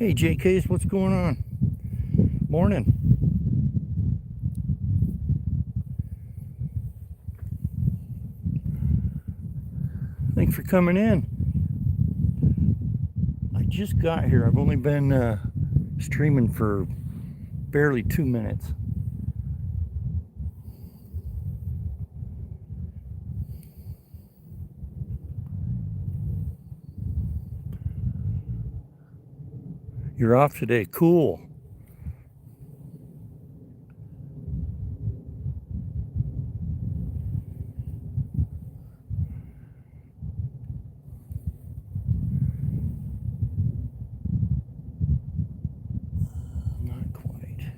Hey JKs, what's going on? Morning. Thanks for coming in. I just got here. I've only been streaming for barely 2 minutes. You're off today. Cool. Not quite.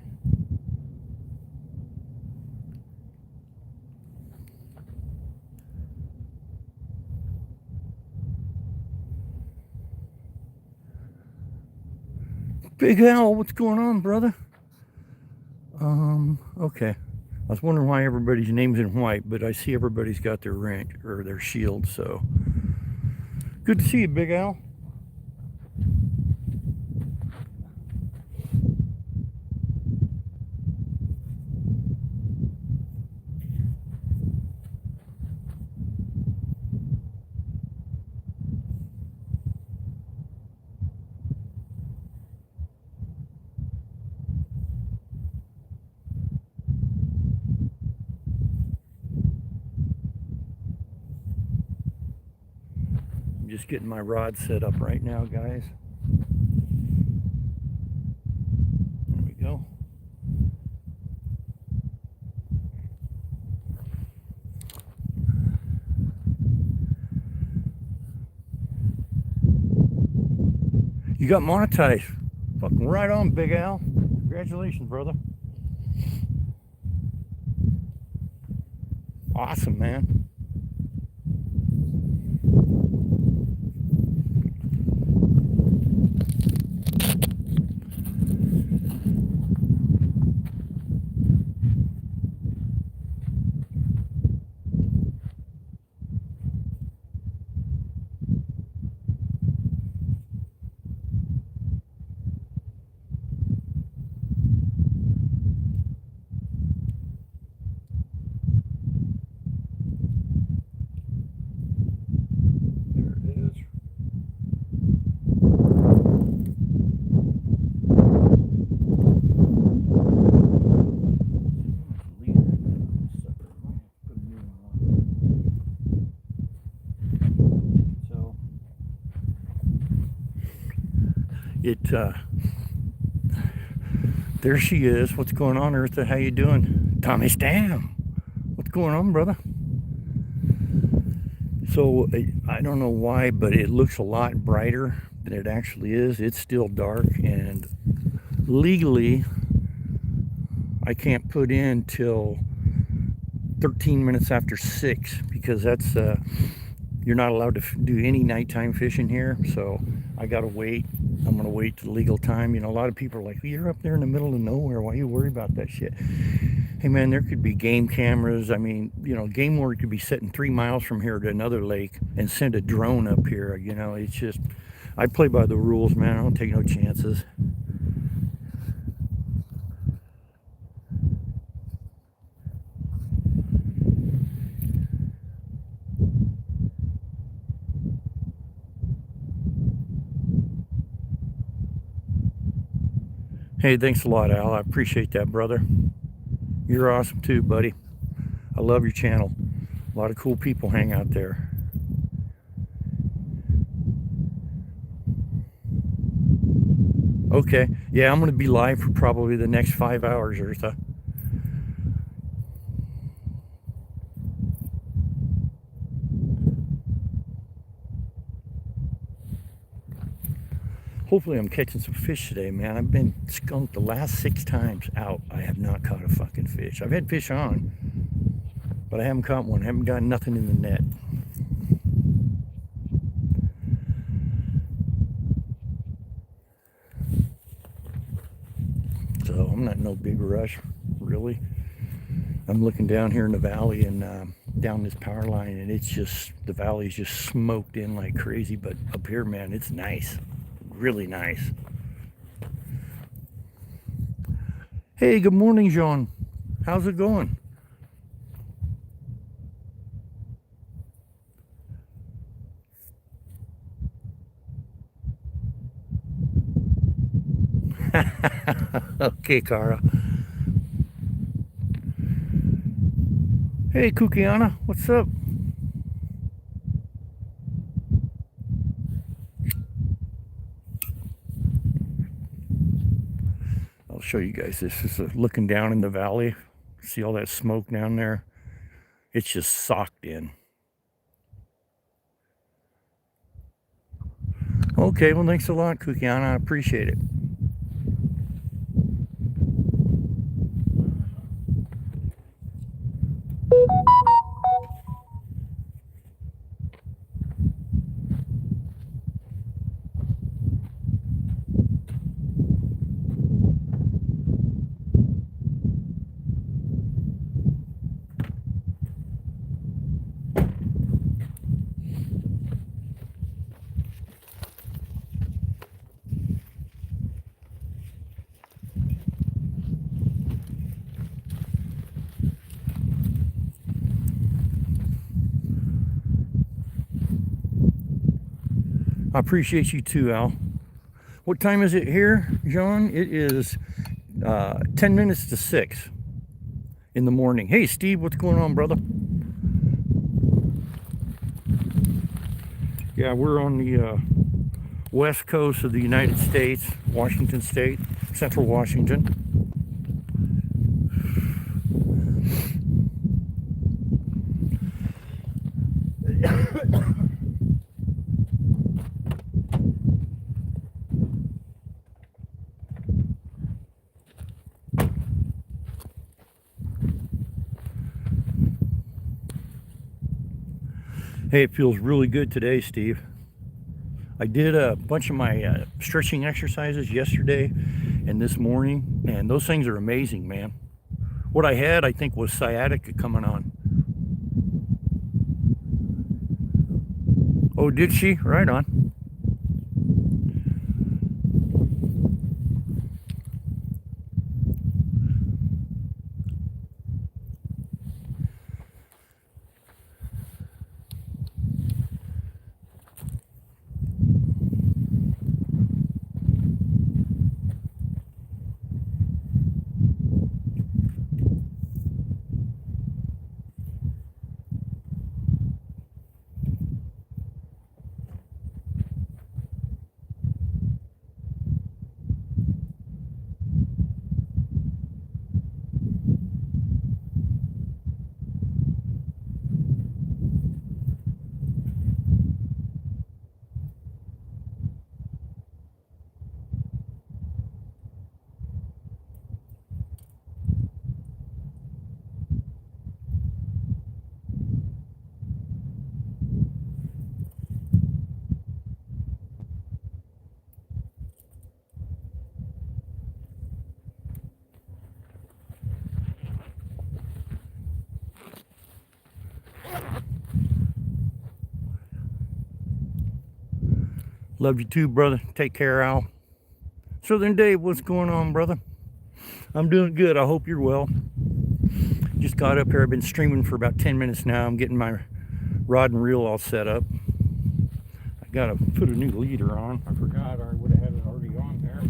Big Al, what's going on, brother? Okay. I was wondering why everybody's name's in white, but I see everybody's got their rank or their shield, so good to see you, Big Al. I'm just getting my rod set up right now, guys. There we go. You got monetized. Fucking right on, Big Al. Congratulations, brother. Awesome, man. There it is. So there she is. What's going on, Eartha? How you doing? Tommy Stam. What's going on, brother? So I don't know why, but it looks a lot brighter than it actually is. It's still dark, and legally, I can't put in till 13 minutes after 6 because that's you're not allowed to do any nighttime fishing here. So I gotta wait. I'm gonna wait to legal time. You know, a lot of people are like, "You're up there in the middle of nowhere. Why you worry about that shit?" Hey man, there could be game cameras. I mean, Game Ward could be sitting 3 miles from here to another lake and send a drone up here. It's just I play by the rules, man. I don't take no chances. Hey, thanks a lot, Al. I appreciate that, brother. You're awesome too, buddy. I love your channel. A lot of cool people hang out there. Okay. Yeah, I'm going to be live for probably the next 5 hours, Eartha. Hopefully, I'm catching some fish today, man. I've been skunked the last 6 times out. I have not caught a fucking fish. I've had fish on, but I haven't caught one. I haven't got nothing in the net. So I'm not in no big rush, really. I'm looking down here in the valley and down this power line, and it's just the valley's just smoked in like crazy. But up here, man, it's nice, really nice. Hey, good morning, John. How's it going? Okay, Kara. Hey, Kukiana, what's up? I'll show you guys this. This is looking down in the valley. See all that smoke down there? It's just socked in. Okay, well, thanks a lot, Kukiana. I appreciate it. I appreciate you too, Al. What time is it here, John? It is 10 minutes to 6 in the morning. Hey, Steve, what's going on, brother? Yeah, we're on the west coast of the United States, Washington State, central Washington. Hey, it feels really good today, Steve. I did a bunch of my stretching exercises yesterday and this morning, and those things are amazing, man. What I had, I think, was sciatica coming on. Oh, did she? Right on. Love you too, brother. Take care, Al. Southern Dave, what's going on, brother? I'm doing good. I hope you're well. Just got up here. I've been streaming for about 10 minutes now. I'm getting my rod and reel all set up. I gotta put a new leader on. I forgot I would have had it already on there.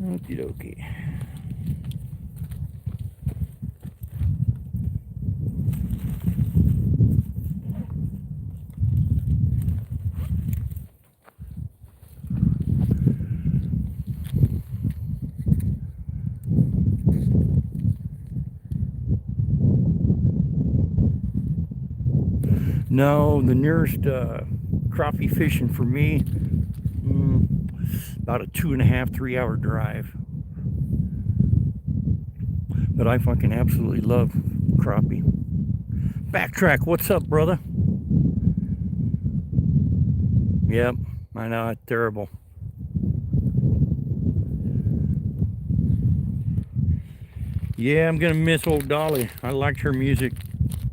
Okie dokie. No, the nearest crappie fishing for me, about a 2.5, 3 hour drive. But I fucking absolutely love crappie. Backtrack, what's up, brother? Yep, I know, it's terrible. Yeah, I'm gonna miss old Dolly. I liked her music.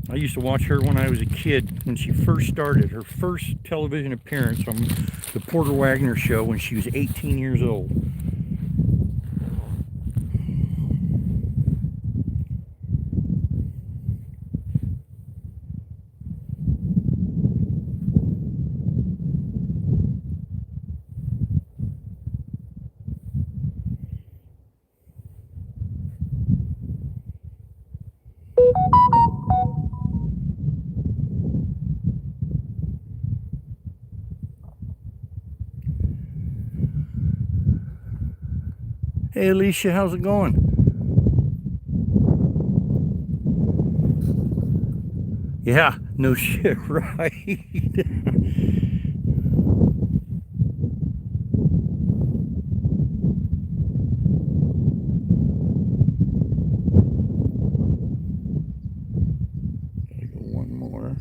I used to watch her when I was a kid, when she first started. Her first television appearance on the Porter Wagner show when she was 18 years old. Hey Alicia, how's it going? Yeah, no shit, right? Gotta go one more.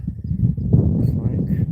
Like.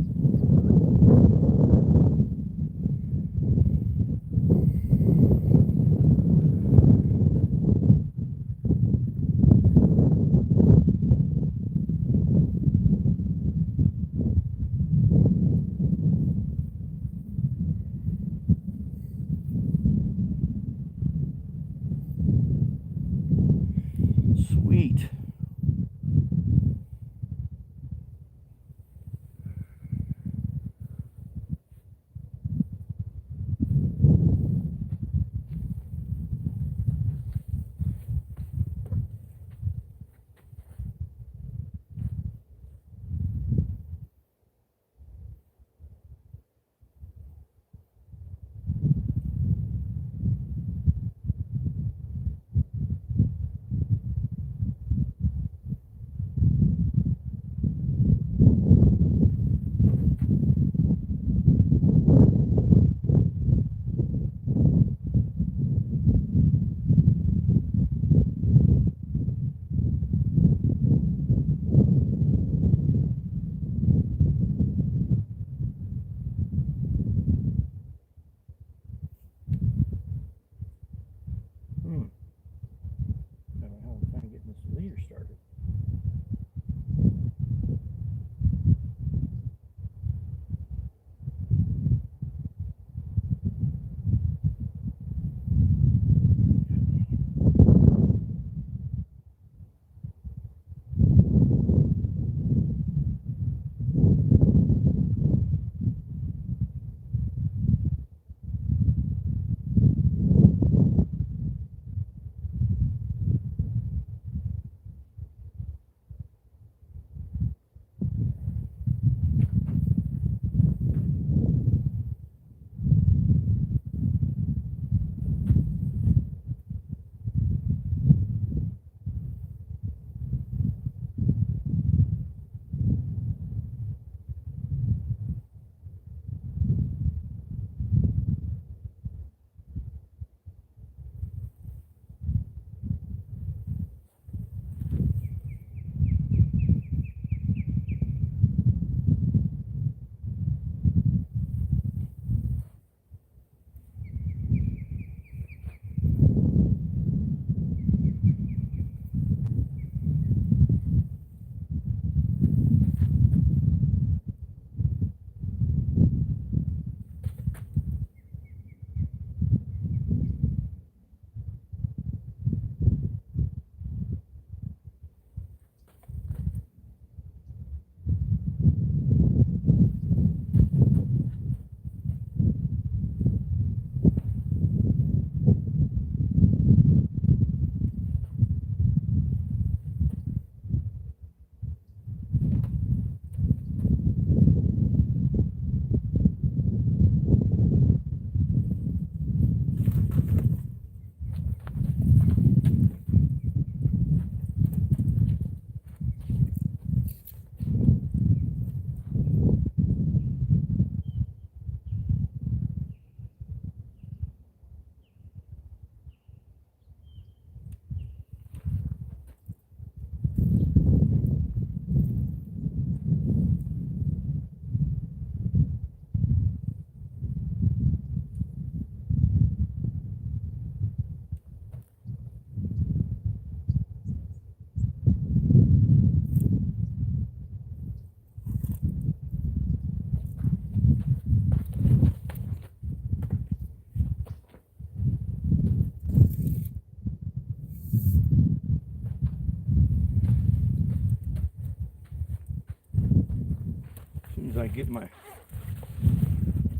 as I get my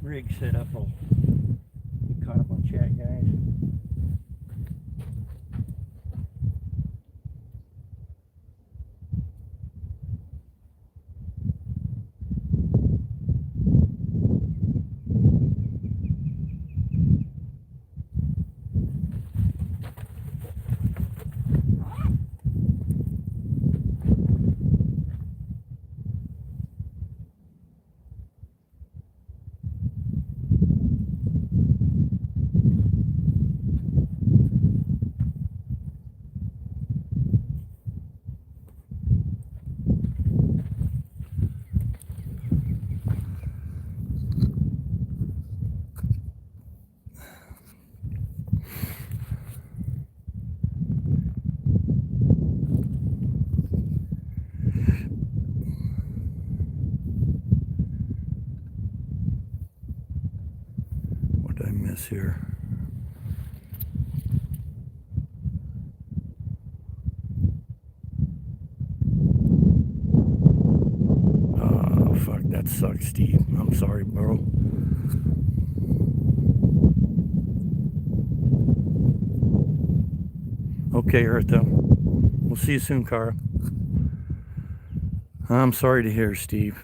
rig set up, I'll get caught up on chat, guys. What did I miss here? Fuck, that sucks, Steve. I'm sorry, bro. Okay, Eartha. We'll see you soon, Cara. I'm sorry to hear, Steve.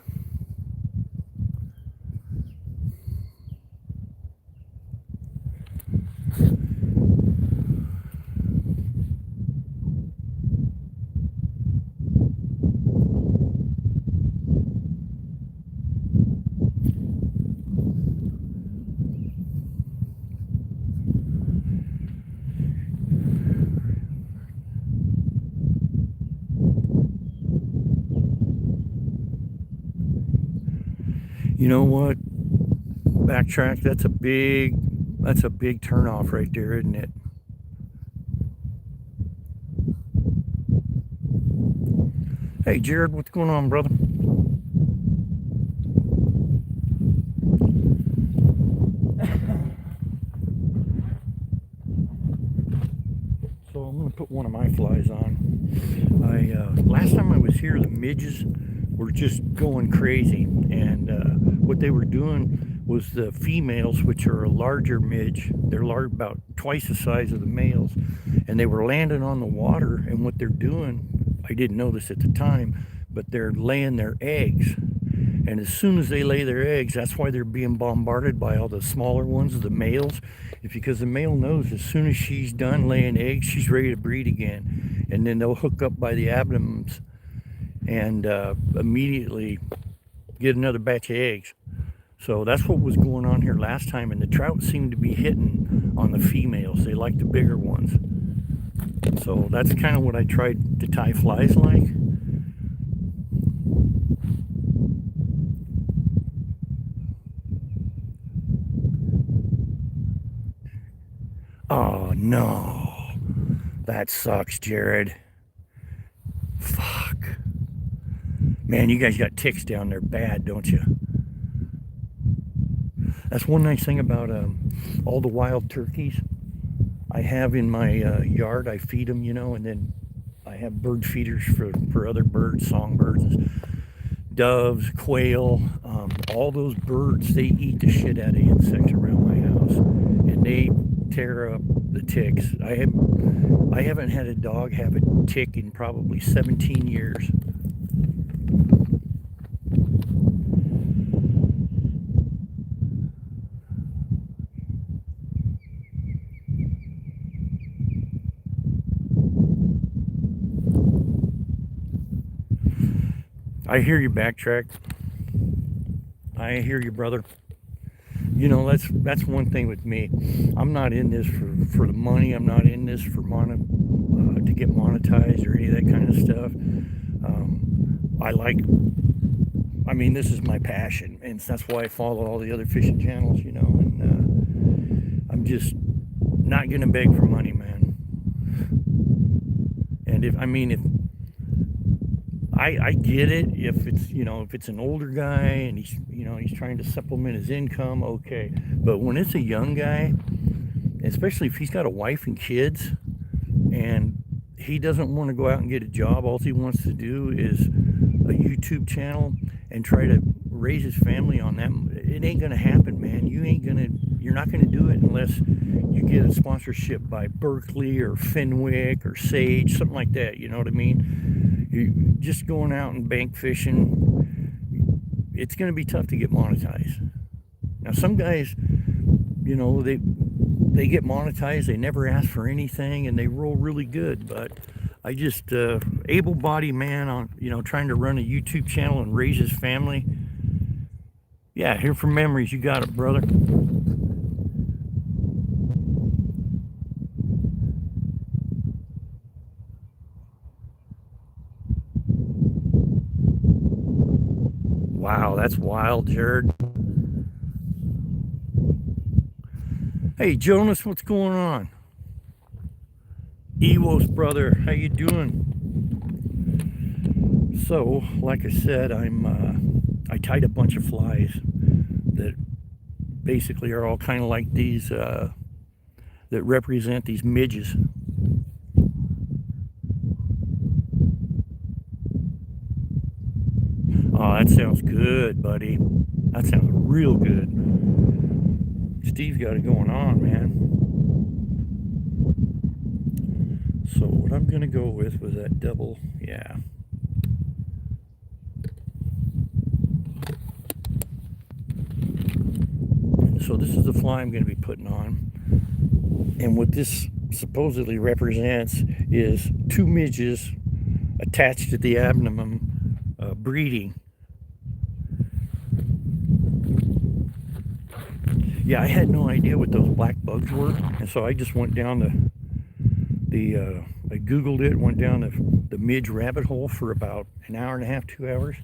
You know what? Backtrack, that's a big turnoff right there, isn't it? Hey, Jared, what's going on, brother? So I'm gonna put one of my flies on. Last time I was here, the midges were just going crazy, and what they were doing was the females, which are a larger midge, they're about twice the size of the males, and they were landing on the water, and what they're doing, I didn't know this at the time, but they're laying their eggs. And as soon as they lay their eggs, that's why they're being bombarded by all the smaller ones, the males. It's because the male knows as soon as she's done laying eggs, she's ready to breed again. And then they'll hook up by the abdomens and immediately get another batch of eggs. So that's what was going on here last time, and the trout seemed to be hitting on the females. They like the bigger ones. So that's kind of what I tried to tie flies like. Oh no, that sucks, Jared. Fuck. Man, you guys got ticks down there bad, don't you? That's one nice thing about all the wild turkeys I have in my yard. I feed them, you know, and then I have bird feeders for other birds, songbirds, doves, quail. All those birds, they eat the shit out of insects around my house, and they tear up the ticks. I haven't had a dog have a tick in probably 17 years. I hear you, Backtrack. I hear you, brother. You know, that's one thing with me. I'm not in this for the money. I'm not in this for to get monetized or any of that kind of stuff. I mean, this is my passion, and that's why I follow all the other fishing channels, you know, and I'm just not gonna beg for money, man. And if I get it if it's an older guy and he's trying to supplement his income, okay. But when it's a young guy, especially if he's got a wife and kids and he doesn't want to go out and get a job, all he wants to do is a YouTube channel and try to raise his family on that. It ain't gonna happen, man. You're not gonna do it unless you get a sponsorship by Berkeley or Fenwick or Sage, something like that. You know what I mean? You just going out and bank fishing, it's gonna be tough to get monetized. Now, some guys, you know, they get monetized, they never ask for anything, and they roll really good. But I just able-bodied man on, you know, trying to run a YouTube channel and raise his family. Yeah, here for memories. You got it, brother. Wow, that's wild, Jared. Hey, Jonas, what's going on? Ewos, brother, how you doing? So, like I said, I tied a bunch of flies that basically are all kind of like these that represent these midges. Oh, that sounds good, buddy. That sounds real good. Steve's got it going on, man. So what I'm gonna go with was that double, yeah. So this is the fly I'm gonna be putting on. And what this supposedly represents is two midges attached to the abdomen breeding. Yeah, I had no idea what those black bugs were, and so I just went down I Googled it, went down the midge rabbit hole for about an hour and a half, 2 hours.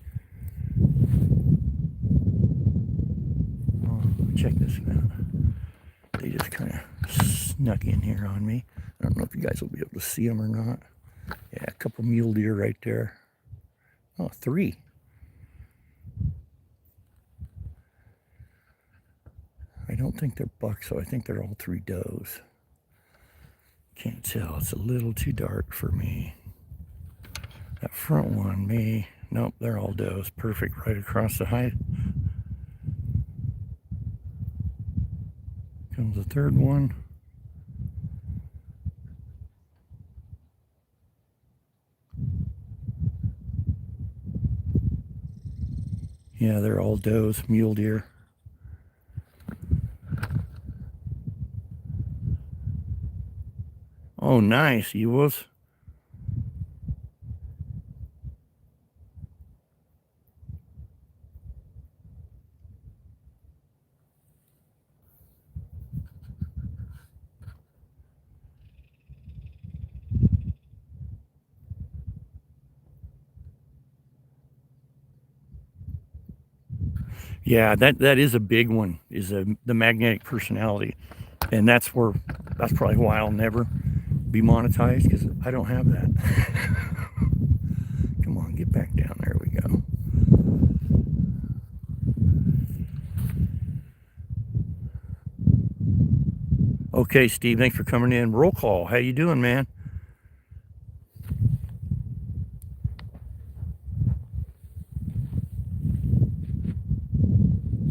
Oh, check this out. They just kind of snuck in here on me. I don't know if you guys will be able to see them or not. Yeah, a couple mule deer right there. Oh, 3. I don't think they're bucks, so I think they're all 3 does. Can't tell. It's a little too dark for me. That front one may... Nope, they're all does. Perfect right across the height. Comes the third one. Yeah, they're all does, mule deer. Oh, nice, Ewos. Yeah, that is a big one, is the magnetic personality. And that's probably why I'll never be monetized, because I don't have that. Come on, get back down. There we go. Okay, Steve, thanks for coming in. Roll call. How you doing, man?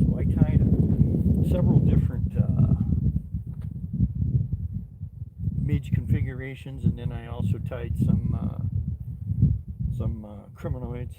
So I tied several different midge configurations, and then I also tied some criminaloids.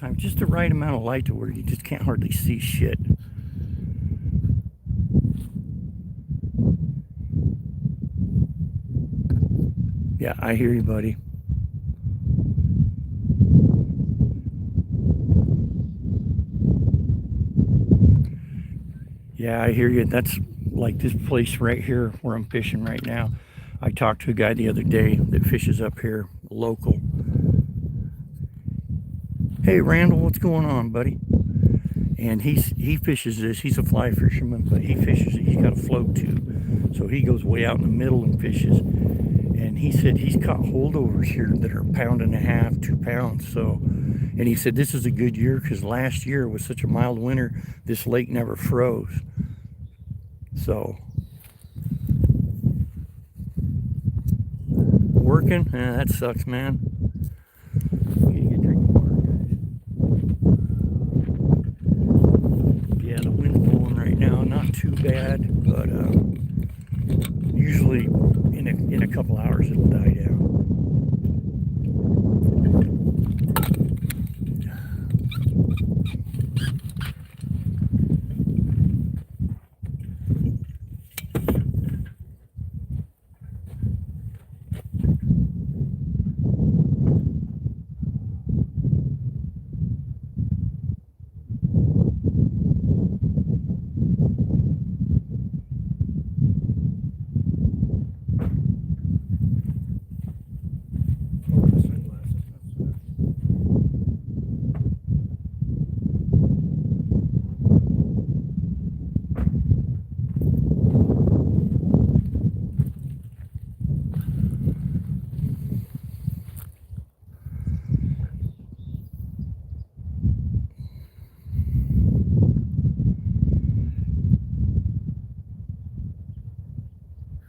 sometimes, just the right amount of light to where you just can't hardly see shit. Yeah, I hear you, buddy. Yeah, I hear you. That's like this place right here where I'm fishing right now. I talked to a guy the other day that fishes up here, local. Hey, Randall, what's going on, buddy? And he fishes this. He's a fly fisherman, but he fishes it. He's got a float tube, so he goes way out in the middle and fishes. And he said he's caught holdovers here that are 1.5 pounds, 2 pounds. So, and he said this is a good year because last year was such a mild winter, this lake never froze. So, working? That sucks, man. We need to get a drink of water, guys. Yeah, the wind's blowing right now. Not too bad, but usually in a couple hours it'll die down.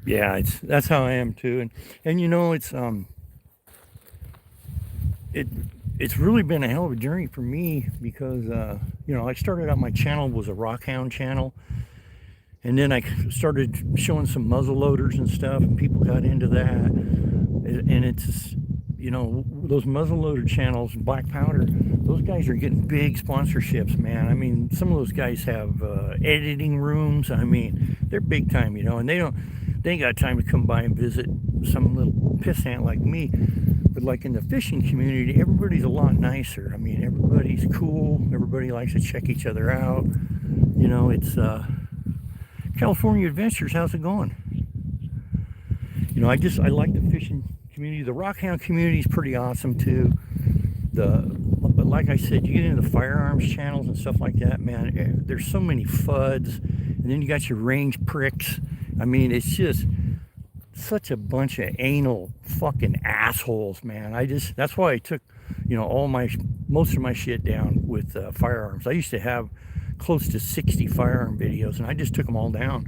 Yeah, that's how I am too, and you know it it's really been a hell of a journey for me because you know I started out my channel was a rockhound channel, and then I started showing some muzzle loaders and stuff, and people got into that, and it's you know those muzzle loader channels, Black Powder, those guys are getting big sponsorships, man. I mean, some of those guys have editing rooms. I mean, they're big time, you know, and they ain't got time to come by and visit some little pissant like me. But like in the fishing community, everybody's a lot nicer. I mean, everybody's cool. Everybody likes to check each other out. You know, it's California Adventures. How's it going? You know, I like the fishing community. The rockhound community is pretty awesome too. But like I said, you get into the firearms channels and stuff like that, man. There's so many FUDs, and then you got your range pricks. I mean, it's just such a bunch of anal fucking assholes, man. That's why I took, you know, most of my shit down with firearms. I used to have close to 60 firearm videos, and I just took them all down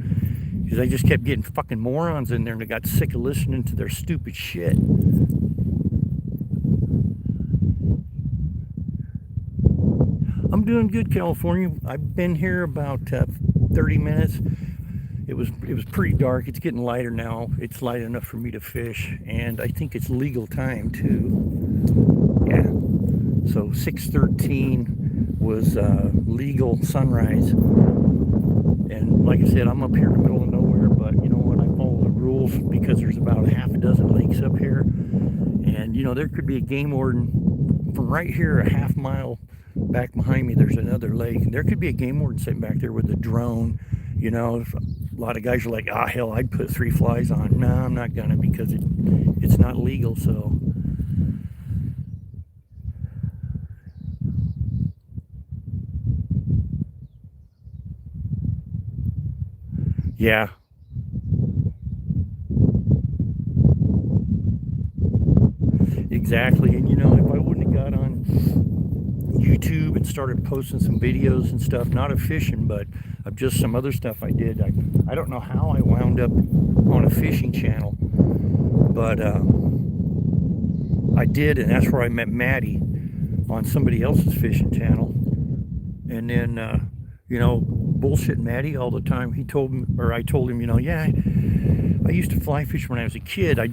because I just kept getting fucking morons in there, and I got sick of listening to their stupid shit. I'm doing good, California. I've been here about 30 minutes. It was pretty dark. It's getting lighter now. It's light enough for me to fish, and I think it's legal time too. Yeah. So 6:13 was legal sunrise, and like I said, I'm up here in the middle of nowhere. But you know what? I follow the rules because there's about half a dozen lakes up here, and you know there could be a game warden from right here a half mile back behind me. There's another lake, and there could be a game warden sitting back there with a drone. You know, a lot of guys are like, ah, hell, I'd put 3 flies on. No, I'm not gonna because it's not legal. So, yeah, exactly. And you know, if I wouldn't have got on YouTube and started posting some videos and stuff, not of fishing, but of just some other stuff I did, I don't know how I wound up on a fishing channel, but I did, and that's where I met Maddie on somebody else's fishing channel. And then you know, bullshit Maddie all the time. He told me, or I told him, you know, yeah, I used to fly fish when I was a kid. I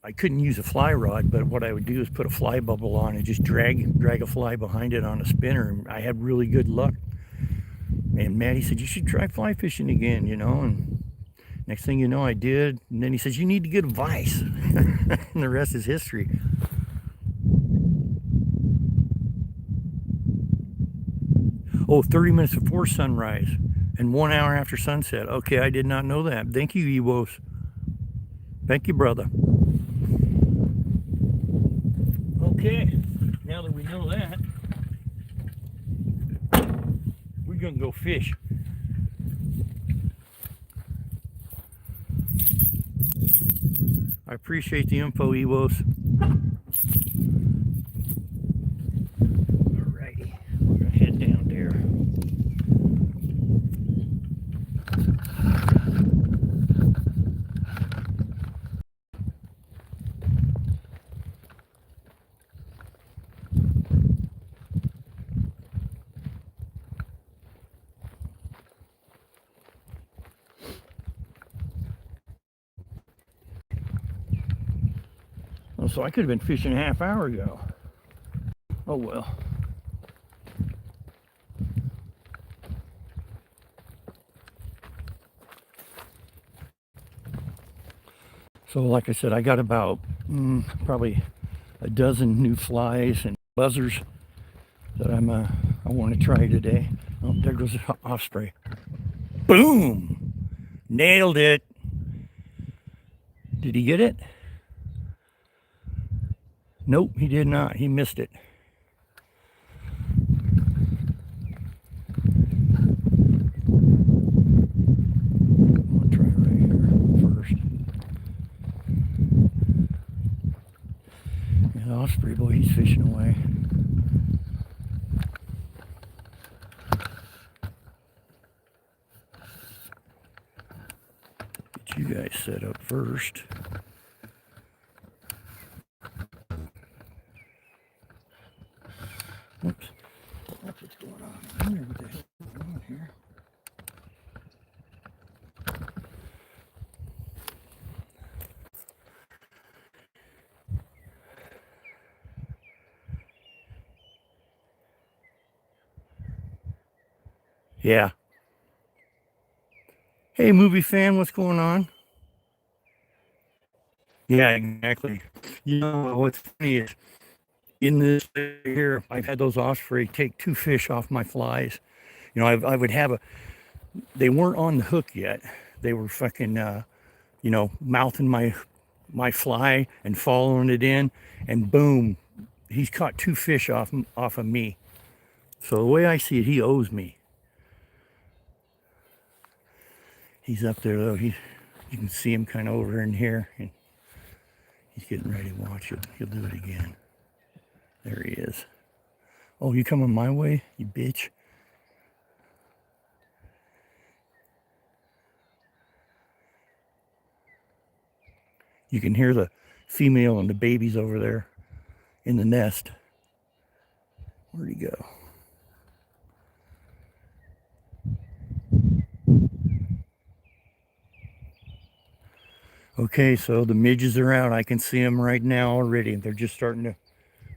I couldn't use a fly rod, but what I would do is put a fly bubble on and just drag a fly behind it on a spinner. And I had really good luck. And Maddie said, you should try fly fishing again, you know. And next thing you know, I did. And then he says, you need to get a vise. And the rest is history. Oh, 30 minutes before sunrise and 1 hour after sunset. Okay, I did not know that. Thank you, Ewos. Thank you, brother. Okay, now that we know that, we're gonna go fish. I appreciate the info, Ewos. Alrighty, we're gonna head down there. Oh, so I could have been fishing a half hour ago. Oh well. So like I said, I got about probably a dozen new flies and buzzers that I want to try today. Oh, there goes the osprey. Boom! Nailed it. Did he get it? Nope, he did not. He missed it. I'm gonna try right here first. Yeah, the osprey boy, he's fishing away. Get you guys set up first. Oops. That's what's going on. I wonder what the hell is going on here. Yeah. Hey, movie fan, what's going on? Yeah, exactly. You know, what's funny is in this here, I've had those osprey take 2 fish off my flies. You know, I would have they weren't on the hook yet. They were fucking, you know, mouthing my fly and following it in, and boom, he's caught 2 fish off of me. So the way I see it, he owes me. He's up there though. You can see him kind of over in here, and he's getting ready to watch it. He'll do it again. There he is. Oh, you coming my way, you bitch? You can hear the female and the babies over there in the nest. Where'd he go? Okay, so the midges are out. I can see them right now already. They're just starting to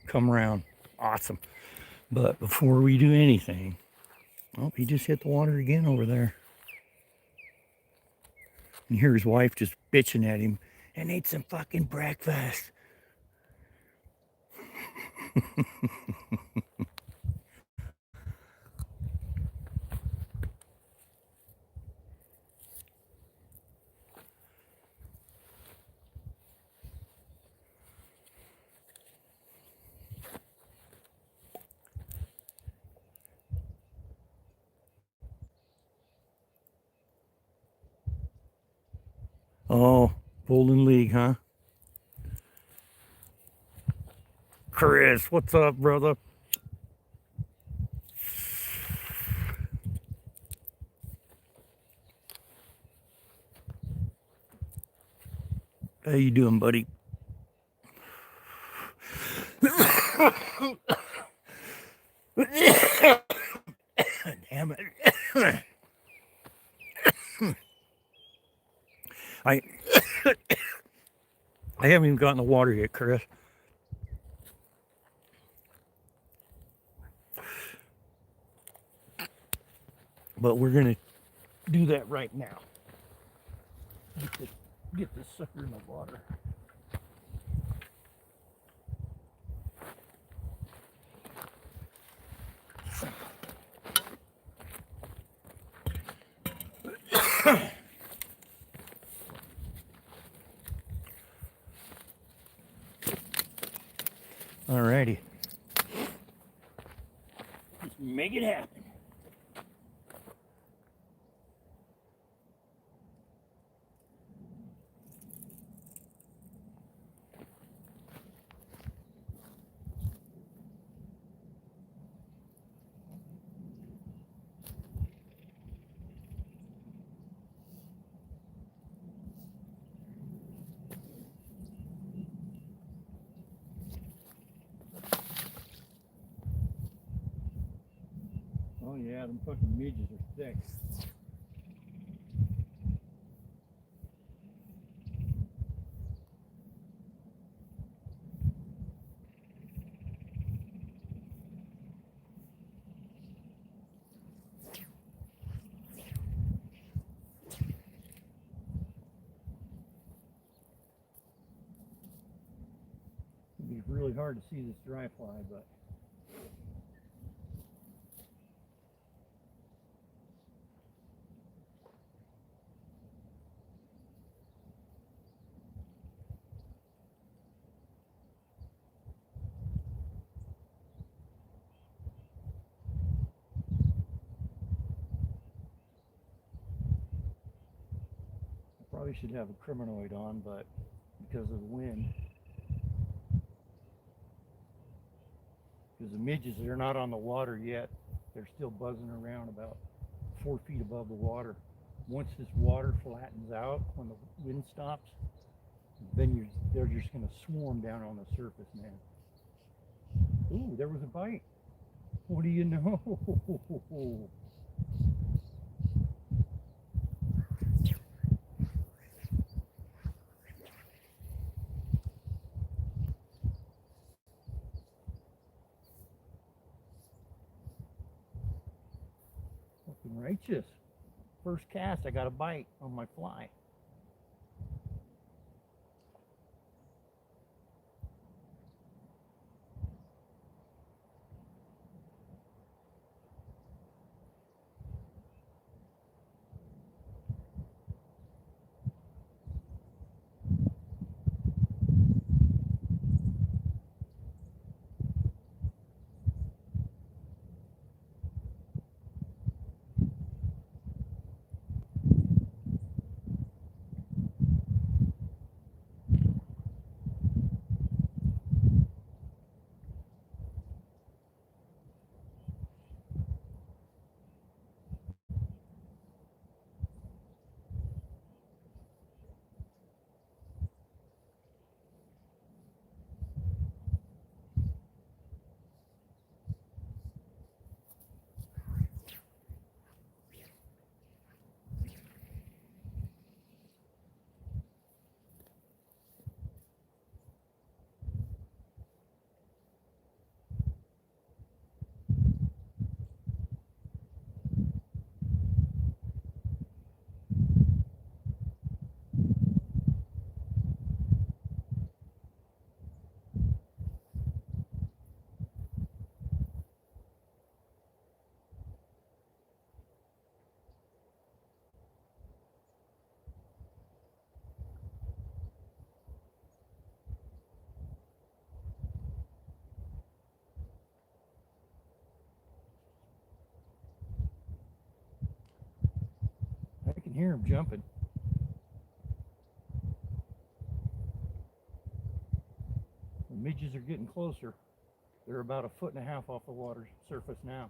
come around. Awesome. But before we do anything, oh, he just hit the water again over there. And hear his wife just bitching at him, and ate some fucking breakfast. Oh, Golden League, huh? Chris, what's up, brother? How you doing, buddy? Damn it. I I haven't even gotten the water yet, Chris. But we're gonna do that right now. Get this sucker in the water. Alrighty. Just make it happen. Oh yeah, them fucking midges are thick. It'd be really hard to see this dry fly, but I probably should have a criminoid on, but because of the wind, because the midges, they're not on the water yet. They're still buzzing around about 4 feet above the water. Once this water flattens out, when the wind stops, then they're just going to swarm down on the surface, man. Ooh, there was a bite. What do you know? Fucking righteous. First cast, I got a bite on my fly. I can hear him jumping. The midges are getting closer. They're about 1.5 feet off the water surface now.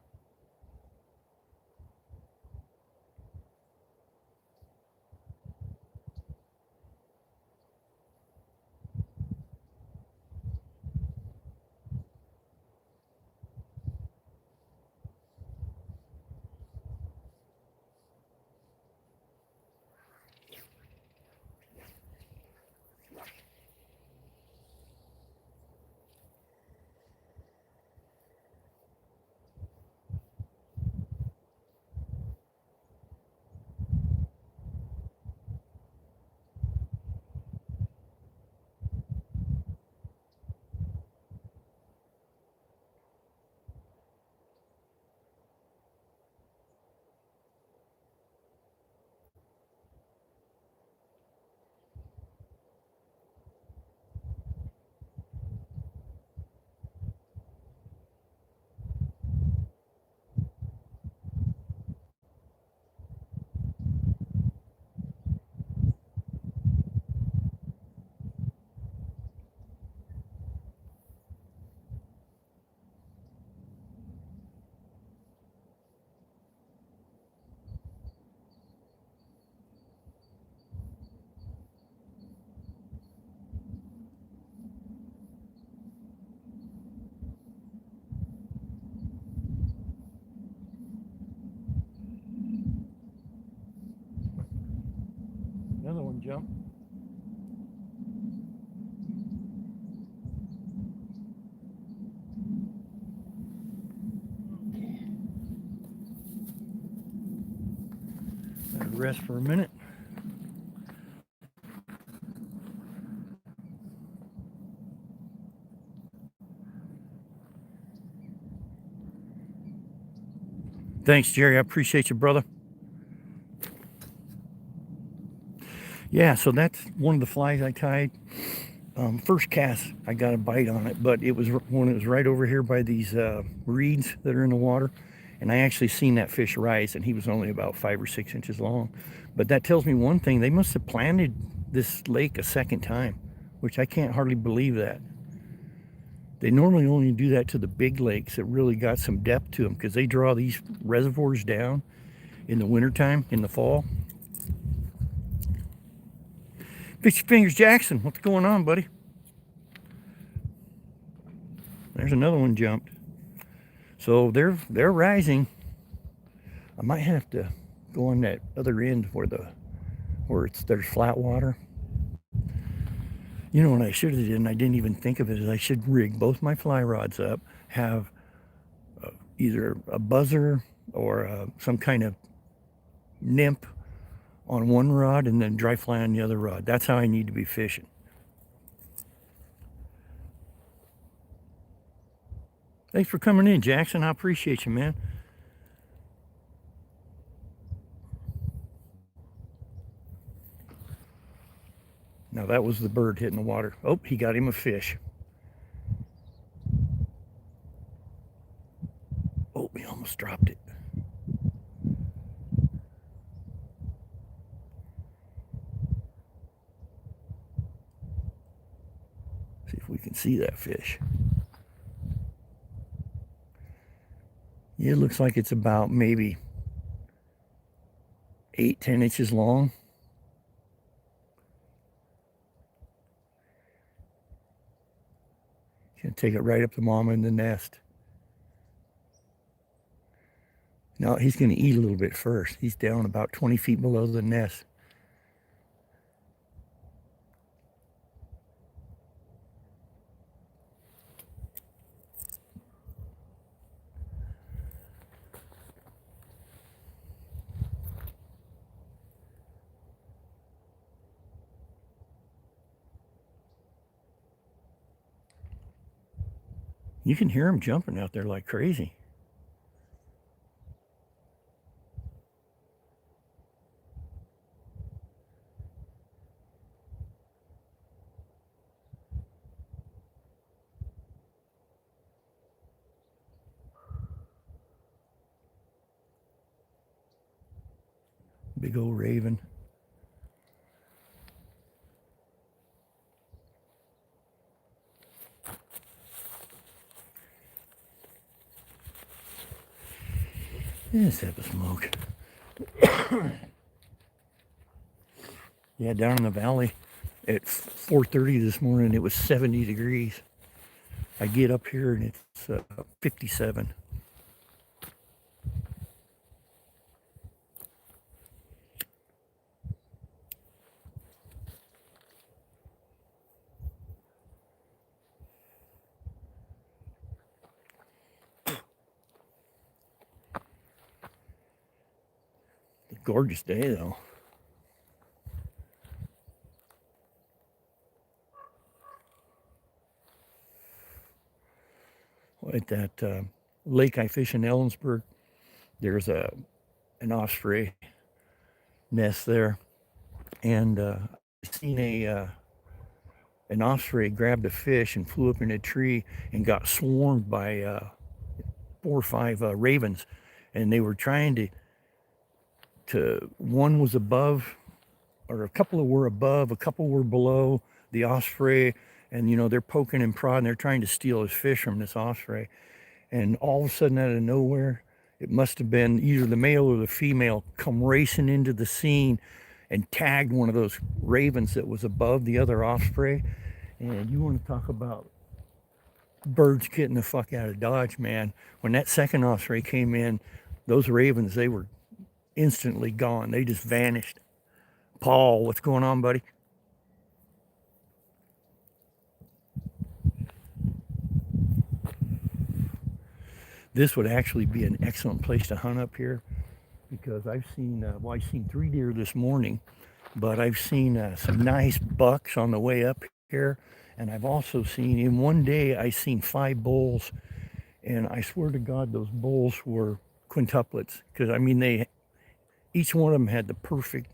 one jump. Gotta rest for a minute. Thanks, Jerry. I appreciate you, brother. Yeah, so that's one of the flies I tied. First cast, I got a bite on it, but it was when it was right over here by these reeds that are in the water. And I actually seen that fish rise, and he was only about 5 or 6 inches long. But that tells me one thing: they must have planted this lake a second time, which I can't hardly believe that. They normally only do that to the big lakes that really got some depth to them, because they draw these reservoirs down in the wintertime, in the fall. Fishy Fingers Jackson, what's going on, buddy? There's another one jumped. So they're rising. I might have to go on that other end where there's flat water. You know what I should have did, and I didn't even think of it, is I should rig both my fly rods up, have either a buzzer or some kind of nymph on one rod and then dry fly on the other rod. That's how I need to be fishing. Thanks for coming in, Jackson. I appreciate you, man. Now that was the bird hitting the water. Oh, he got him a fish. Oh, he almost dropped it. See if we can see that fish. It looks like it's about maybe 8-10 inches long. Gonna take it right up to mama in the nest. Now he's gonna eat a little bit first. He's down about 20 feet below the nest. You can hear him jumping out there like crazy. Big old raven. Let's have a smoke. Yeah, down in the valley at 4:30 this morning, it was 70 degrees. I get up here and it's 57. Gorgeous day though. At that lake I fish in Ellensburg, there's an osprey nest there, and I seen an osprey grabbed a fish and flew up in a tree and got swarmed by 4 or 5 ravens, and they were trying to one was above, or a couple were above, a couple were below the osprey, and they're poking and prodding, they're trying to steal his fish from this osprey. And all of a sudden, out of nowhere, it must have been either the male or the female come racing into the scene and tagged one of those ravens that was above the other osprey. And you want to talk about birds getting the fuck out of Dodge, man. When that second osprey came in, those ravens, they were instantly gone. They just vanished. Paul, what's going on, buddy? This would actually be an excellent place to hunt up here because I've seen, well, I've seen 3 deer this morning, but I've seen some nice bucks on the way up here. And I've also seen, in one day, I seen 5 bulls. And I swear to God, those bulls were quintuplets because, I mean, each one of them had the perfect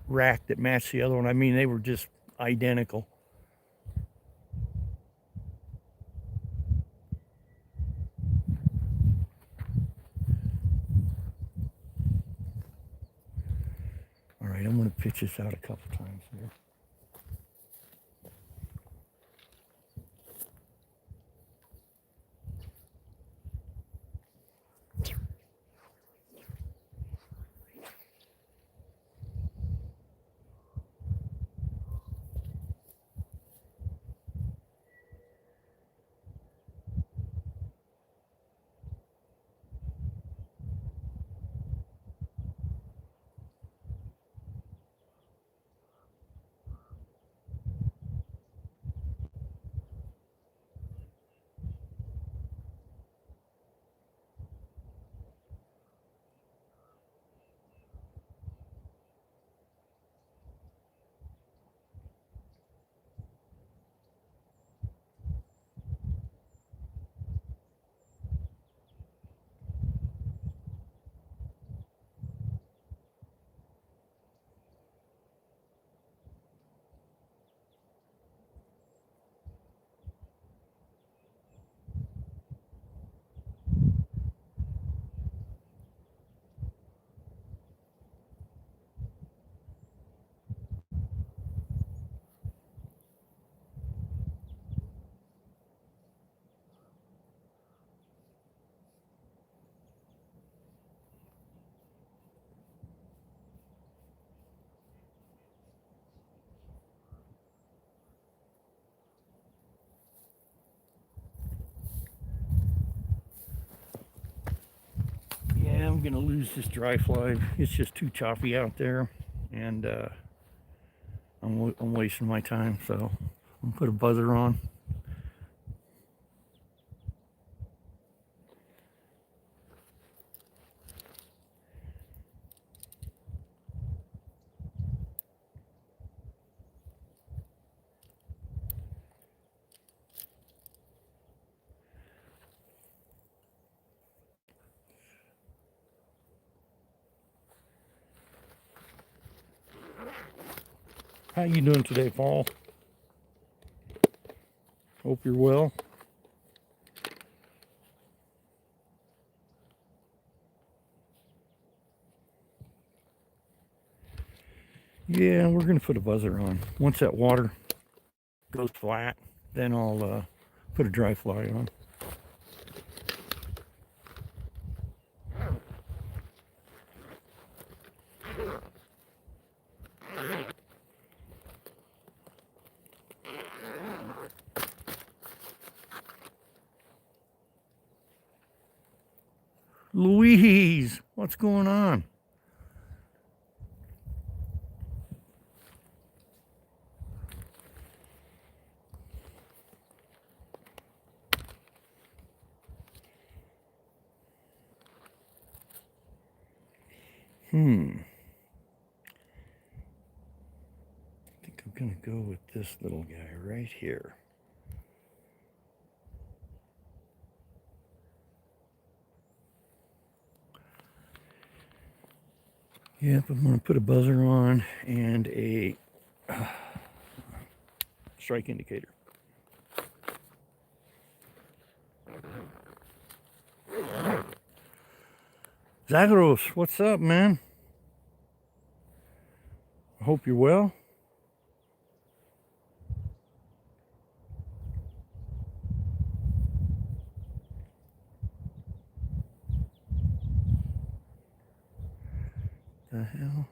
rack that matched the other one. I mean, they were just identical. All right, I'm going to pitch this out a couple times here. Yeah, I'm going to lose this dry fly. It's just too choppy out there. And I'm wasting my time. So I'm going to put a buzzer on. How you doing today, Paul? Hope you're well. Yeah, we're going to put a buzzer on. Once that water goes flat, then I'll put a dry fly on. Louise, what's going on? I think I'm going to go with this little guy right here. Yep, I'm going to put a buzzer on and a strike indicator. Zagros, what's up, man? I hope you're well. The hell?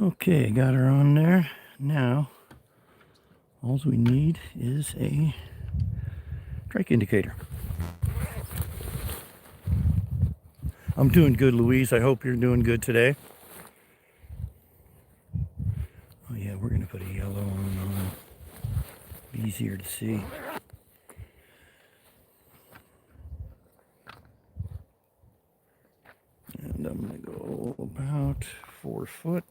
Okay, got her on there. Now, all we need is a trike indicator. I'm doing good, Louise. I hope you're doing good today. Oh yeah, we're gonna put a yellow on. Easier to see. And I'm gonna go about 4 foot.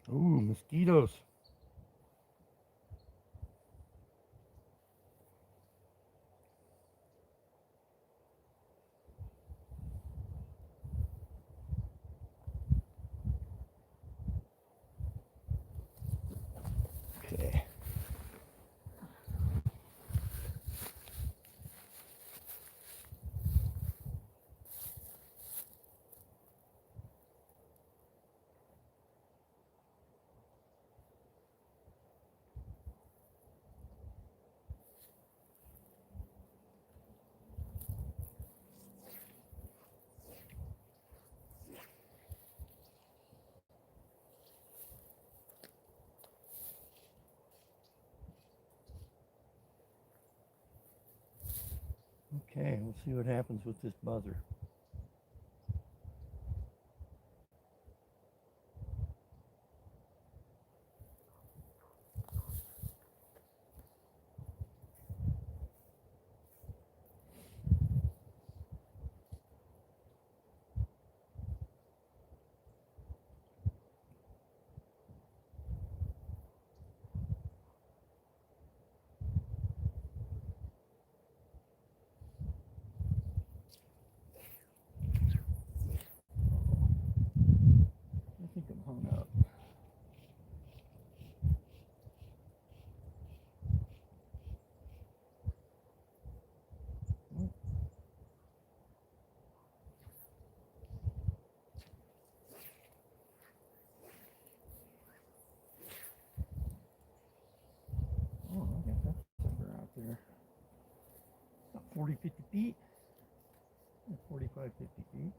Ooh, mosquitoes. Okay. Okay, we'll see what happens with this buzzer. I think I'm hung up. Oh, I got that sucker out there. About 40, 50 feet. 45, 50 feet.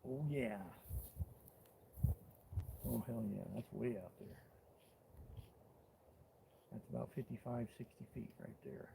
Oh yeah. Oh hell yeah, that's way out there. That's about 55, 60 feet right there.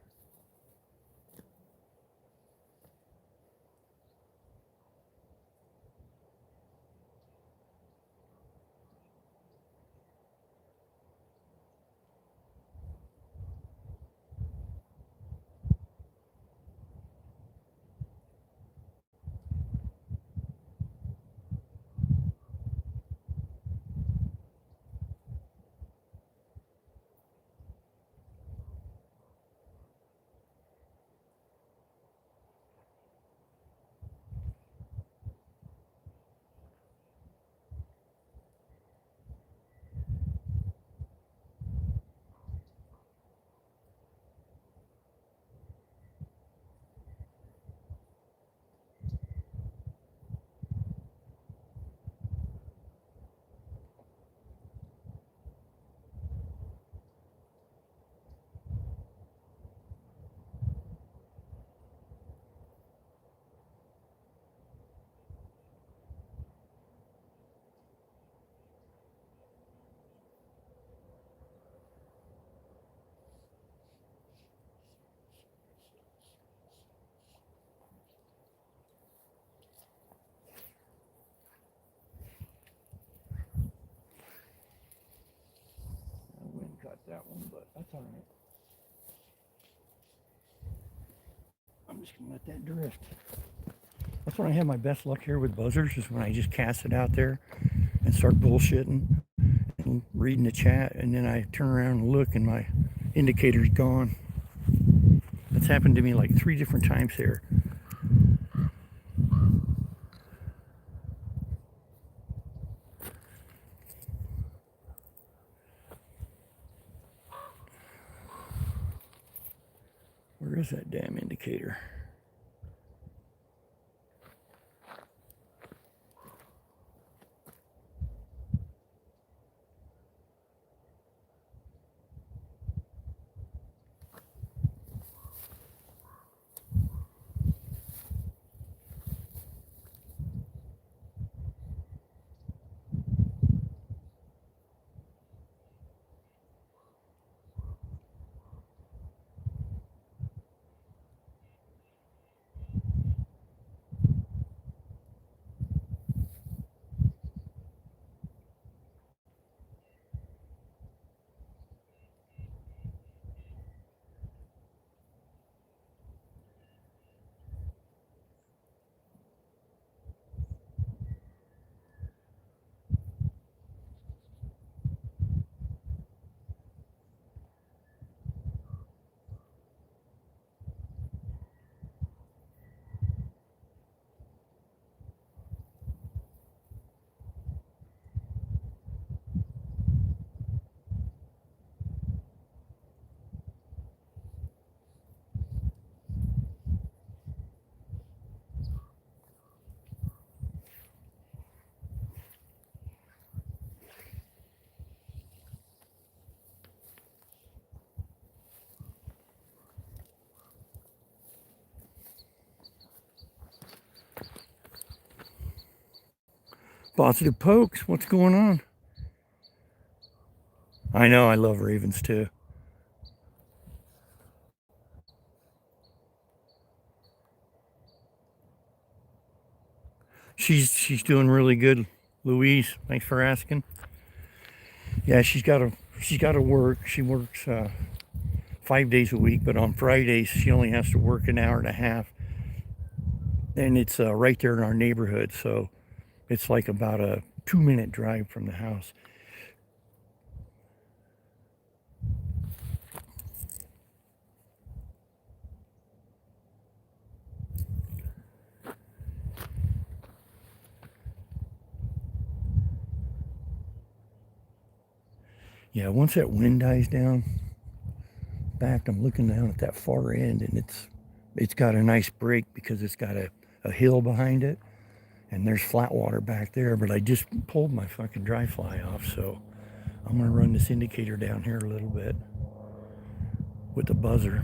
just gonna let that drift. That's when I have my best luck here with buzzers, is when I just cast it out there and start bullshitting and reading the chat, and then I turn around and look and my indicator's gone. That's happened to me like 3 different times here. Where is that damn indicator? Positive Pokes, what's going on? I know, I love ravens too. She's doing really good, Louise. Thanks for asking. Yeah, she's got to work. She works 5 days a week, but on Fridays she only has to work an hour and a half, and it's right there in our neighborhood, so it's like about a 2-minute drive from the house. Yeah, once that wind dies down, back, I'm looking down at that far end, and it's got a nice break because it's got a hill behind it, and there's flat water back there. But I just pulled my fucking dry fly off, so I'm gonna run this indicator down here a little bit with the buzzer.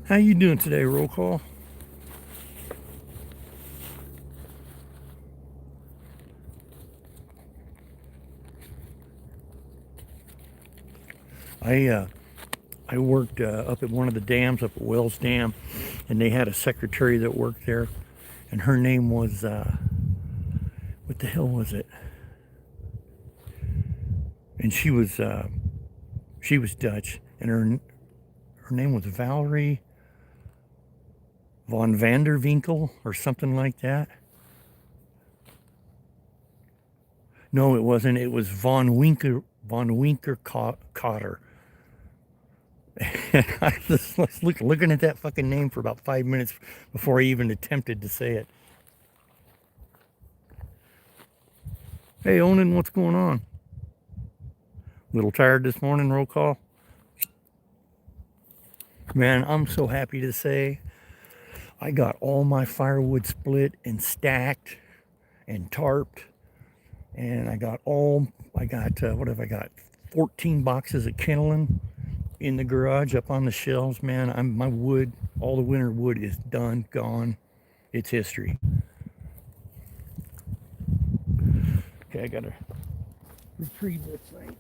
How you doing today, roll call? I worked up at one of the dams, up at Wells Dam, and they had a secretary that worked there, and her name was what the hell was it? And she was Dutch, and her name was Valerie von Vanderwinkel or something like that. No, it wasn't. It was von Winker Cotter. I was looking at that fucking name for about 5 minutes before I even attempted to say it. Hey, Onan, what's going on? Little tired this morning, roll call? Man, I'm so happy to say I got all my firewood split and stacked and tarped, and what have I got? 14 boxes of kindling in the garage up on the shelves. Man, my wood, all the winter wood is done, gone. It's history. Okay, I gotta retrieve this thing.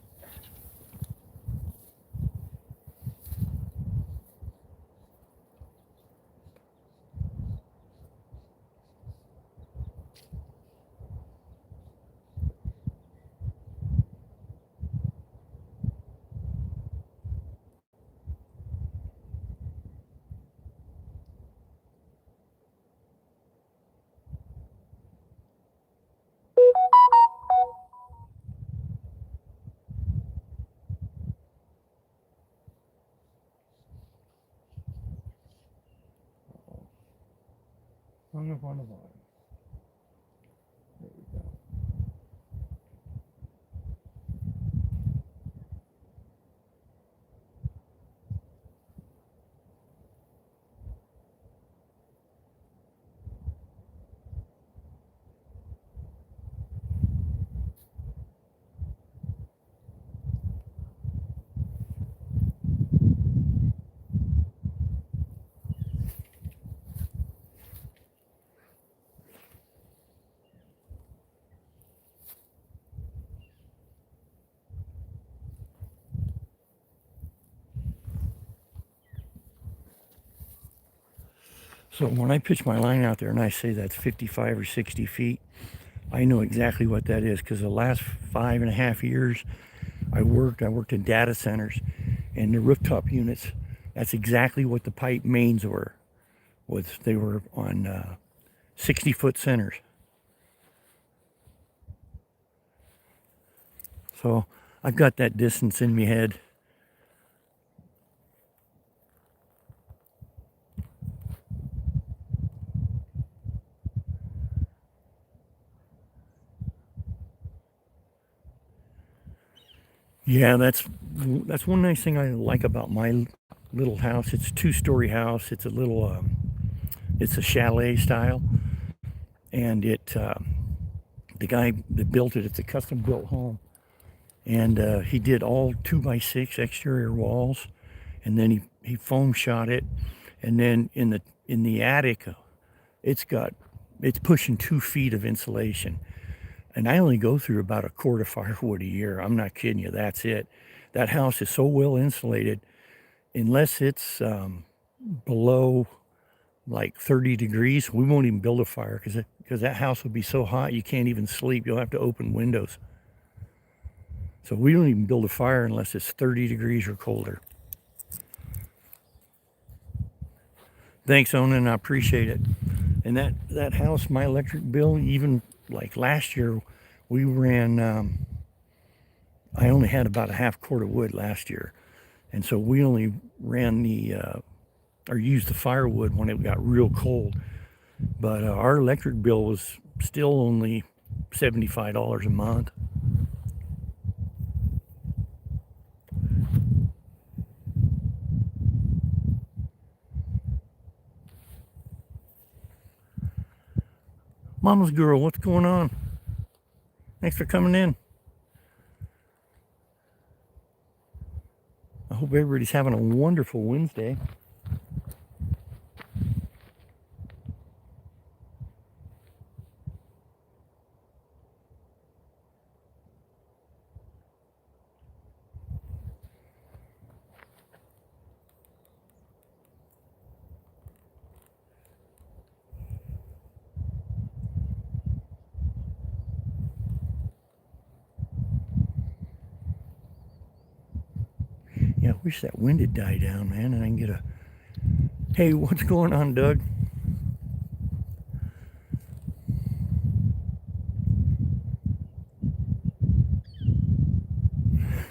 Hung up on the bottom. There we go. So when I pitch my line out there and I say that's 55 or 60 feet, I know exactly what that is because the last 5.5 years I worked in data centers and the rooftop units. That's exactly what the pipe mains were. They were on 60-foot centers. So I've got that distance in my head. Yeah, that's one nice thing I like about my little house. It's a two-story house. It's a little it's a chalet style, and the guy that built it, it's a custom built home, and he did all 2x6 exterior walls, and then he foam shot it, and then in the attic, it's got it's pushing 2 feet of insulation. And I only go through about a quart of firewood a year. I'm not kidding you. That's it. That house is so well insulated, unless it's below like 30 degrees, we won't even build a fire because that house will be so hot you can't even sleep. You'll have to open windows. So we don't even build a fire unless it's 30 degrees or colder. Thanks, Onan. I appreciate it. And that house, my electric bill, even like last year, we ran. I only had about a half quart of wood last year, and so we only ran or used the firewood when it got real cold. But our electric bill was still only $75 a month. Mama's girl, what's going on? Thanks for coming in. I hope everybody's having a wonderful Wednesday. Yeah, I wish that wind had died down, man, and I can get a... Hey, what's going on, Doug?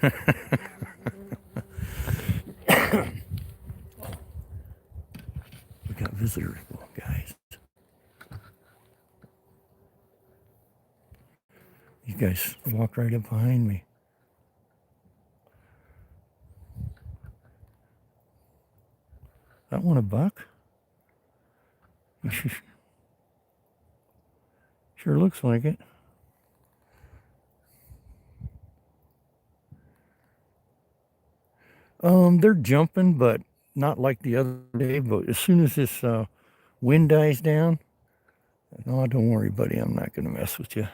We got visitors, guys. You guys walked right up behind me. That one a buck? Sure looks like it. They're jumping, but not like the other day. But as soon as this wind dies down, no, don't worry, buddy. I'm not gonna mess with you.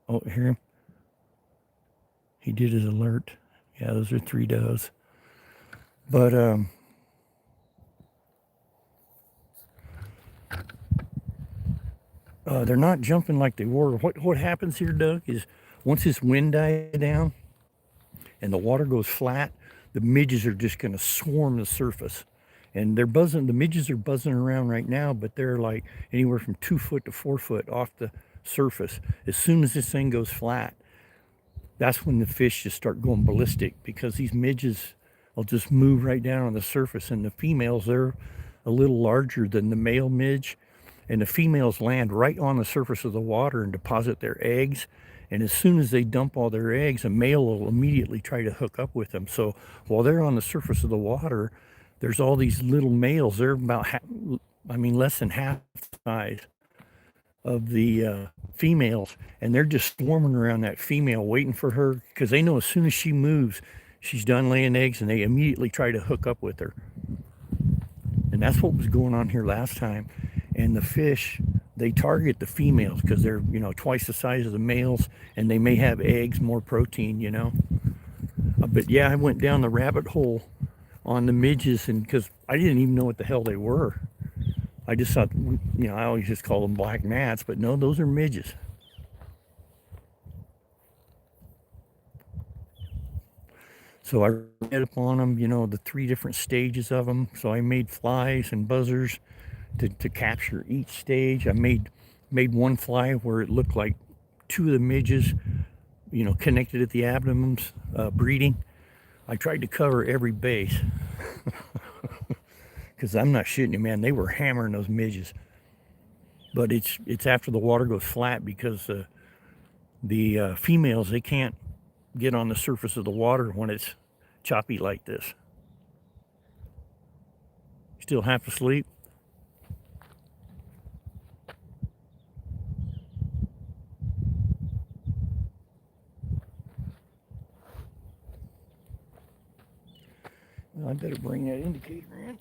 Oh, hear him? He did his alert. Yeah, those are 3 does. But they're not jumping like they were. What happens here, Doug, is once this wind dies down and the water goes flat, the midges are just going to swarm the surface. And they're buzzing, the midges are buzzing around right now, but they're like anywhere from 2 foot to 4 foot off the surface. As soon as this thing goes flat, that's when the fish just start going ballistic, because these midges will just move right down on the surface. And the females, they're a little larger than the male midge. And the females land right on the surface of the water and deposit their eggs. And as soon as they dump all their eggs, a male will immediately try to hook up with them. So while they're on the surface of the water, there's all these little males. They're about, less than half the size of the females. And they're just swarming around that female, waiting for her, because they know as soon as she moves, she's done laying eggs, and they immediately try to hook up with her. And that's what was going on here last time. And the fish, they target the females because they're, twice the size of the males, and they may have eggs, more protein. But yeah, I went down the rabbit hole on the midges, and because I didn't even know what the hell they were. I just thought, I always just call them black gnats, but no, those are midges. So I read up on them, the 3 different stages of them. So I made flies and buzzers to capture each stage. I made one fly where it looked like 2 of the midges, connected at the abdomens, breeding. I tried to cover every base because I'm not shitting you, man. They were hammering those midges. But it's after the water goes flat, because the females, they can't get on the surface of the water when it's choppy like this. Still half asleep? Well, I better bring that indicator in.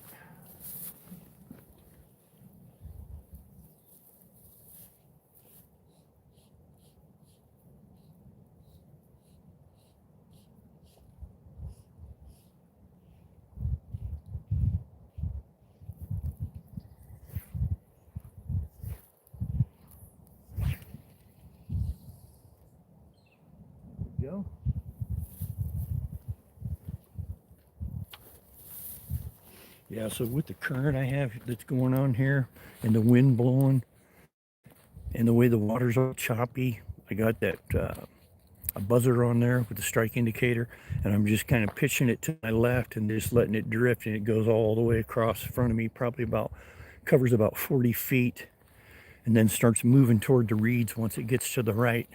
Go. Yeah, so with the current I have that's going on here, and the wind blowing, and the way the water's all choppy, I got that a buzzer on there with the strike indicator, and I'm just kind of pitching it to my left and just letting it drift, and it goes all the way across in front of me, covers about 40 feet, and then starts moving toward the reeds once it gets to the right.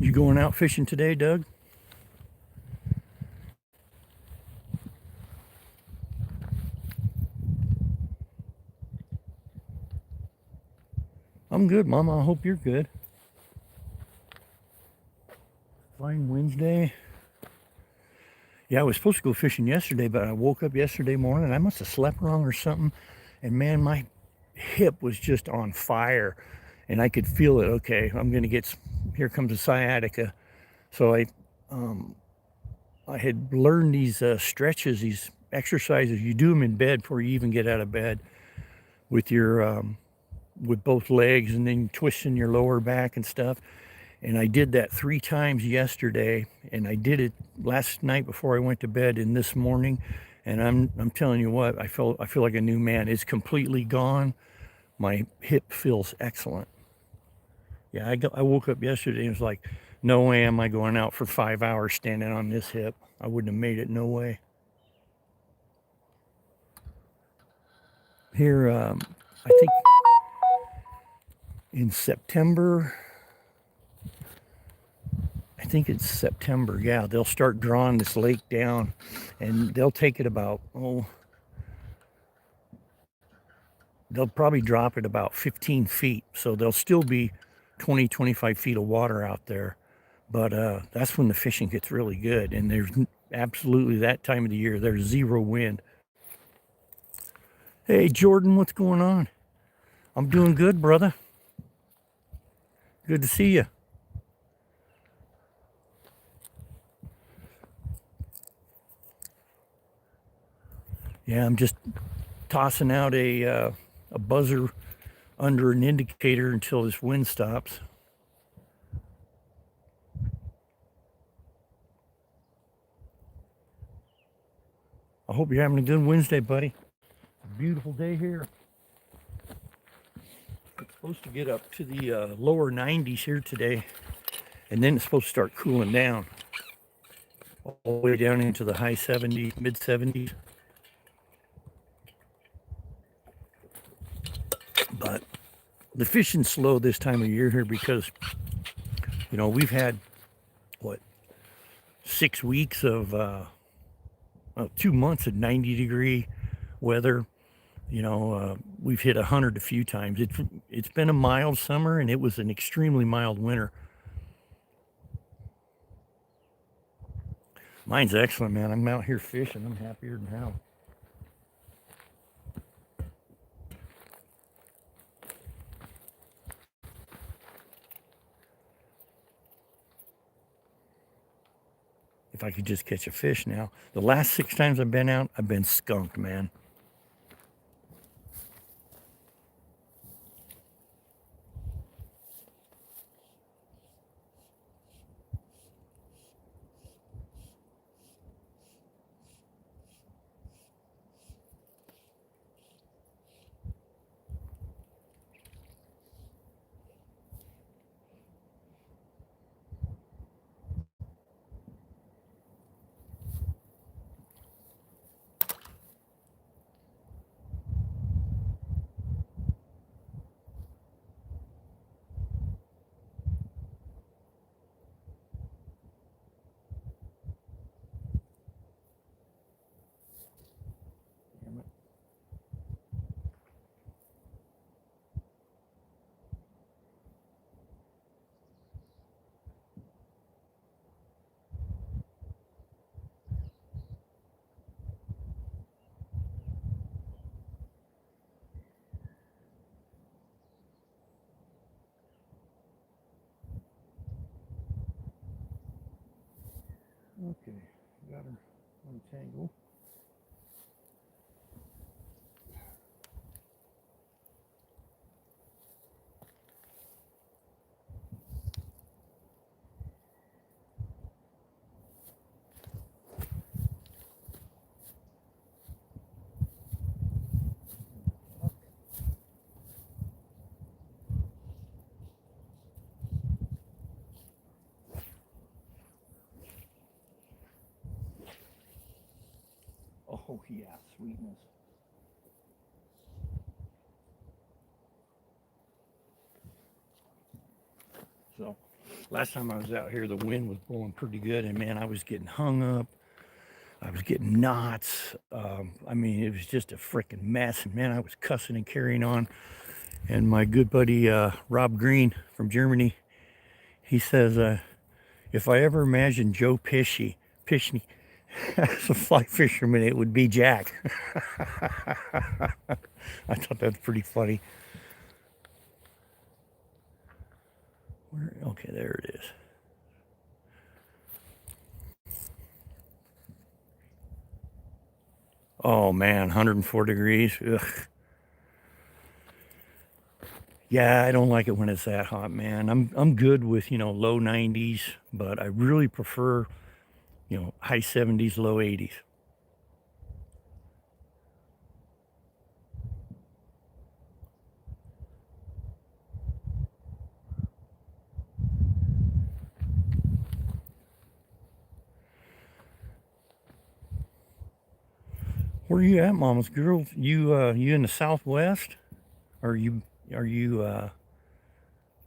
You going out fishing today, Doug? I'm good, Mama. I hope you're good. Fine Wednesday. Yeah, I was supposed to go fishing yesterday, but I woke up yesterday morning. I must have slept wrong or something. And man, my hip was just on fire. And I could feel it. Okay, I'm going to get, here comes a sciatica. So I had learned these stretches, these exercises. You do them in bed before you even get out of bed, with your with both legs, and then twisting your lower back and stuff. And I did that 3 times yesterday, and I did it last night before I went to bed and this morning. And I'm telling you what, I feel like a new man. It's completely gone. My hip feels excellent. Yeah, I woke up yesterday and was like, no way am I going out for 5 hours standing on this hip. I wouldn't have made it, no way. Here, I think in September, I think it's September, yeah, they'll start drawing this lake down, and they'll take it about, they'll probably drop it about 15 feet. So there'll still be 20, 25 feet of water out there. But that's when the fishing gets really good. And there's absolutely, that time of the year, there's 0 wind. Hey, Jordan, what's going on? I'm doing good, brother. Good to see you. Yeah, I'm just tossing out a buzzer under an indicator until this wind stops. I hope you're having a good Wednesday, buddy. Beautiful day here. It's supposed to get up to the lower 90s here today, and then it's supposed to start cooling down all the way down into the high 70s, mid 70s. But the fishing's slow this time of year here because, we've had, what, 6 weeks of, 2 months of 90-degree weather. We've hit 100 a few times. It's been a mild summer, and it was an extremely mild winter. Mine's excellent, man. I'm out here fishing. I'm happier than hell. If I could just catch a fish now. The last 6 times I've been out, I've been skunked, man. Damn it. Okay, got her untangled. Oh, yeah, sweetness. So, last time I was out here, the wind was blowing pretty good, and man, I was getting hung up. I was getting knots. I mean, it was just a freaking mess. And man, I was cussing and carrying on. And my good buddy Rob Green from Germany, he says, if I ever imagined Joe Pishney as a fly fisherman, it would be Jack. I thought that was pretty funny. Okay, there it is. Oh man, 104 degrees. Ugh. Yeah, I don't like it when it's that hot, man. I'm good with, low 90s, but I really prefer, high 70s, low 80s. Where are you at, Mama's girl? You in the Southwest? Or are you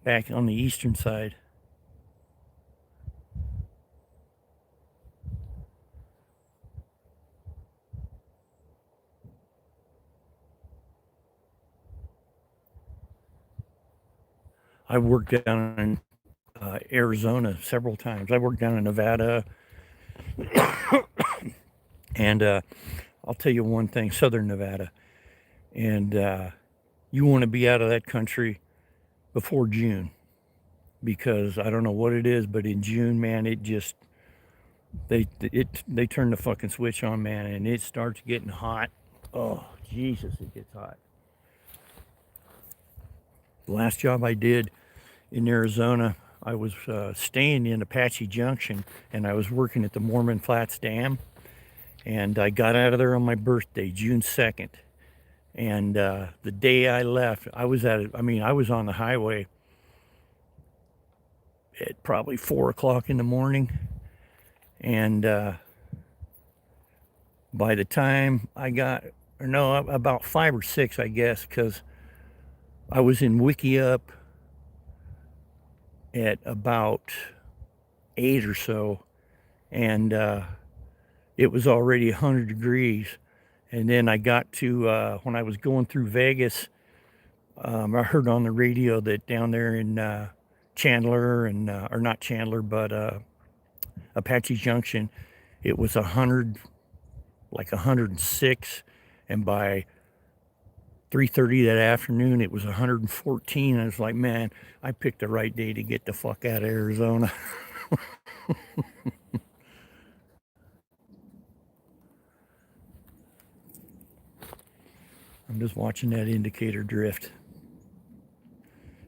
back on the eastern side? I worked down in Arizona several times. I worked down in Nevada, and I'll tell you one thing: Southern Nevada, and you want to be out of that country before June, because I don't know what it is, but in June, man, it just they turn the fucking switch on, man, and it starts getting hot. Oh, Jesus, it gets hot. The last job I did in Arizona, I was staying in Apache Junction, and I was working at the Mormon Flats Dam, and I got out of there on my birthday, June 2nd. And the day I left, I was I was on the highway at probably 4 o'clock in the morning. And by the time I got, or no, about 5 or 6, I guess, because I was in Wickiup at about 8 or so, and it was already 100 degrees. And then I got to, when I was going through Vegas, I heard on the radio that down there in Chandler, and or not Chandler, but Apache Junction, it was 100, like 106, and by 3:30 that afternoon, it was 114. And I was like, man, I picked the right day to get the fuck out of Arizona. I'm just watching that indicator drift.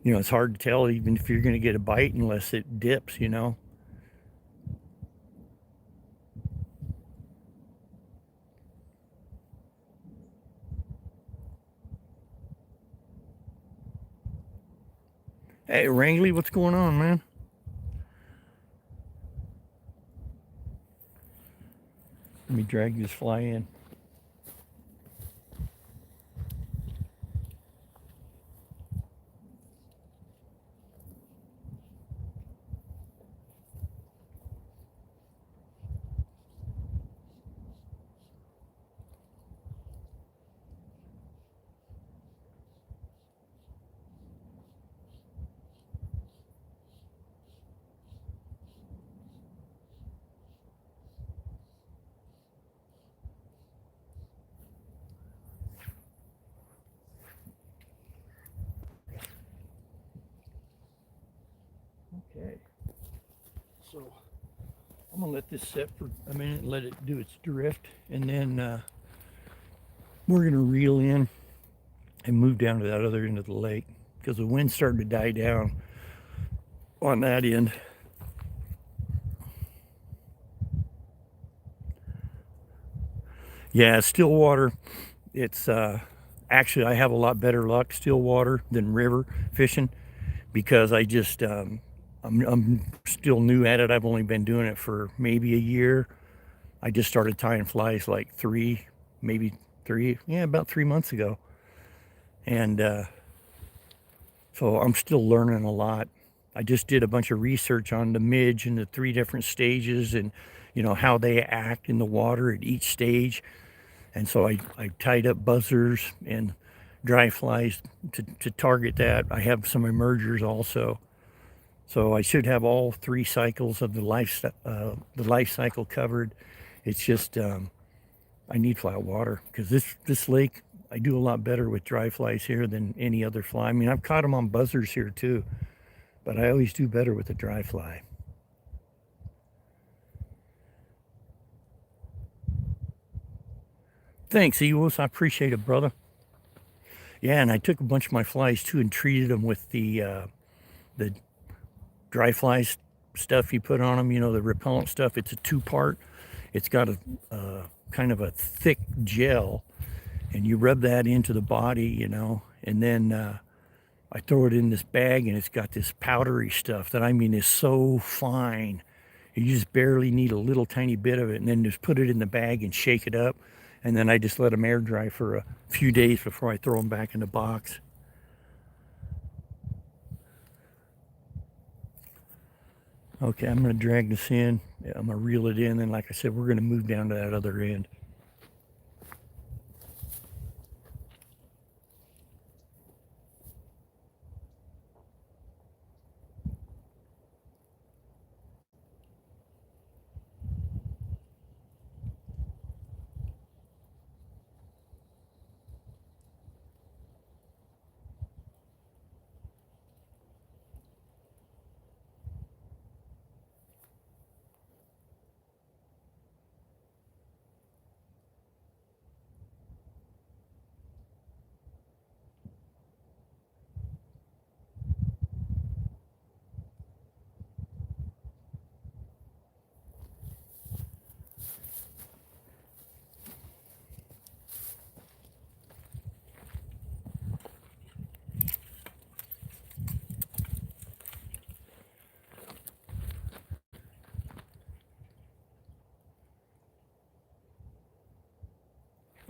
You know, it's hard to tell even if you're going to get a bite unless it dips, you know. Hey, Wrangley, what's going on, man? Let me drag this fly in. Okay. So I'm gonna let this set for a minute, let it do its drift, and then we're gonna reel in and move down to that other end of the lake because the wind's starting to die down on that end. Yeah, Stillwater. It's actually I have a lot better luck Stillwater than river fishing because I'm still new at it. I've only been doing it for maybe a year. I just started tying flies like maybe about 3 months ago, and so I'm still learning a lot. I just did a bunch of research on the midge and the 3 different stages, and you know how they act in the water at each stage. And so I tied up buzzers and dry flies to target that. I have some emergers also. So I should have all 3 cycles of the life cycle covered. It's just I need flat water because this lake, I do a lot better with dry flies here than any other fly. I mean, I've caught them on buzzers here too, but I always do better with a dry fly. Thanks, Ewos. I appreciate it, brother. Yeah, and I took a bunch of my flies too and treated them with the dry flies stuff you put on them. You know, the repellent stuff. It's a 2-part. It's got a kind of a thick gel, and you rub that into the body, you know, and then I throw it in this bag, and it's got this powdery stuff that I mean is so fine. You just barely need a little tiny bit of it, and then just put it in the bag and shake it up, and then I just let them air dry for a few days before I throw them back in the box. Okay, I'm going to drag this in. I'm going to reel it in, and like I said, we're going to move down to that other end.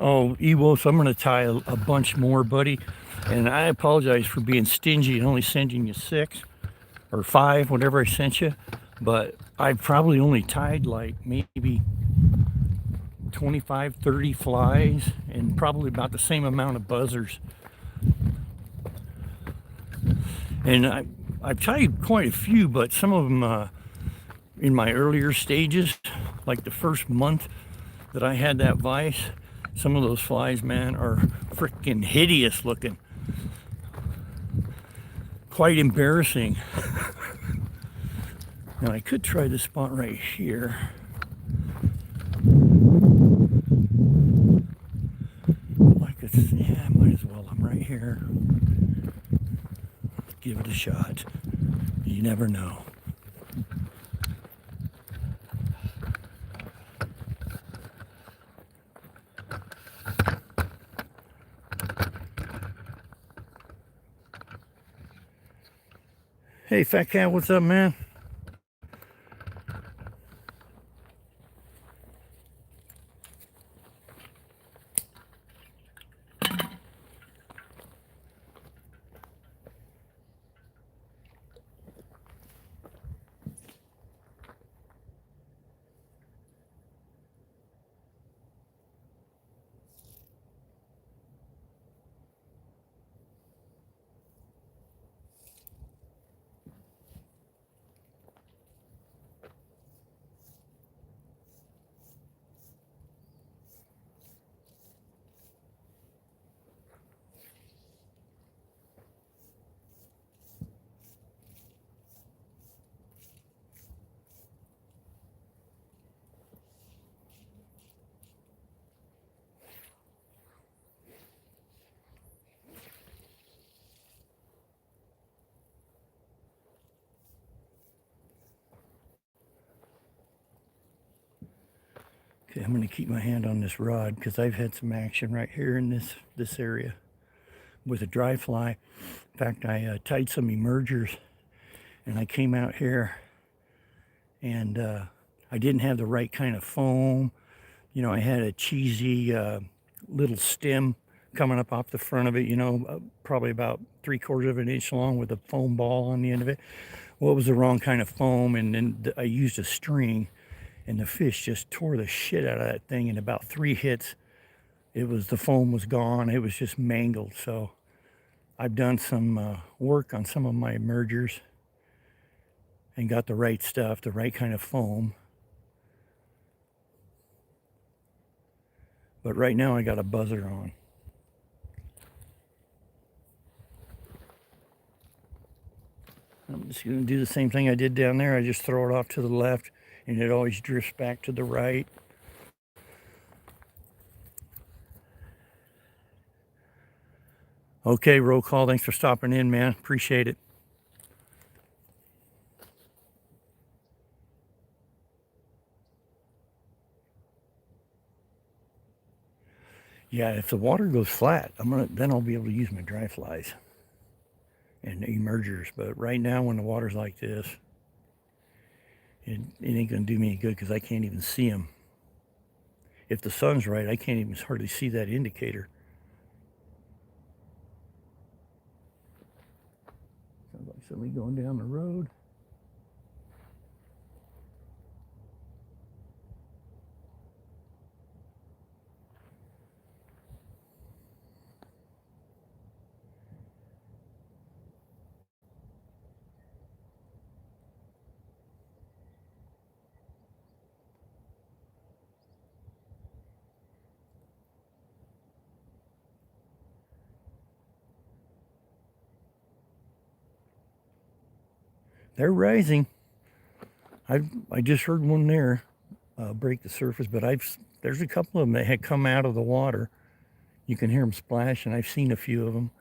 Oh, Ewo, so I'm going to tie a bunch more, buddy. And I apologize for being stingy and only sending you 6 or 5, whatever I sent you. But I probably only tied like maybe 25, 30 flies and probably about the same amount of buzzers. And I've tied quite a few, but some of them in my earlier stages, like the first month that I had that vise, some of those flies, man, are freaking hideous looking. Quite embarrassing. Now I could try this spot right here. Yeah, I might as well. I'm right here. Let's give it a shot. You never know. Hey, Fat Cat, what's up, man? Okay, I'm going to keep my hand on this rod because I've had some action right here in this area with a dry fly. In fact, I tied some emergers and I came out here and I didn't have the right kind of foam. You know, I had a cheesy little stem coming up off the front of it, you know, probably about 3/4 of an inch long with a foam ball on the end of it. Well, it was the wrong kind of foam, and then I used a string, and the fish just tore the shit out of that thing in about 3 hits. The foam was gone. It was just mangled. So I've done some work on some of my emergers and got the right stuff, the right kind of foam. But right now I got a buzzer on. I'm just going to do the same thing I did down there. I just throw it off to the left and it always drifts back to the right. Okay, roll call. Thanks for stopping in, man. Appreciate it. Yeah, if the water goes flat, then I'll be able to use my dry flies and emergers. But right now, when the water's like this, it ain't gonna do me any good because I can't even see them. If the sun's right, I can't even hardly see that indicator. Sounds like somebody going down the road. They're rising. I just heard one there break the surface, but there's a couple of them that had come out of the water. You can hear them splash, and I've seen a few of them.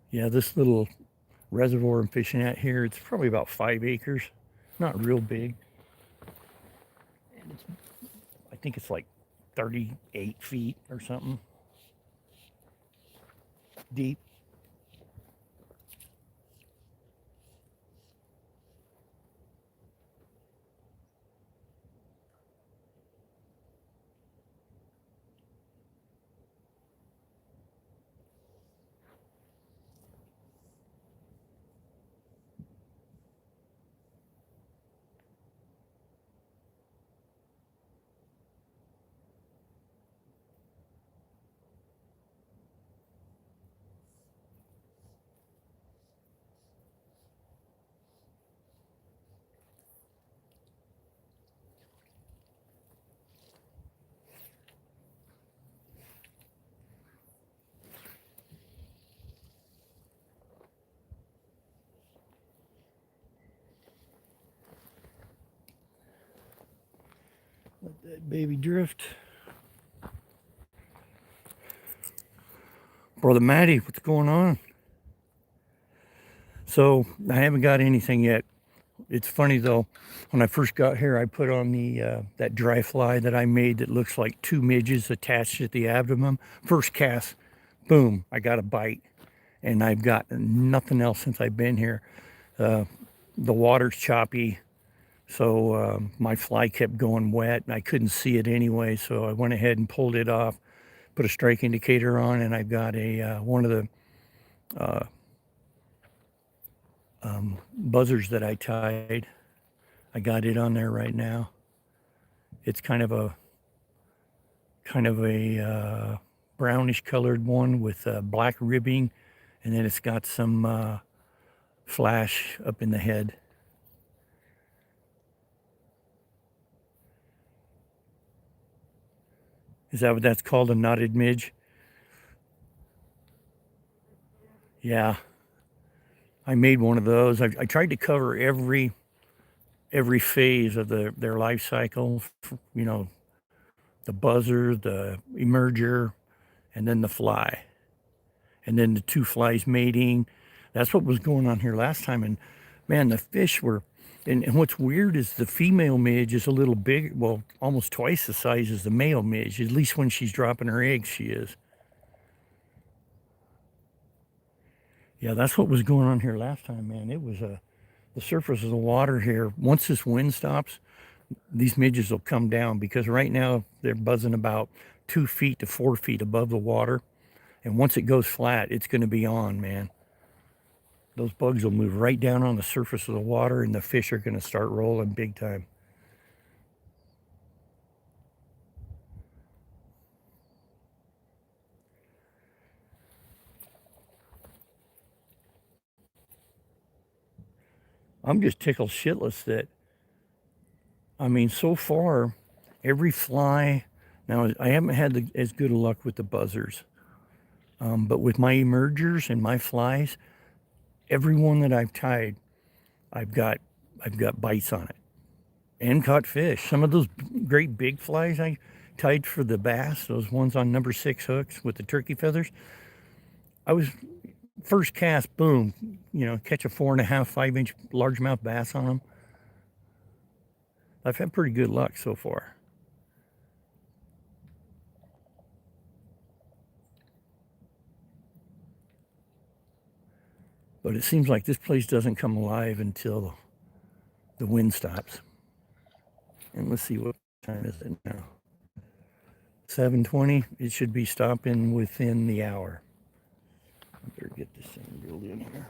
Yeah, this little reservoir I'm fishing at here, it's probably about 5 acres, not real big. And I think it's like 38 feet or something deep. Let that baby drift. Brother Matty, what's going on? So I haven't got anything yet. It's funny though, when I first got here, I put on the that dry fly that I made that looks like two midges attached at the abdomen. First cast, boom, I got a bite, and I've got nothing else since I've been here. The water's choppy, so my fly kept going wet, and I couldn't see it anyway. So I went ahead and pulled it off, put a strike indicator on, and I've got a one of the buzzers that I tied. I got it on there right now. It's kind of a brownish colored one with black ribbing, and then it's got some flash up in the head. Is that what that's called, a knotted midge? Yeah, I made one of those. I tried to cover every phase of their life cycle. You know, the buzzer, the emerger, and then the fly, and then the two flies mating. That's what was going on here last time. And man, the fish were. And what's weird is the female midge is a little big, well, almost twice the size as the male midge. At least when she's dropping her eggs, she is. Yeah, that's what was going on here last time, man. It was the surface of the water here. Once this wind stops, these midges will come down because right now they're buzzing about 2 feet to 4 feet above the water. And once it goes flat, it's going to be on, man. Those bugs will move right down on the surface of the water, and the fish are going to start rolling big time. I'm just tickled shitless that, I mean, so far, every fly, now I haven't had as good of luck with the buzzers, but with my emergers and my flies, every one that I've tied, I've got bites on it and caught fish. Some of those great big flies I tied for the bass, those ones on number 6 hooks with the turkey feathers, I was first cast, boom, you know, catch a 4.5, 5 inch largemouth bass on them. I've had pretty good luck so far. But it seems like this place doesn't come alive until the wind stops. And let's see, what time is it now? 7:20. It should be stopping within the hour. I better get this thing reeled in here.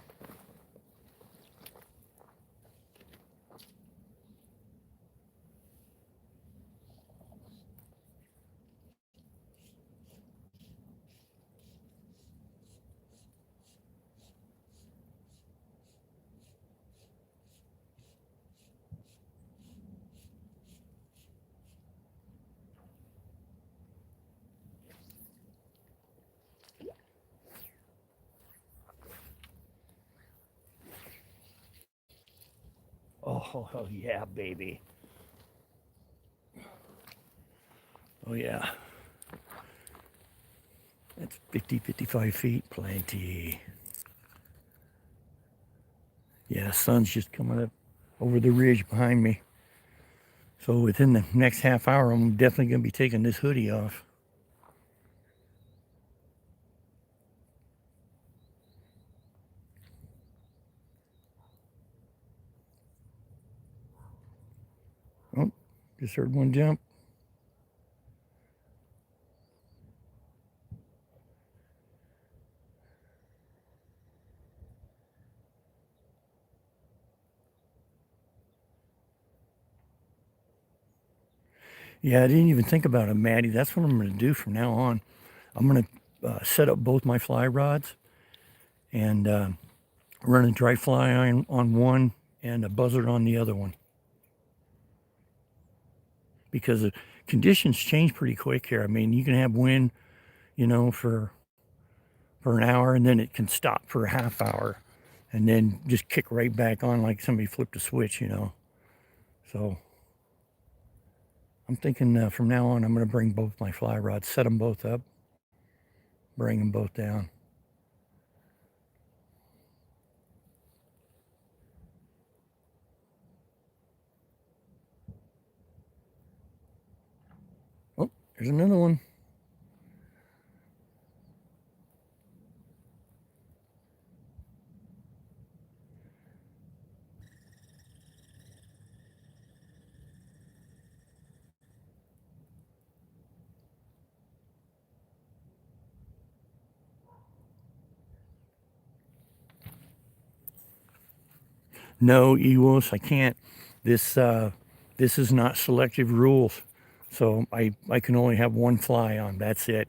Oh, yeah, baby. Oh, yeah. That's 50, 55 feet. Plenty. Yeah, sun's just coming up over the ridge behind me. So within the next half hour, I'm definitely going to be taking this hoodie off. Oh, just heard one jump. Yeah, I didn't even think about it, Maddie. That's what I'm going to do from now on. I'm going to set up both my fly rods and run a dry fly on one and a buzzard on the other one. Because the conditions change pretty quick here. I mean, you can have wind, for an hour, and then it can stop for a half hour and then just kick right back on like somebody flipped a switch. So I'm thinking from now on, I'm going to bring both my fly rods, set them both up, bring them both down. Oh, there's another one. No, Ewos, I can't. This is not selective rules. So I can only have one fly on. That's it.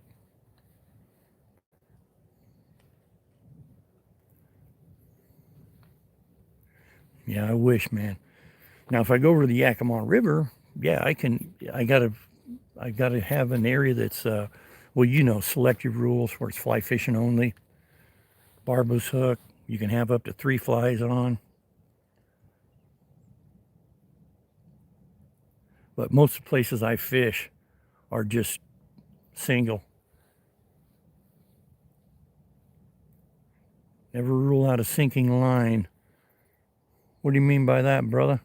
Yeah, I wish, man. Now, if I go over to the Yakima River, yeah, I can. I gotta have an area that's, well, selective rules where it's fly fishing only, barbless hook. You can have up to 3 flies on, but most of the places I fish are just single. Never rule out a sinking line. What do you mean by that, brother?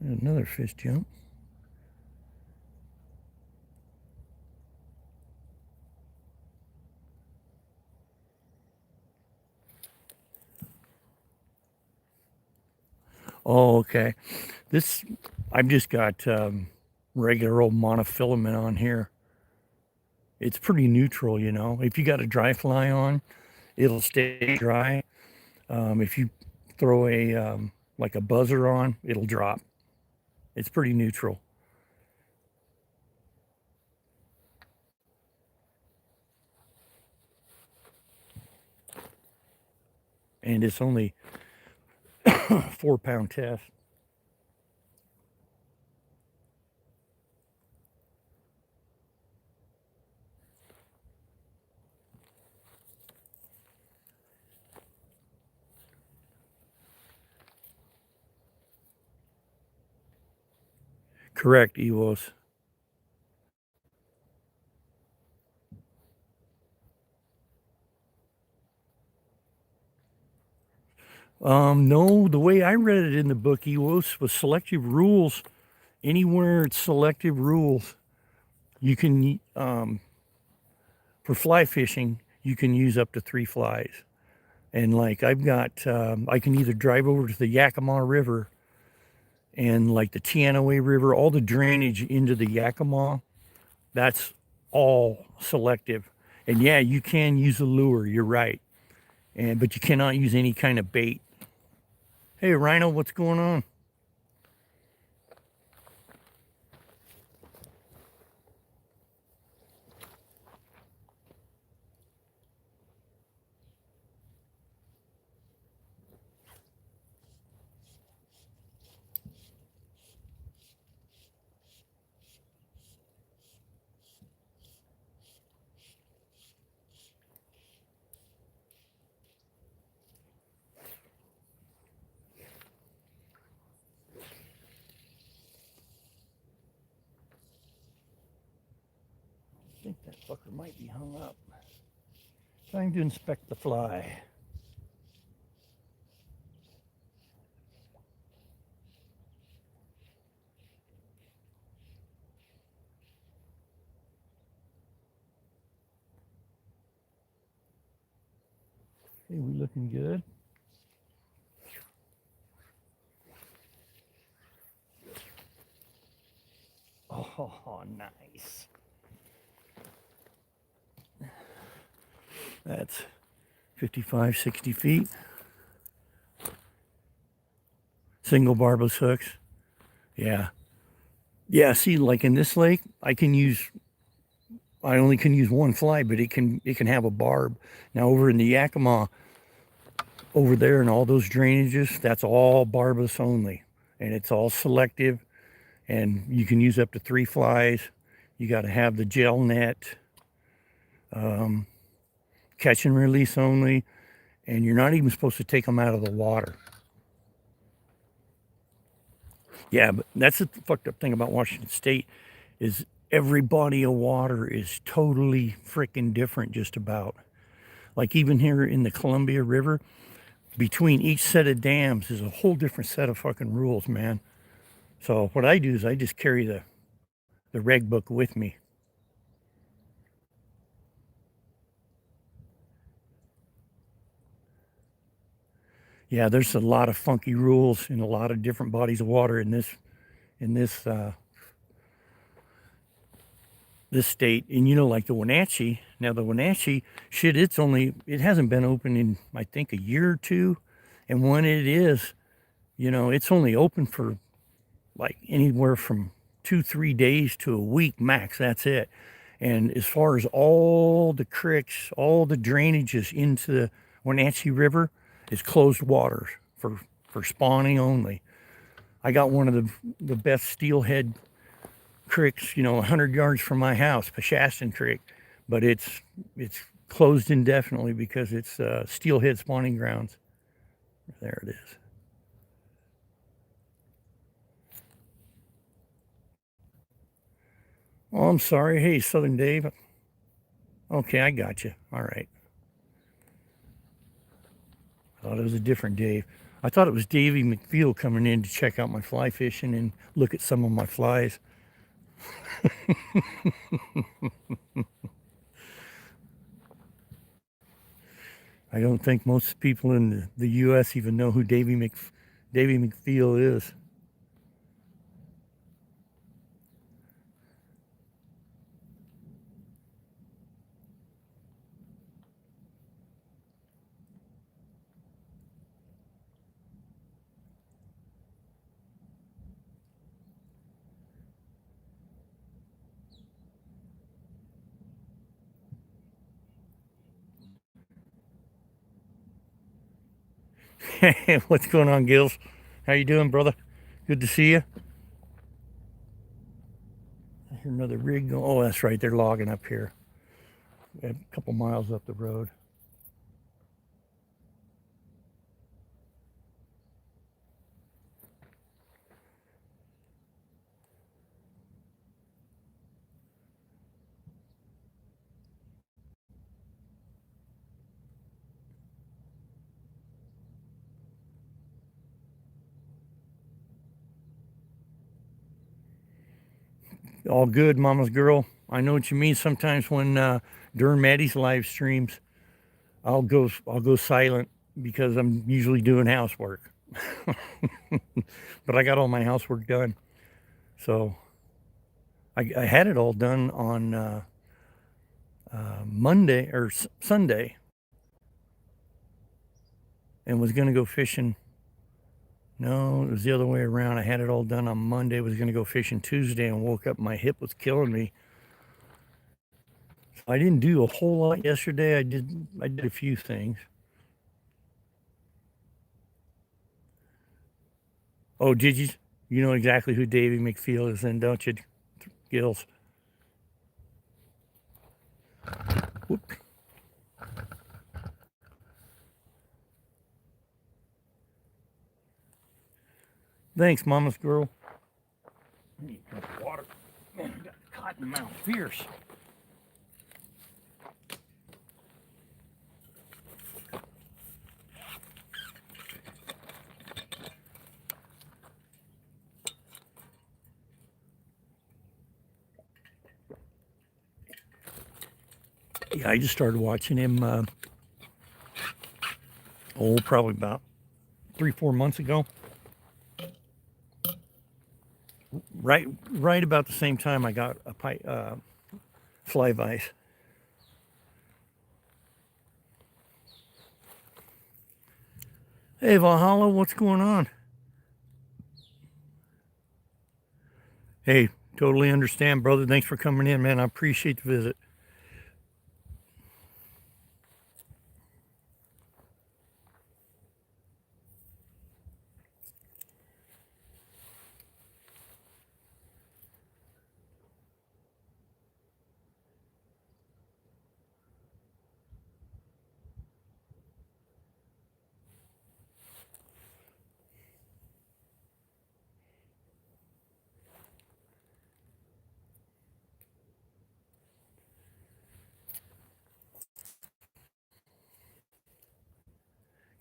There's another fish jump. Oh, okay. This, I've just got regular old monofilament on here. It's pretty neutral. If you got a dry fly on, it'll stay dry. If you throw like a buzzer on, it'll drop. It's pretty neutral. And it's only 4-pound test. Correct, Ewos. No, the way I read it in the book, Ewos, was selective rules. Anywhere it's selective rules, you can, for fly fishing, you can use up to 3 flies. And like I've got, I can either drive over to the Yakima River and like the Teanaway River, all the drainage into the Yakima, that's all selective. And yeah, you can use a lure, you're right. But you cannot use any kind of bait. Hey, Rhino, what's going on? think that fucker might be hung up. Time to inspect the fly. Okay, we looking good. Oh, nice. That's 55, 60 feet. Single barbless hooks. Yeah. Yeah, see, like in this lake, I only can use one fly, but it can have a barb. Now over in the Yakima, over there in all those drainages, that's all barbless only. And it's all selective, and you can use up to 3 flies. You got to have the gel net, catch and release only, and you're not even supposed to take them out of the water. Yeah, but that's the fucked up thing about Washington State is every body of water is totally freaking different just about. Like even here in the Columbia River, between each set of dams is a whole different set of fucking rules, man. So what I do is I just carry the reg book with me. Yeah, there's a lot of funky rules in a lot of different bodies of water in this this state. And you know, like the Wenatchee. Now the Wenatchee, shit, it hasn't been open in I think a year or two, and when it is, you know, it's only open for like anywhere from 2-3 days to a week max. That's it. And as far as all the creeks, all the drainages into the Wenatchee River is closed waters for spawning only. I got one of the best steelhead creeks, you know, 100 yards from my house, Pashastin Creek, but it's closed indefinitely because it's steelhead spawning grounds. There it is. Oh, I'm sorry. Hey, Southern Dave. Okay, I got you. All right. I thought it was a different Dave. I thought it was Davey McFeel coming in to check out my fly fishing and look at some of my flies. I don't think most people in the U.S. even know who Davey McFeel is. Hey, what's going on, Gills? How you doing, brother? Good to see you. I hear another rig going. Oh, that's right. They're logging up here. A couple miles up the road. All good, mama's girl. I know what you mean. Sometimes when during Maddie's live streams, I'll go silent because I'm usually doing housework. But I got all my housework done, so I had it all done on Monday or Sunday, and was gonna go fishing. No, it was the other way around. I had it all done on Monday. Was gonna go fishing Tuesday, and woke up. My hip was killing me. I didn't do a whole lot yesterday. I did a few things. Oh, did you? You know exactly who Davey McFeel is, then, don't you, Gills? Whoop. Thanks, mama's girl. I need a drink of water. Man, I got cotton mouth fierce. Yeah, I just started watching him, probably about 3-4 months ago. Right about the same time I got a fly vise. Hey Valhalla, what's going on? Hey, totally understand, brother. Thanks for coming in, man. I appreciate the visit.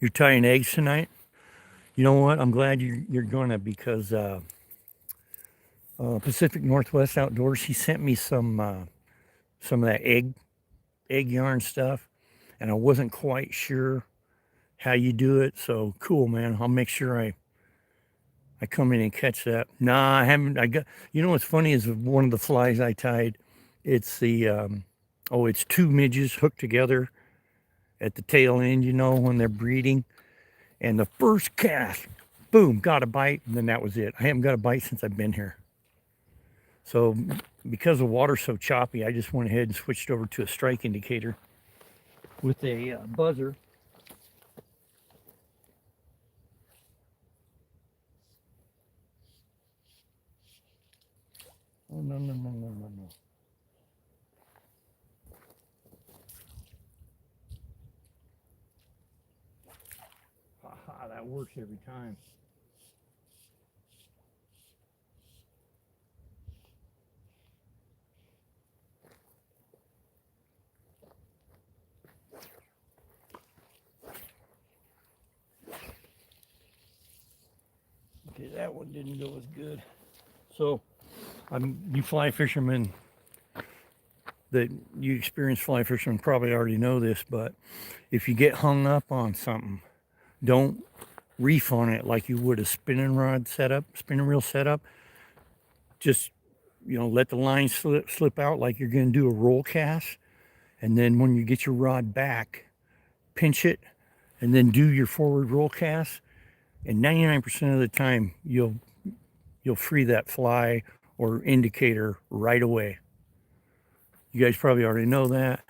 You're tying eggs tonight? You know what? I'm glad you're gonna because Pacific Northwest Outdoors, he sent me some of that egg yarn stuff, and I wasn't quite sure how you do it. So cool, man. I'll make sure I come in and catch that. Nah, I haven't. I got. You know what's funny is one of the flies I tied. It's the it's two midges hooked together at the tail end. You know when they're breeding, and the first cast, boom, got a bite, and then that was it. I haven't got a bite since I've been here. So because the water's so choppy, I just went ahead and switched over to a strike indicator with a buzzer. Oh, no, no, no, no, no, no. Haha, that works every time. Okay, that one didn't go as good. So, you fly fishermen that you experience fly fishermen probably already know this, but if you get hung up on something, don't reef on it like you would a spinning reel setup. Just let the line slip out like you're going to do a roll cast, and then when you get your rod back, pinch it, and then do your forward roll cast. And 99% of the time, you'll free that fly or indicator right away. You guys probably already know that.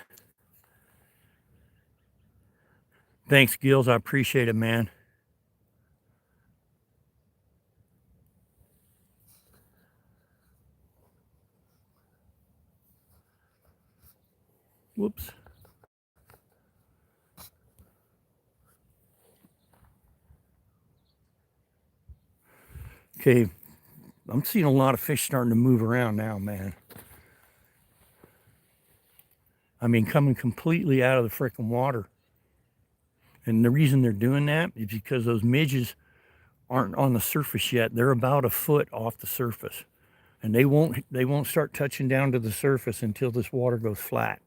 Thanks, Gills. I appreciate it, man. Whoops. Okay, I'm seeing a lot of fish starting to move around now, man. I mean, coming completely out of the freaking water. And the reason they're doing that is because those midges aren't on the surface yet. They're about a foot off the surface. And they won't start touching down to the surface until this water goes flat.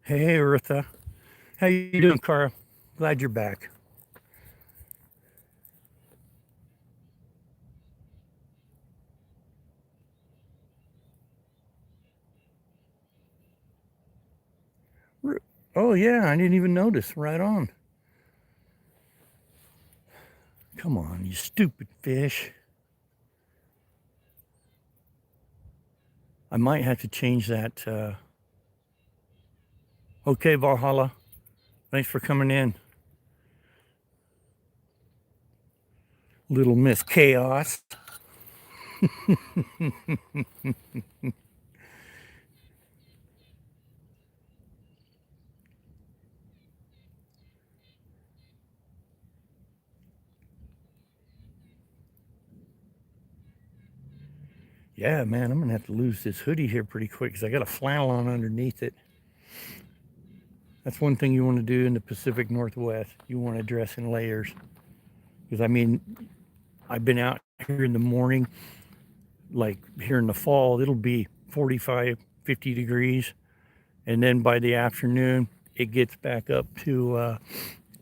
Hey, Eartha. How you doing, Cara? Glad you're back. Oh, yeah, I didn't even notice. Right on. Come on, you stupid fish. I might have to change that. Okay, Valhalla. Thanks for coming in. Little Miss Chaos. Yeah, man, I'm going to have to lose this hoodie here pretty quick because I got a flannel on underneath it. That's one thing you want to do in the Pacific Northwest. You want to dress in layers. Because, I mean, I've been out here in the morning, like here in the fall, it'll be 45, 50 degrees. And then by the afternoon, it gets back up to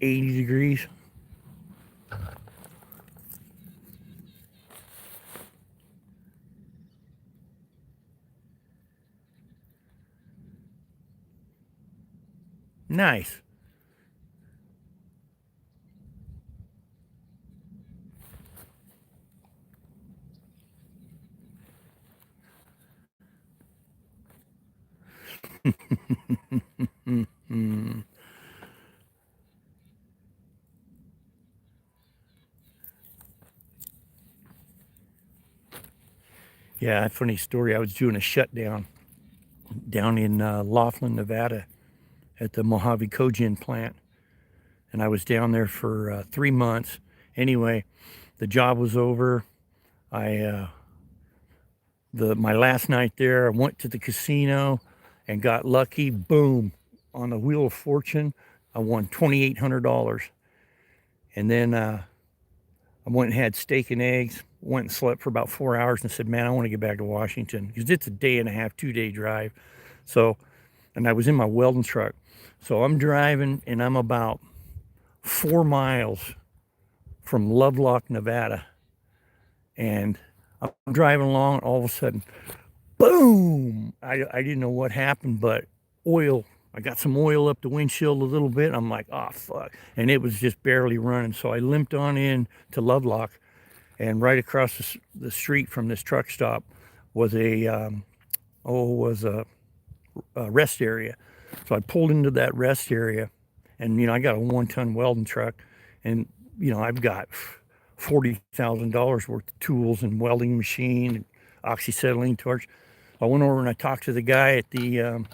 80 degrees. Nice. Mm. Yeah, funny story. I was doing a shutdown down in Laughlin, Nevada at the Mojave Cogen plant. And I was down there for 3 months. Anyway, the job was over. I my last night there, I went to the casino and got lucky. Boom, on the Wheel of Fortune, I won $2,800. And then I went and had steak and eggs. Went and slept for about 4 hours and said, "Man, I want to get back to Washington because it's a day and a half, 2 day drive." So, and I was in my welding truck. So I'm driving and I'm about 4 miles from Lovelock, Nevada. And I'm driving along, and all of a sudden, boom! I didn't know what happened, but oil. I got some oil up the windshield a little bit. I'm like, oh, fuck. And it was just barely running. So I limped on in to Lovelock, and right across the street from this truck stop was a rest area. So I pulled into that rest area, and I got a 1-ton welding truck, and I've got $40,000 worth of tools and welding machine and oxyacetylene torch. I went over and I talked to the guy at the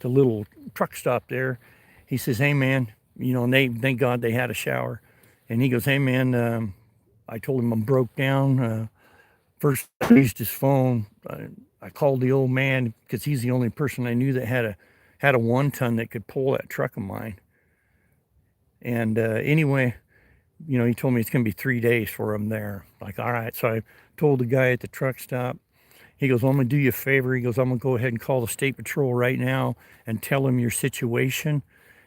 little truck stop there. He says, "Hey man, and thank God they had a shower." And he goes, "Hey man, I told him I'm broke down. First, I used his phone. I called the old man because he's the only person I knew that had a 1-ton that could pull that truck of mine. And anyway, he told me it's going to be 3 days for him there. Like, all right." So I told the guy at the truck stop. He goes, "Well, I'm going to do you a favor." He goes, "I'm going to go ahead and call the State Patrol right now and tell them your situation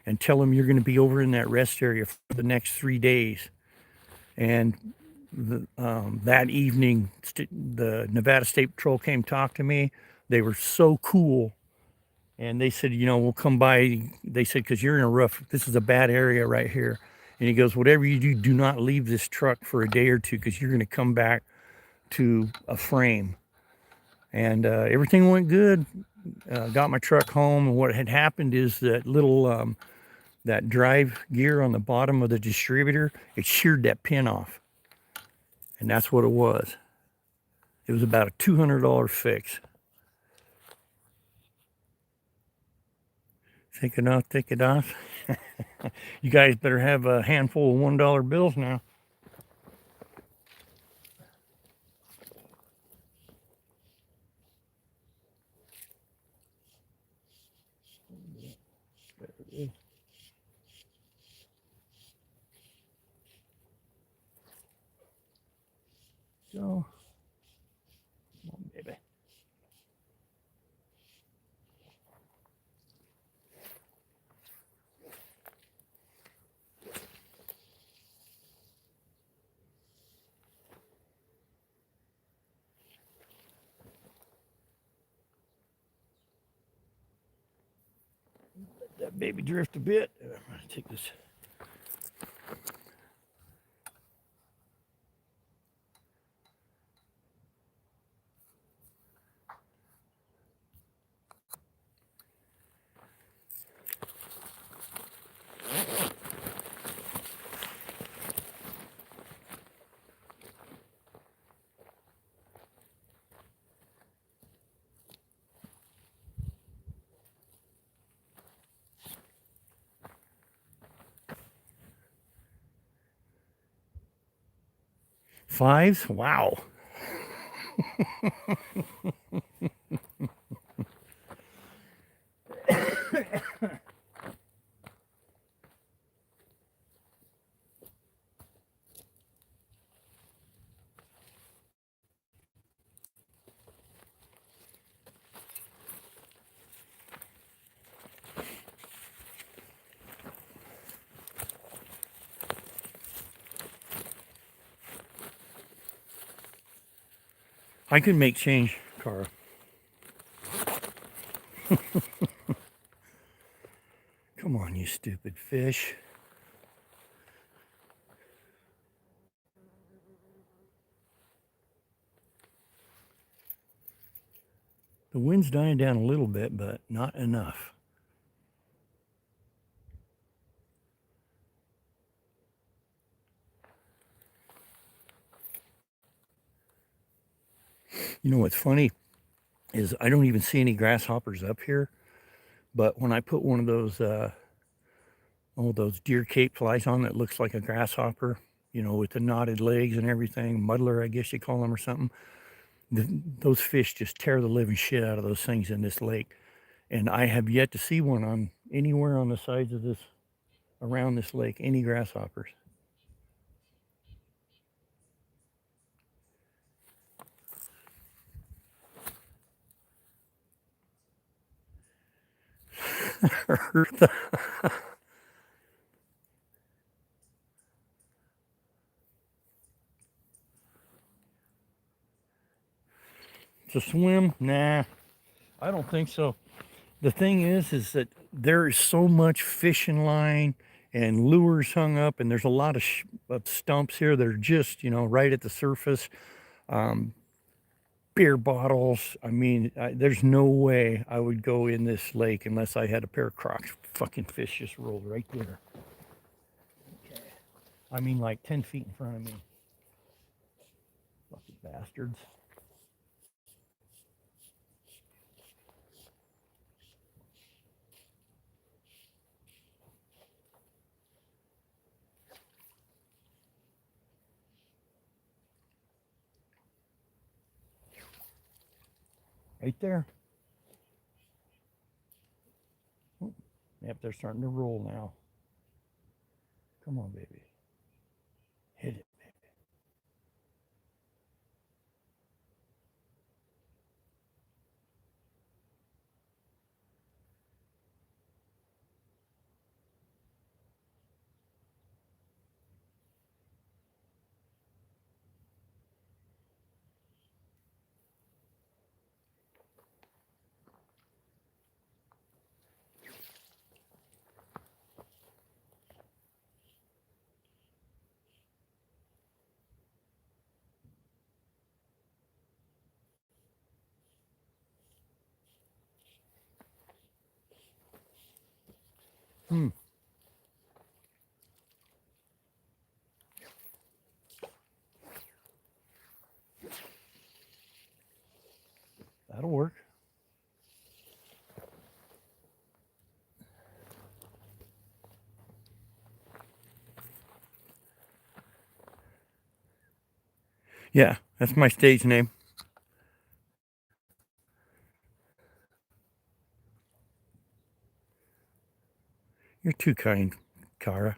and tell them you're going to be over in that rest area for the next 3 days." And that evening, the Nevada State Patrol came talk to me. They were so cool. And they said, "We'll come by." They said, "Because you're in this is a bad area right here." And he goes, "Whatever you do, do not leave this truck for a day or two because you're going to come back to a frame." And everything went good. Got my truck home. And what had happened is that that drive gear on the bottom of the distributor, it sheared that pin off. And that's what it was. It was about a $200 fix. Take it off, take it off. You guys better have a handful of $1 bills now. So, come on, baby. Let that baby drift a bit. I'm going to take this. Fives? Wow. I can make change, Cara. Come on, you stupid fish. The wind's dying down a little bit, but not enough. You know what's funny is I don't even see any grasshoppers up here, but when I put one of those deer cape flies on that looks like a grasshopper, you know, with the knotted legs and everything, muddler, I guess you call them or something, those fish just tear the living shit out of those things in this lake. And I have yet to see one on anywhere on the sides of this, around this lake, any grasshoppers. To swim? Nah, I don't think so. The thing is that there is so much fishing line and lures hung up, and there's a lot of stumps here that are just, you know, right at the surface. Um, Beer bottles. I mean, there's no way I would go in this lake unless I had a pair of Crocs. Fucking fish just rolled right there. Okay. I mean, like 10 feet in front of me. Fucking bastards. Right there. Oh, yep, they're starting to roll now. Come on, baby. Hit it. Hmm. That'll work. Yeah, that's my stage name. You're too kind, Cara.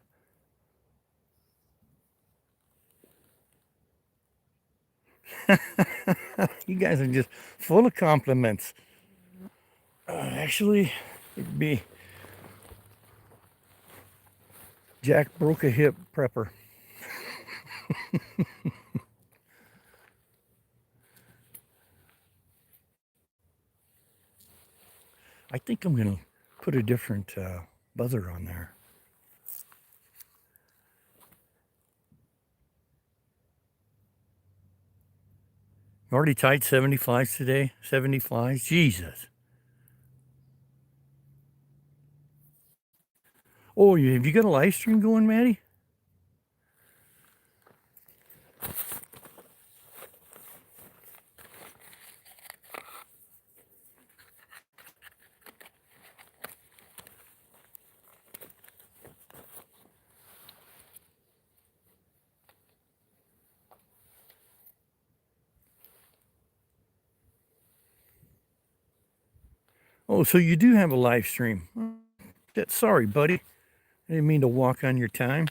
You guys are just full of compliments. Actually, it'd be Jack broke a hip prepper. I think I'm going to put a different buzzer on there. Already tied 70 flies today. 70 flies. Jesus. Oh, have you got a live stream going, Maddie? Oh, so you do have a live stream. Sorry, buddy. I didn't mean to walk on your time.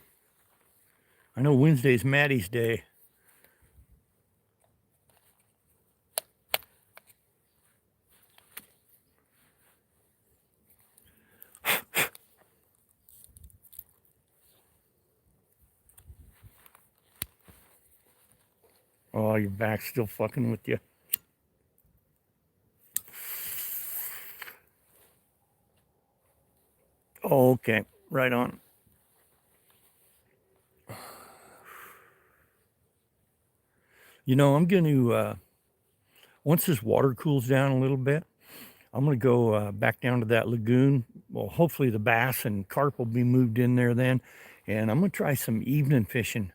I know Wednesday's Maddie's day. Oh, your back's still fucking with you. Okay, right on. You know, I'm going to, once this water cools down a little bit, I'm going to go back down to that lagoon. Well, hopefully the bass and carp will be moved in there then. And I'm going to try some evening fishing.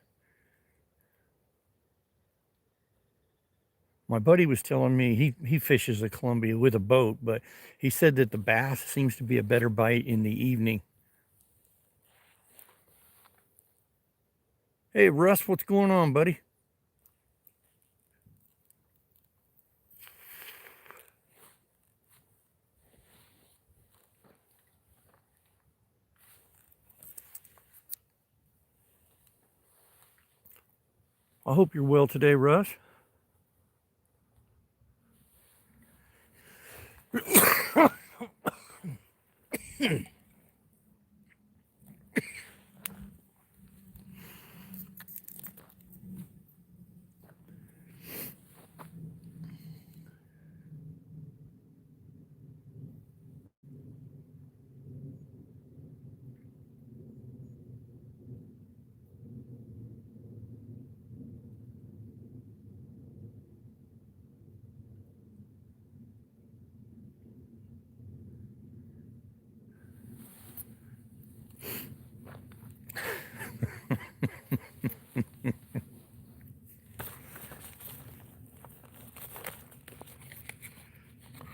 My buddy was telling me he fishes the Columbia with a boat, but he said that the bass seems to be a better bite in the evening. Hey, Russ, what's going on, buddy? I hope you're well today, Russ.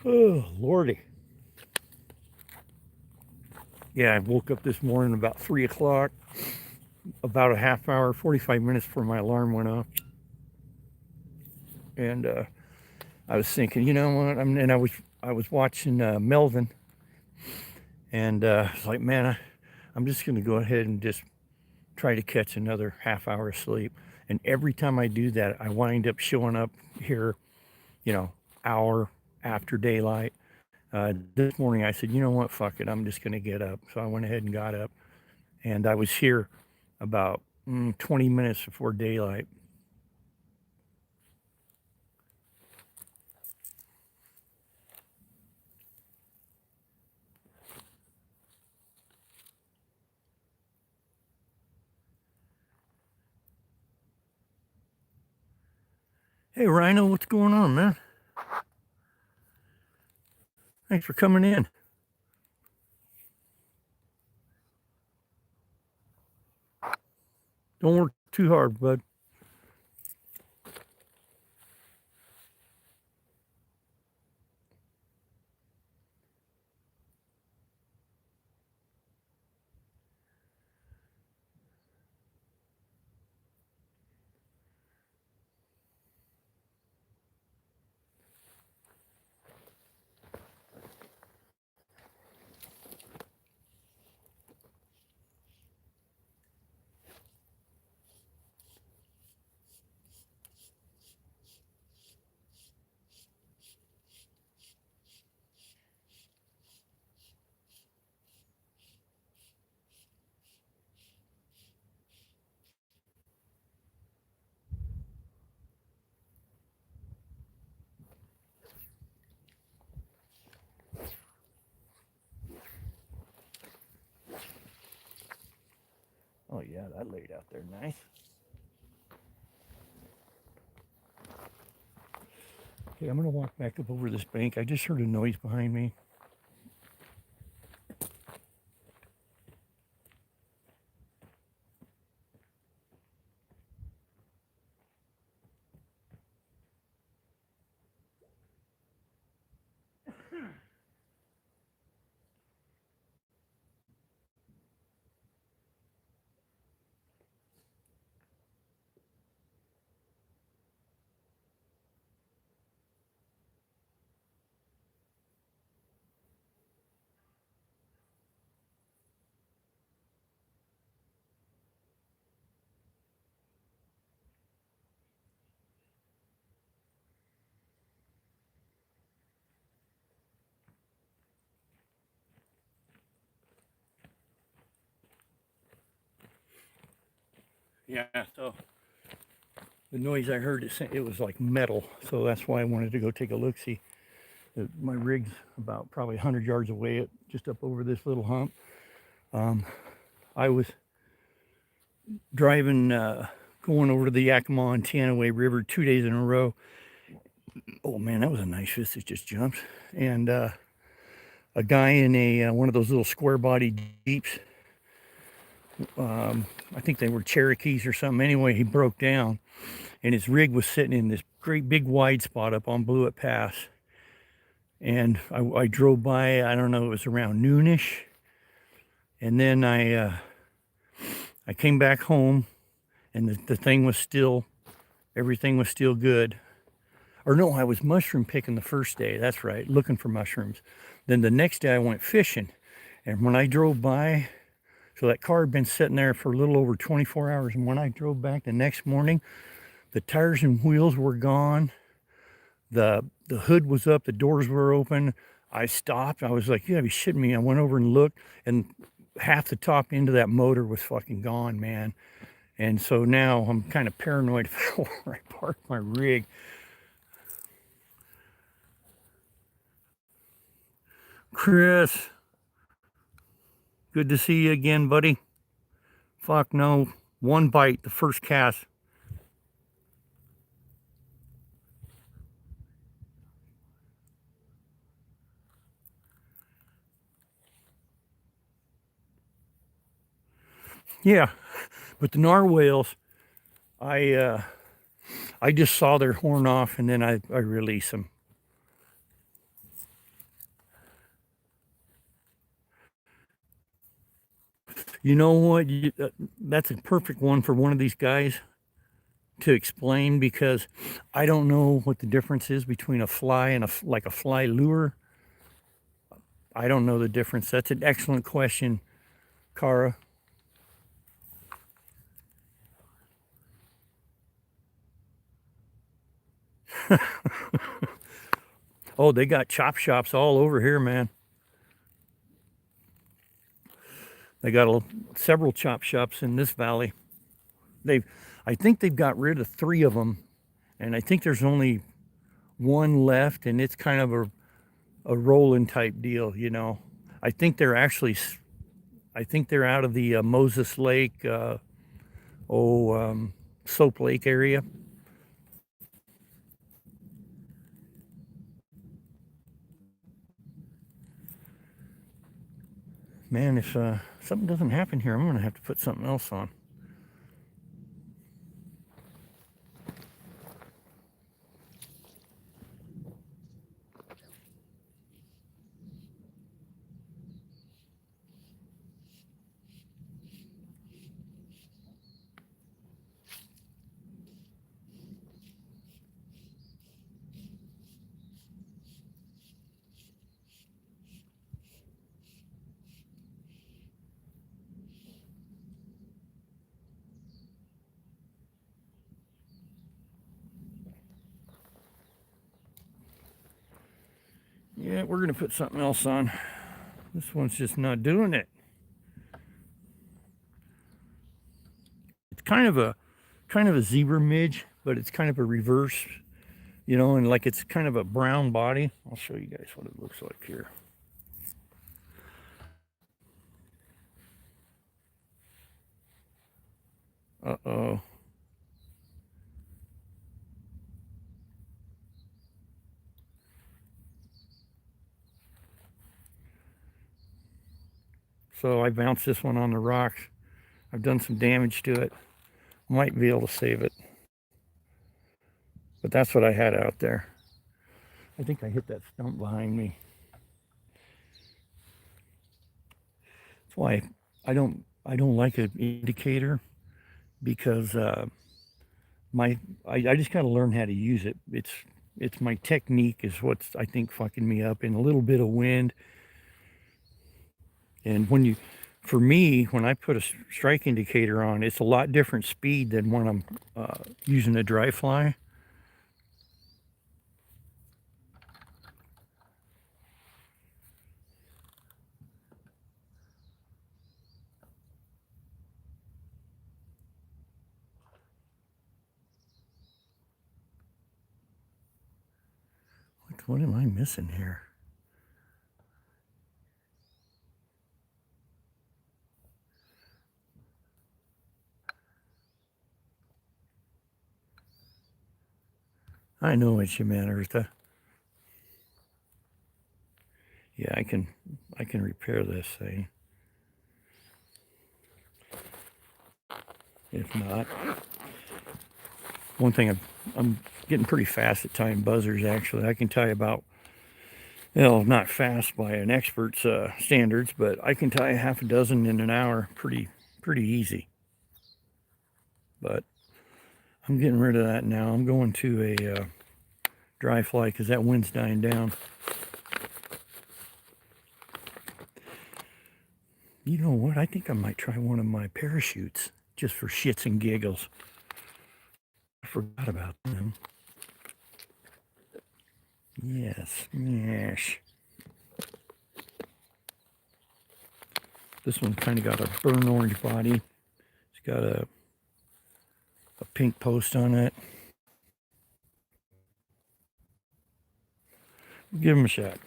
Oh, Lordy. Yeah, I woke up this morning about 3 o'clock, about a half hour, 45 minutes before my alarm went off. And I was thinking, you know what? And I was watching Melvin, and I was like, man, I'm just going to go ahead and just try to catch another half hour of sleep. And every time I do that, I wind up showing up here, you know, hour after daylight. This morning I said, you know what, fuck it, I'm just going to get up. So I went ahead and got up, and I was here about 20 minutes before daylight. Hey, Rhino, what's going on, man? Thanks for coming in. Don't work too hard, bud. Oh, yeah, that laid out there nice. Okay, I'm going to walk back up over this bank. I just heard a noise behind me. Yeah, so the noise I heard, it was like metal. So that's why I wanted to go take a look-see. My rig's about probably 100 yards away, just up over this little hump. I was driving, going over to the Yakima Ontanaway River 2 days in a row. Oh man, that was a nice fish that just jumped. And a guy in a one of those little square body Jeeps, I think they were Cherokees or something. Anyway, he broke down and his rig was sitting in this great big wide spot up on Blewett Pass. And I drove by, I don't know, it was around noonish. And then I came back home and the thing was still, everything was still good. Or no, I was mushroom picking the first day. That's right, looking for mushrooms. Then the next day I went fishing. And when I drove by, so that car had been sitting there for a little over 24 hours. And when I drove back the next morning, the tires and wheels were gone. The hood was up, the doors were open. I stopped. I was like, you gotta be shitting me. I went over and looked, and half the top end of that motor was fucking gone, man. And so now I'm kind of paranoid about where I parked my rig. Chris, good to see you again, buddy. Fuck no. One bite, the first cast. Yeah, but the narwhals, I just saw their horn off and then I release them. You know what? That's a perfect one for one of these guys to explain, because I don't know what the difference is between a fly and like a fly lure. I don't know the difference. That's an excellent question, Cara. Oh, they got chop shops all over here, man. They got several chop shops in this valley. I think they've got rid of 3 of them, and I think there's only one left, and it's kind of a rolling type deal, you know. I think they're actually, I think they're out of the Moses Lake, Soap Lake area. Man, if something doesn't happen here, I'm going to have to put something else on. Yeah, we're going to put something else on. This one's just not doing it. It's kind of a zebra midge, but it's kind of a reverse, you know, and like it's kind of a brown body. I'll show you guys what it looks like here. Uh-oh. So I bounced this one on the rocks. I've done some damage to it. Might be able to save it. But that's what I had out there. I think I hit that stump behind me. That's why I don't like an indicator, because I just got to learn how to use it. It's my technique is what's, I think, fucking me up, and a little bit of wind. And for me, when I put a strike indicator on, it's a lot different speed than when I'm using a dry fly. What am I missing here? I know what you meant, Eartha. Yeah, I can repair this thing. If not, one thing I'm getting pretty fast at tying buzzers. Actually, I can tie about, well, not fast by an expert's standards, but I can tie half a dozen in an hour, pretty easy. But I'm getting rid of that now. I'm going to a dry fly because that wind's dying down. You know what? I think I might try one of my parachutes just for shits and giggles. I forgot about them. Yes, yes. This one kind of got a burnt orange body. It's got a pink post on it. Give him a shot.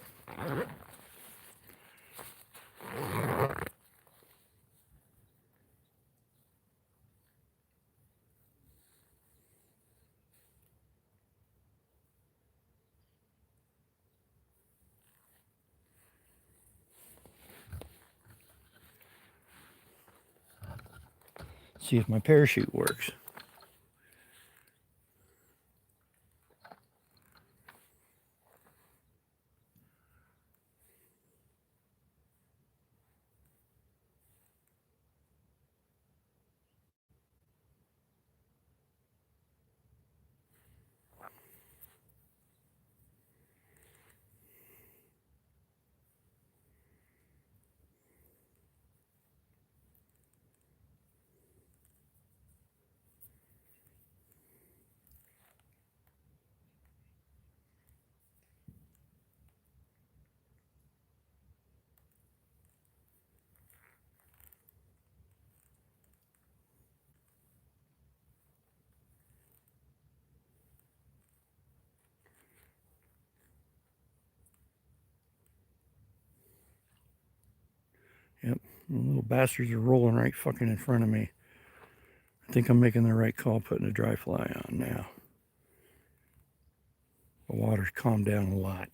See if my parachute works. Yep, the little bastards are rolling right fucking in front of me. I think I'm making the right call putting a dry fly on now. The water's calmed down a lot.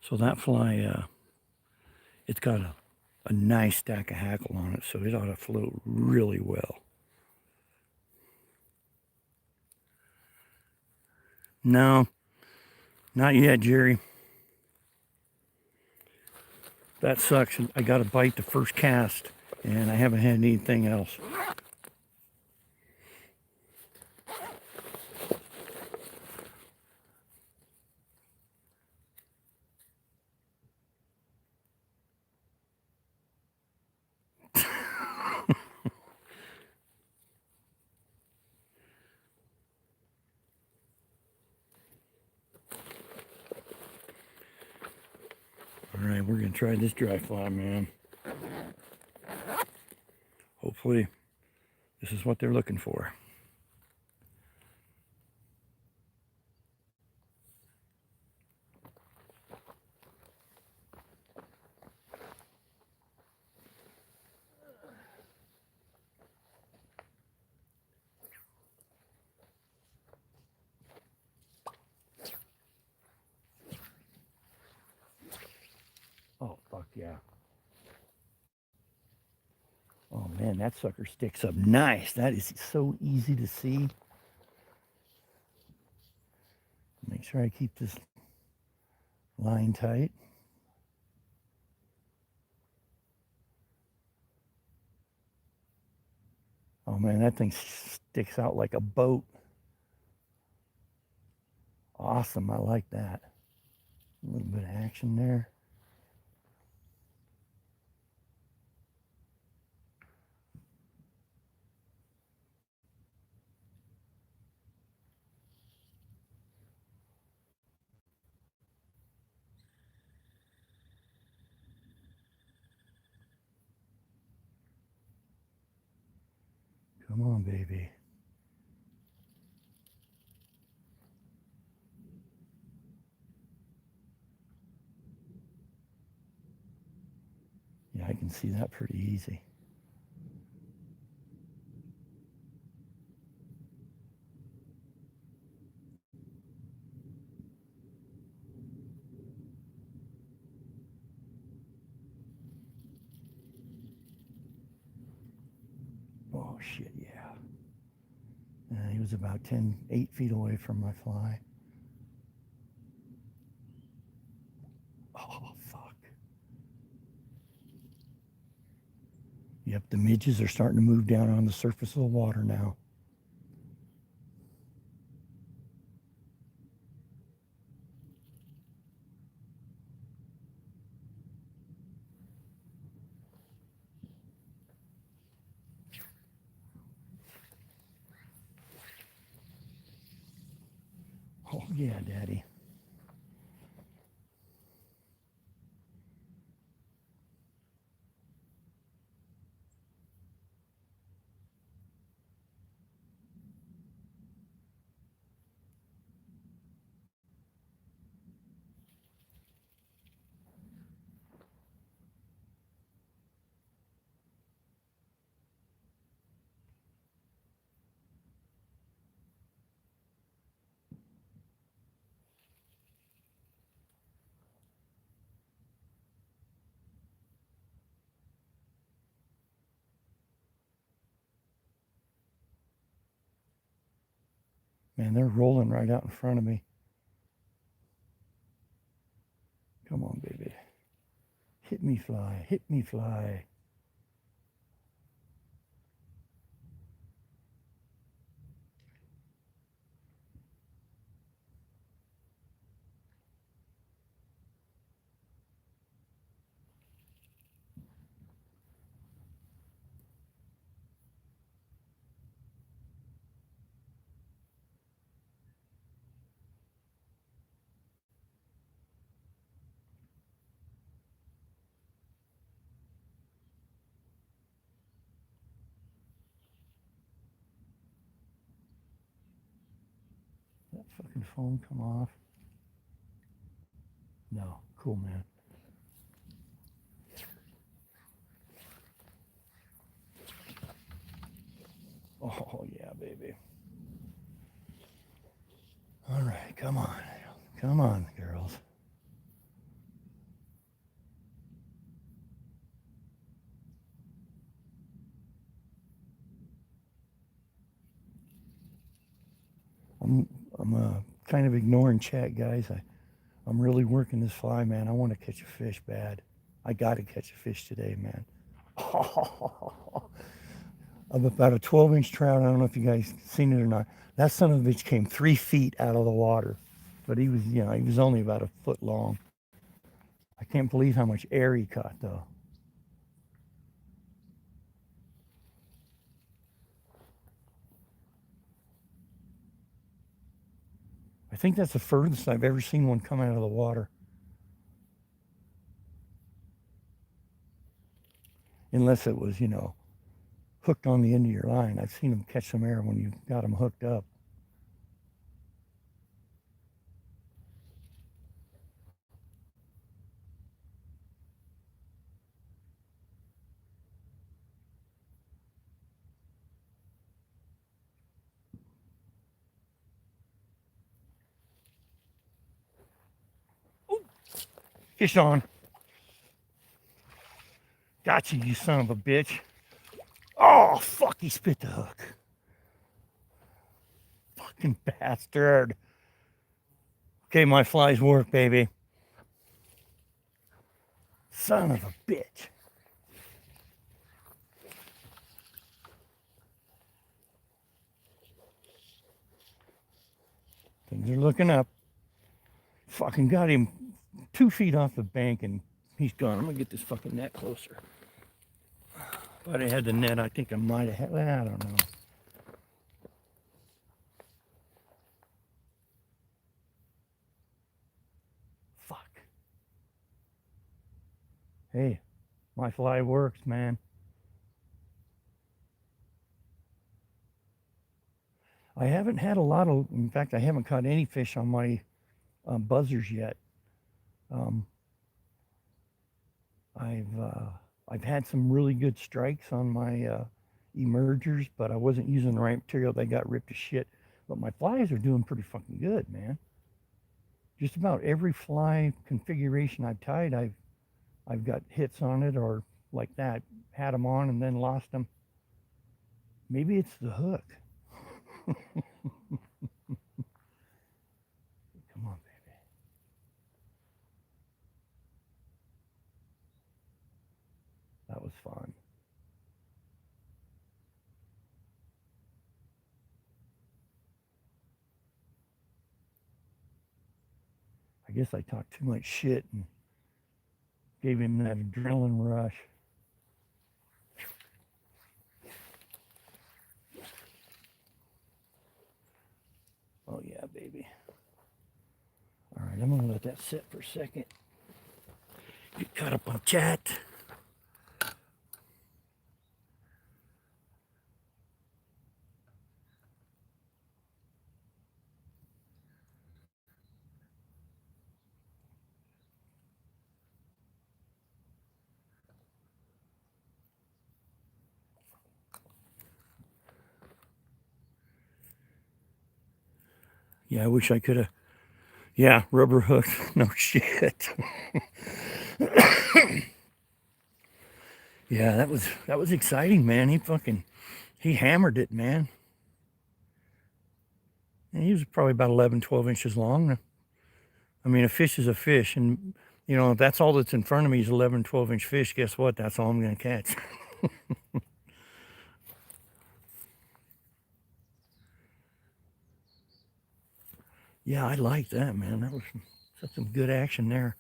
So that fly, it's got a nice stack of hackle on it, so it ought to float really well. No, not yet, Jerry. That sucks. I got to bite the first cast, and I haven't had anything else. All right, we're going to try this dry fly, man. Hopefully, this is what they're looking for. Oh, fuck yeah. Oh, man, that sucker sticks up nice. That is so easy to see. Make sure I keep this line tight. Oh, man, that thing sticks out like a boat. Awesome. I like that. A little bit of action there. Come on, baby. Yeah, I can see that pretty easy. Oh, shit, yeah. He was about 8 feet away from my fly. Oh, fuck. Yep, the midges are starting to move down on the surface of the water now. Oh, yeah, Daddy. Man, they're rolling right out in front of me. Come on, baby. Hit me, fly. Hit me, fly. That fucking foam come off? No. Cool, man. Oh, yeah, baby. All right, come on. Come on, girls. I'm kind of ignoring chat, guys. I'm really working this fly, man. I want to catch a fish bad. I got to catch a fish today, man. Of about a 12-inch trout. I don't know if you guys seen it or not. That son of a bitch came 3 feet out of the water, but he was, he was only about a foot long. I can't believe how much air he caught, though. I think that's the furthest I've ever seen one come out of the water. Unless it was, hooked on the end of your line. I've seen them catch some air when you got them hooked up. Ooh, fish on. Got you, you son of a bitch. Oh, fuck, he spit the hook. Fucking bastard. Okay, my flies work, baby. Son of a bitch. Things are looking up. Fucking got him 2 feet off the bank and he's gone. I'm gonna get this fucking net closer. If I'd have had the net, I think I might have had, well, I don't know. Fuck. Hey, my fly works, man. I haven't had a lot of, in fact, I haven't caught any fish on my buzzers yet. Um, I've uh, I've had some really good strikes on my emergers, but I wasn't using the right material. They got ripped to shit. But my flies are doing pretty fucking good, man. Just about every fly configuration I've tied, I've got hits on it or like that. Had them on and then lost them. Maybe it's the hook. Come on, baby. That was fun. I guess I talked too much shit and gave him that adrenaline rush. Oh yeah, baby. All right, I'm gonna let that sit for a second. Get caught up on chat. Yeah, I wish I could have. Yeah, rubber hook. No shit. Yeah, that was exciting, man. He hammered it, man. And he was probably about 11, 12 inches long. I mean, a fish is a fish, and if that's all that's in front of me is 11, 12-inch fish. Guess what? That's all I'm gonna catch. Yeah, I like that, man. That's some good action there.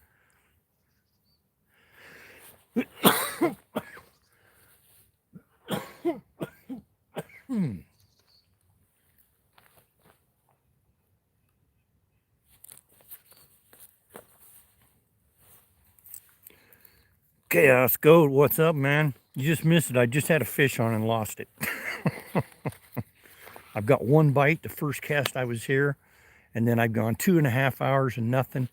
Hmm. Chaos Goat, what's up, man? You just missed it. I just had a fish on and lost it. I've got one bite the first cast I was here, and then I've gone 2.5 hours and nothing.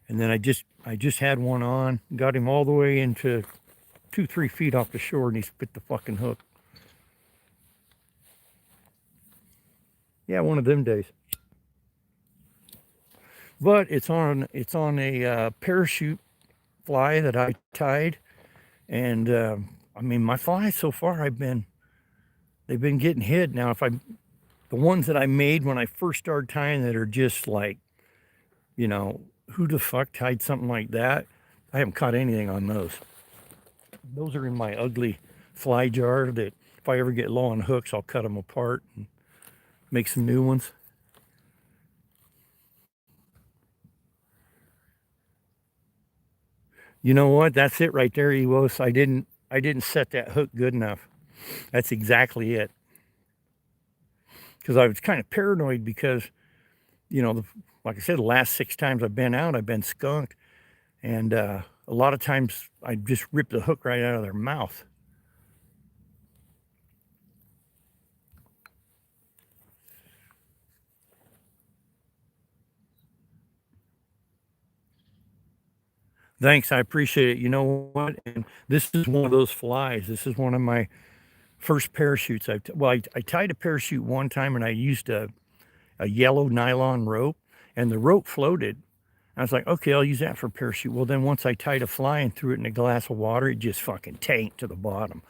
And then I just had one on, got him all the way into 2, 3 feet off the shore, and he spit the fucking hook. Yeah, one of them days. But it's on a parachute fly that I tied, and I mean my flies so far they've been getting hit. Now if I the ones that I made when I first started tying that are just like, who the fuck tied something like that? I haven't caught anything on those. Those are in my ugly fly jar that if I ever get low on hooks, I'll cut them apart and make some new ones. You know what? That's it right there, Ewos. I didn't set that hook good enough. That's exactly it. Because I was kind of paranoid because, like I said, the last 6 times I've been out, I've been skunked. And a lot of times I just rip the hook right out of their mouth. Thanks, I appreciate it. You know what? And this is one of those flies. This is one of my first parachutes. I tied a parachute one time and I used a yellow nylon rope, and the rope floated. I was like, okay, I'll use that for a parachute. Well, then once I tied a fly and threw it in a glass of water, it just fucking tanked to the bottom.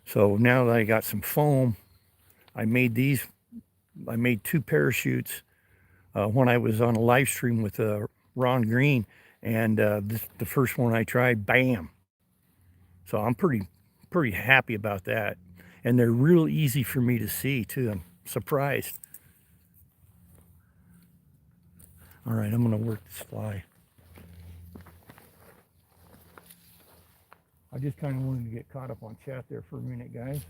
So now that I got some foam, I made these. I made 2 parachutes when I was on a live stream with Ron Green, and the first one I tried, bam. So I'm pretty happy about that, and they're real easy for me to see too. I'm surprised. All right, I'm gonna work this fly. I just kind of wanted to get caught up on chat there for a minute, guys.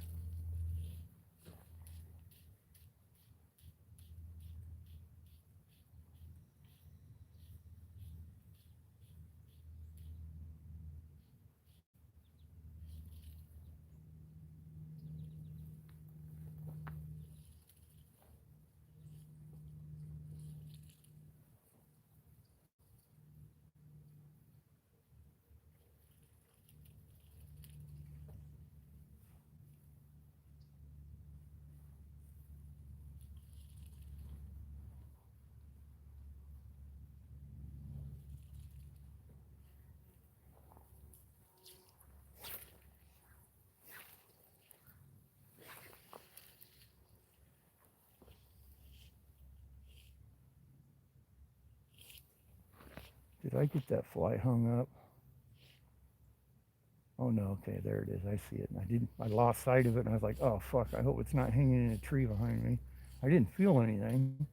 Did I get that fly hung up? Oh no, okay, there it is. I see it. And I lost sight of it and I was like, oh fuck, I hope it's not hanging in a tree behind me. I didn't feel anything.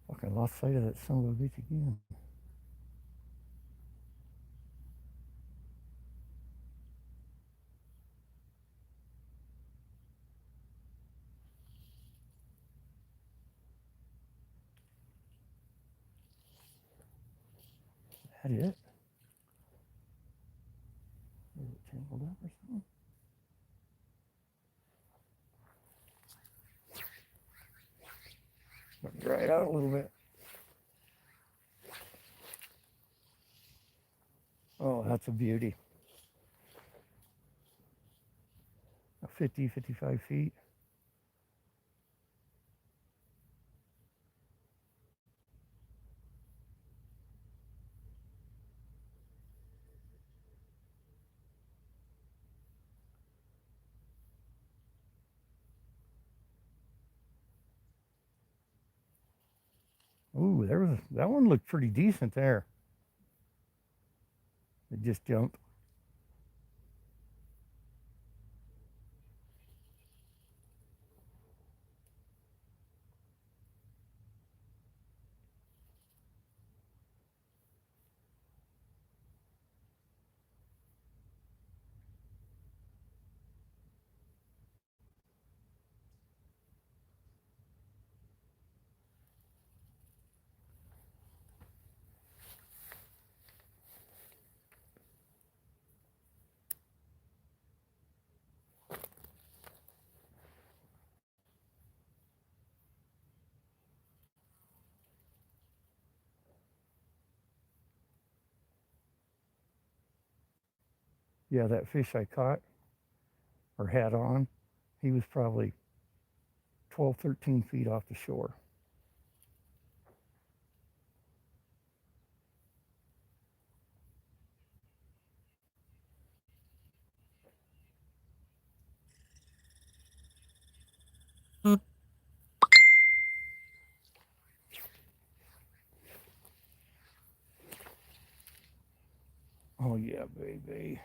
Fuck, I lost sight of that son of a bitch again. Is that it? Is it tangled up or something? Dry it out a little bit. Oh, that's a beauty. 50, 55 feet. Ooh, that one looked pretty decent there. It just jumped. Yeah, that fish I caught or had on, he was probably 12, 13 feet off the shore. Oh yeah, baby.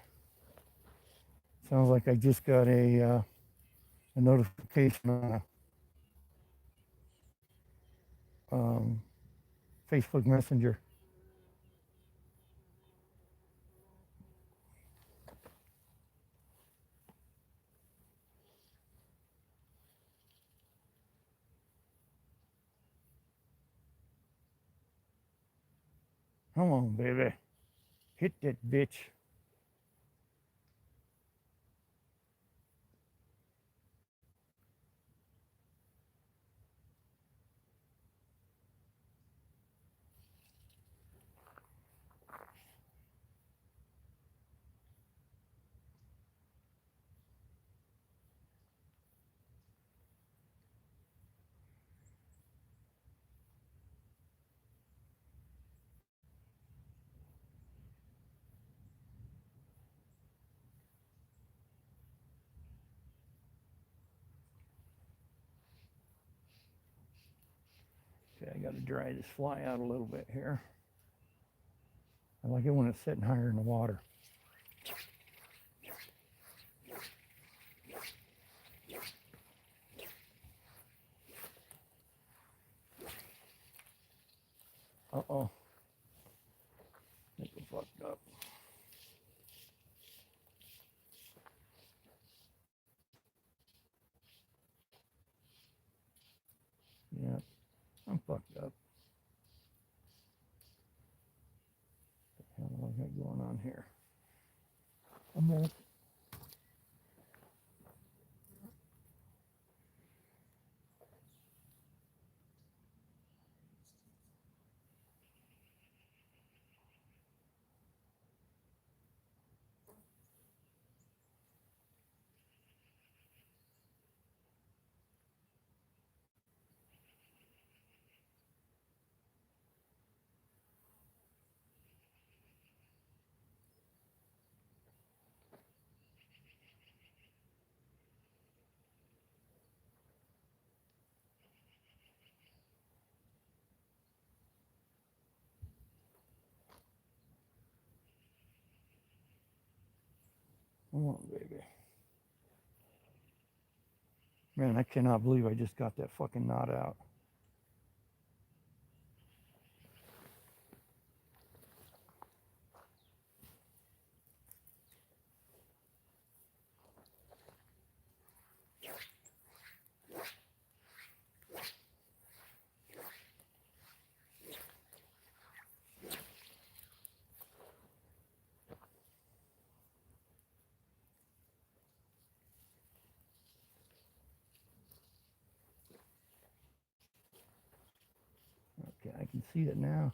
Sounds like I just got a notification on Facebook Messenger. Come on, baby. Hit that bitch. Okay, I got to dry this fly out a little bit here. I like it when it's sitting higher in the water. Uh-oh. I think I fucked up. Yeah, I'm fucked up. What the hell do I got going on here? A minute. Come on, baby. Man, I cannot believe I just got that fucking knot out. Okay, I can see it now.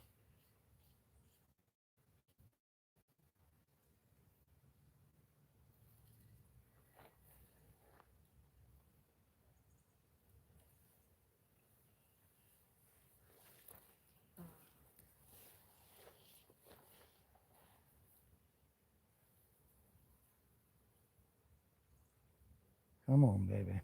Come on, baby.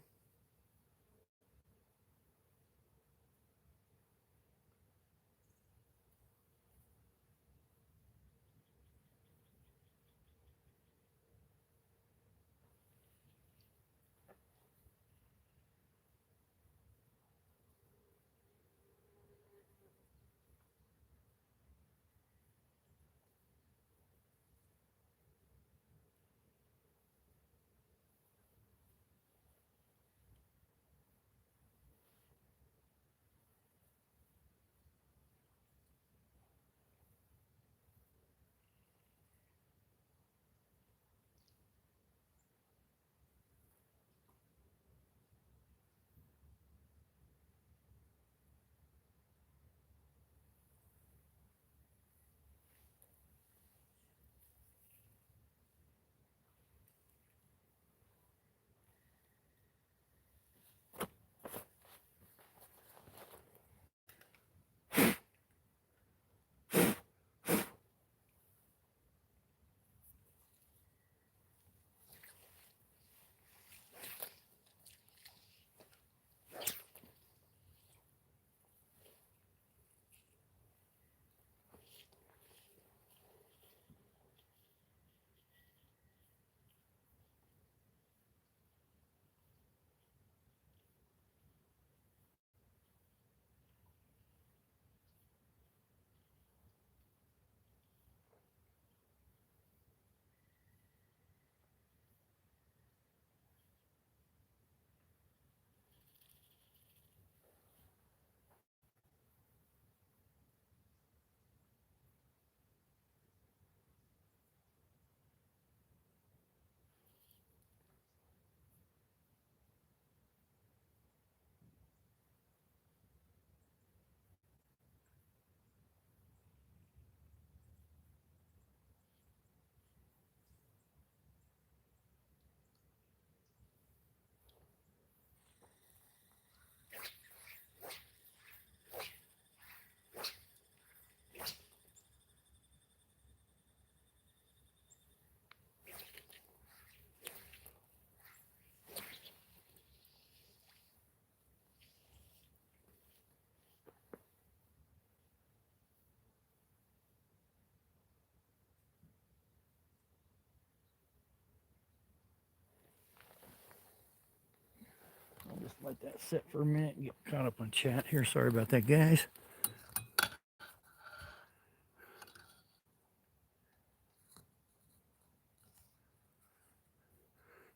I'll just let that sit for a minute and get caught up on chat here. Sorry about that, guys.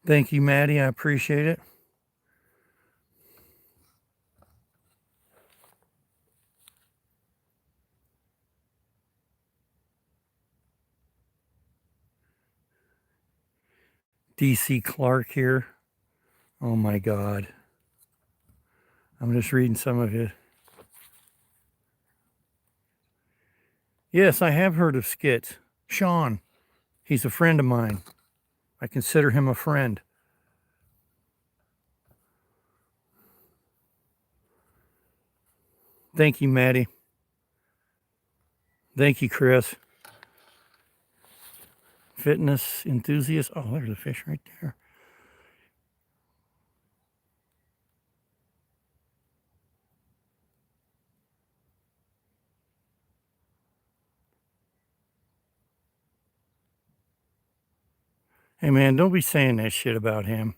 Thank you, Maddie. I appreciate it. DC Clark here. Oh my God. I'm just reading some of it. Yes, I have heard of Skits. Sean, he's a friend of mine. I consider him a friend. Thank you, Maddie. Thank you, Chris. Fitness enthusiast. Oh, there's a fish right there. Hey, man, don't be saying that shit about him.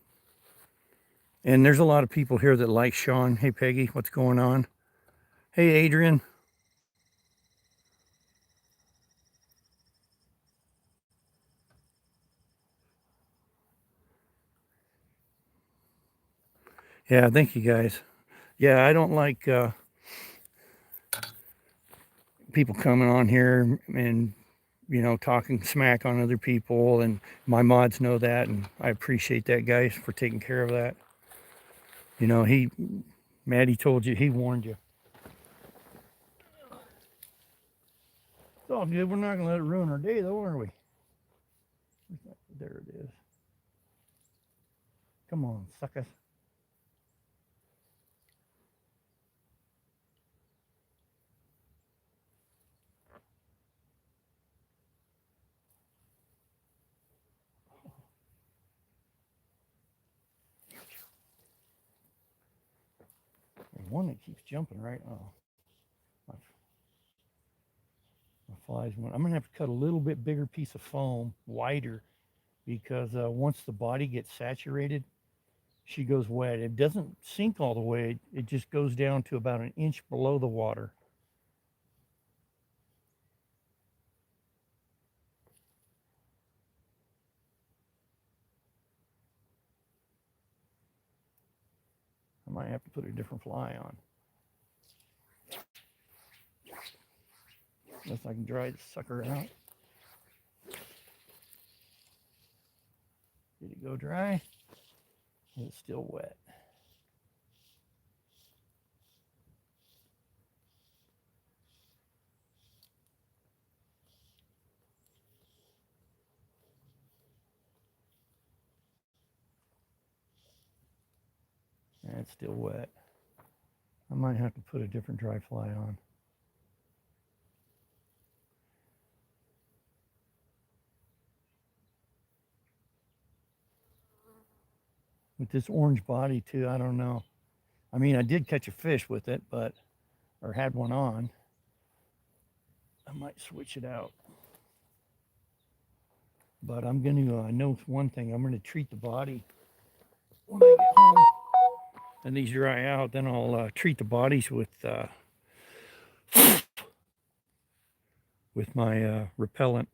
And there's a lot of people here that like Sean. Hey, Peggy, what's going on? Hey, Adrian. Yeah, thank you, guys. Yeah, I don't like people coming on here and, you know, talking smack on other people. And my mods know that. And I appreciate that, guys, for taking care of that. You know, Maddie told you, he warned you. It's all good. We're not going to let it ruin our day, though, are we? There it is. Come on, suckers. There's one that keeps jumping right. Oh, my, my flies went. I'm going to have to cut a little bit bigger piece of foam, wider, because once the body gets saturated, she goes wet. It doesn't sink all the way. It just goes down to about an inch below the water. I might have to put a different fly on. Unless I can dry the sucker out. Did it go dry? It's still wet. And it's still wet. I might have to put a different dry fly on. With this orange body too, I don't know. I mean, I did catch a fish with it, or had one on. I might switch it out. But I'm going to, know one thing. I'm going to treat the body when I get home. And these dry out, then I'll treat the bodies with my repellent,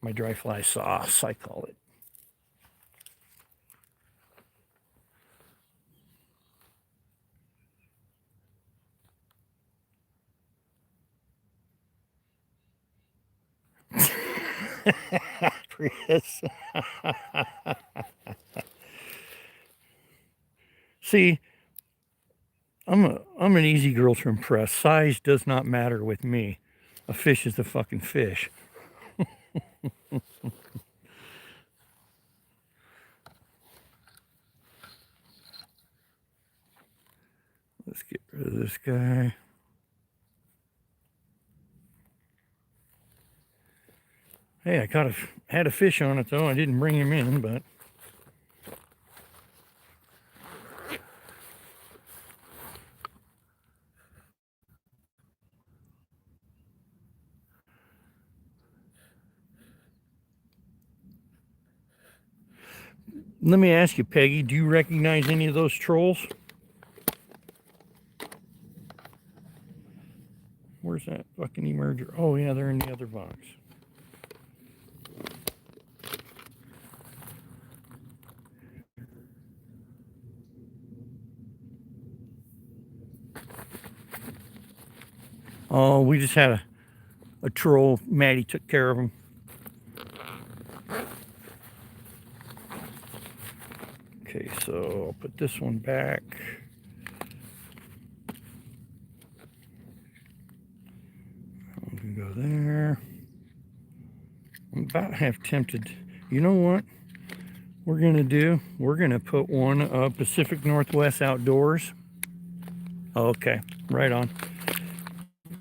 my dry fly sauce, I call it. Chris. See, I'm an easy girl to impress. Size does not matter with me. A fish is a fucking fish. Let's get rid of this guy. Hey, I had a fish on it though. I didn't bring him in, but let me ask you, Peggy, do you recognize any of those trolls? Where's that fucking emerger? Oh yeah, they're in the other box. Oh, we just had a troll. Maddie took care of him. Okay, so I'll put this one back. I'm gonna go there. I'm about half tempted. You know what we're gonna do? We're gonna put one of Pacific Northwest Outdoors. Okay, right on.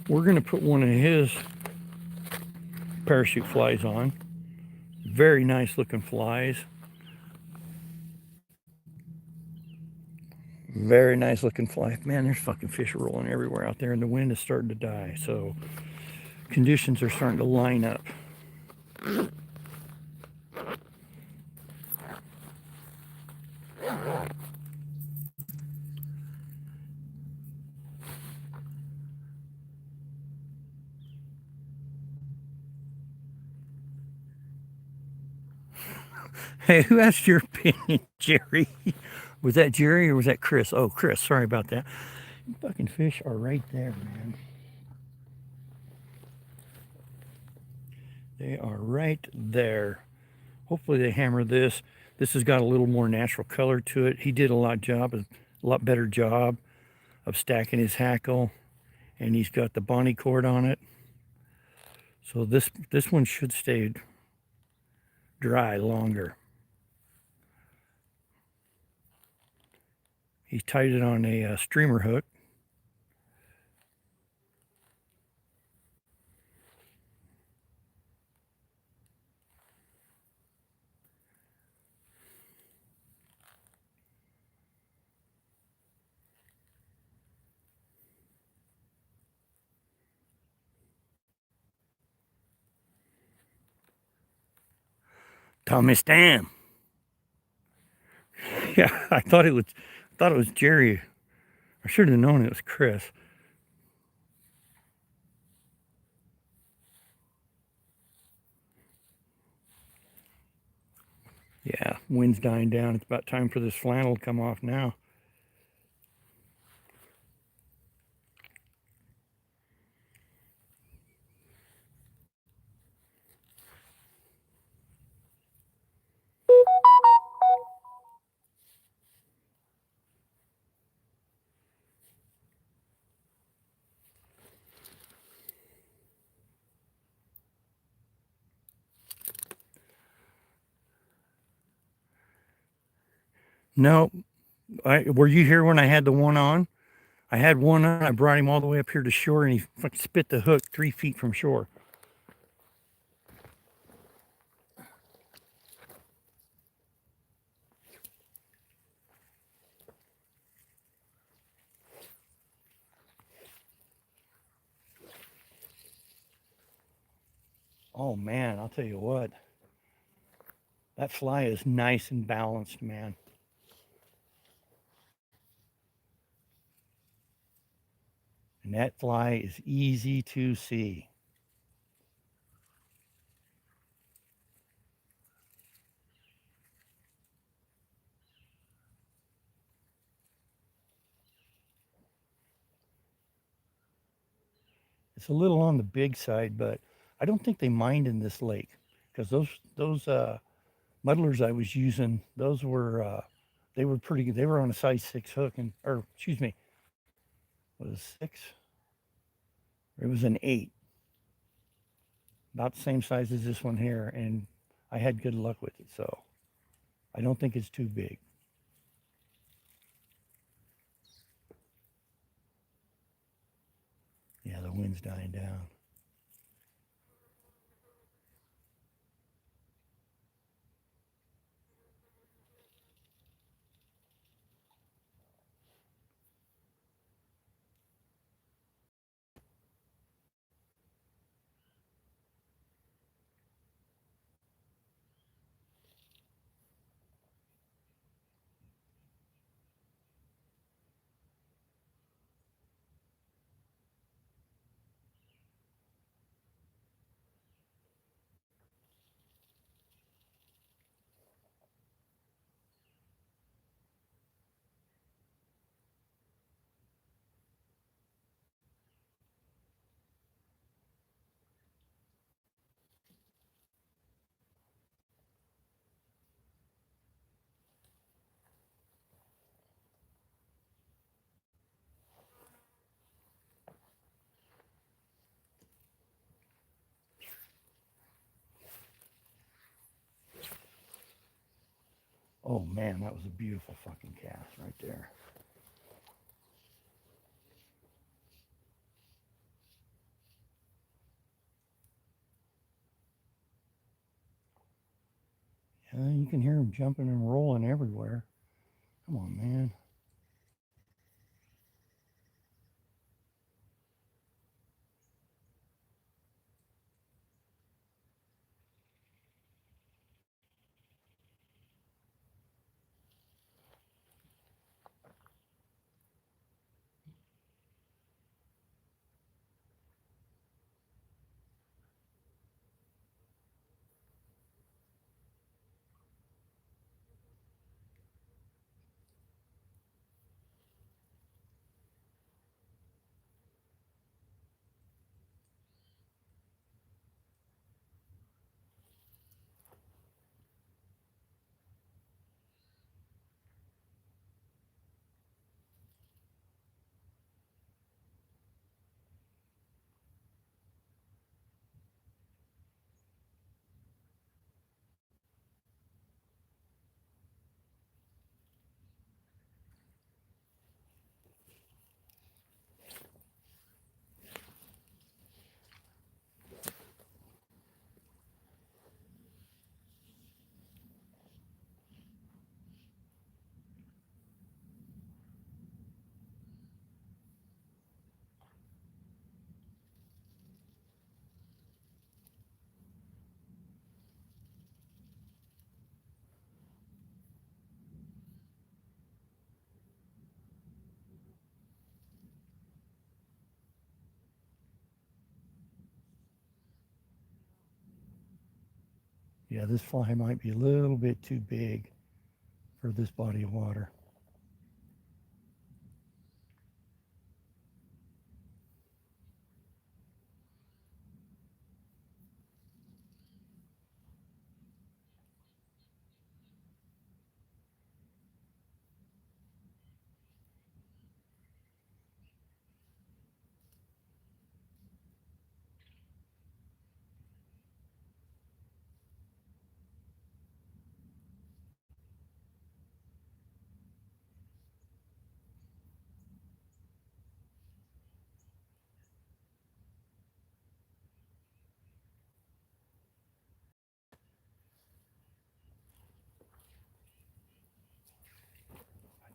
We're gonna put one of his parachute flies on. Very nice looking flies. Very nice looking fly. Man, there's fucking fish rolling everywhere out there, and the wind is starting to die. So conditions are starting to line up. Hey, who asked your opinion, Jerry? Was that Jerry or was that Chris? Oh, Chris. Sorry about that. Fucking fish are right there, man. They are right there. Hopefully they hammer this. This has got a little more natural color to it. He did a lot better job of stacking his hackle, and he's got the Bonnie cord on it. So this one should stay dry longer. He tied it on a streamer hook. Thomas Dam. Yeah, I thought it was Jerry. I should have known it was Chris. Yeah, wind's dying down. It's about time for this flannel to come off now. No, were you here when I had the one on? I had one on. I brought him all the way up here to shore, and he fucking spit the hook 3 feet from shore. Oh man, I'll tell you what. That fly is nice and balanced, man. And that fly is easy to see. It's a little on the big side, but I don't think they mind in this lake because those muddlers I was using, those were they were pretty good. They were on a size 6 hook, and or excuse me, was it 6? It was an 8, about the same size as this one here, and I had good luck with it. So I don't think it's too big. Yeah, the wind's dying down. Oh man, that was a beautiful fucking cast right there. Yeah, you can hear him jumping and rolling everywhere. Come on, man. Yeah, this fly might be a little bit too big for this body of water.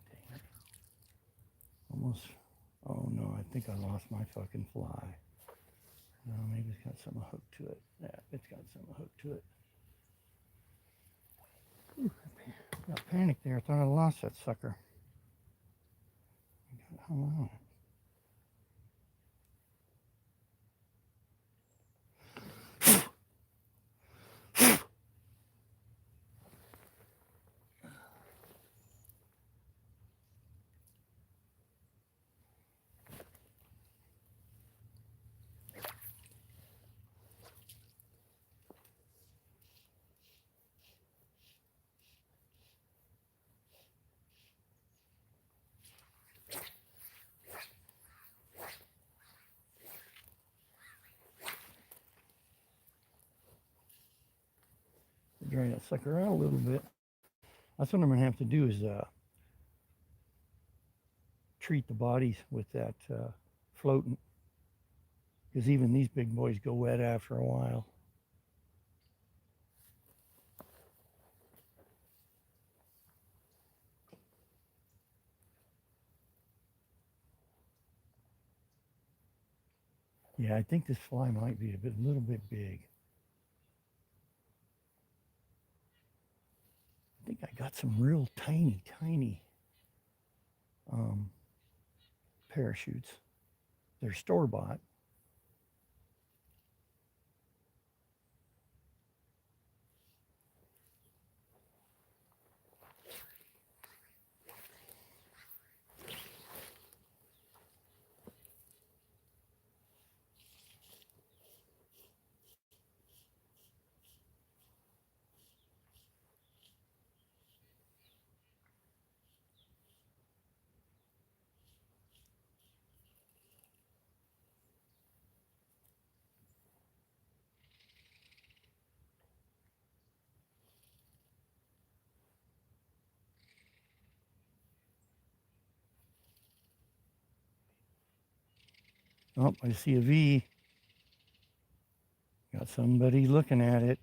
Dang it. Almost. Oh no, I think I lost my fucking fly. No, maybe it's got something hooked to it. Yeah, it's got something hooked to it. Ooh, I got panicked there. I thought I lost that sucker. I got hung on it. Drain that sucker out a little bit. That's what I'm gonna have to do is treat the bodies with that floatant, because even these big boys go wet after a while. Yeah, I think this fly might be a little bit big. I think I got some real tiny um, parachutes. They're store bought. Oh, I see a V. Got somebody looking at it.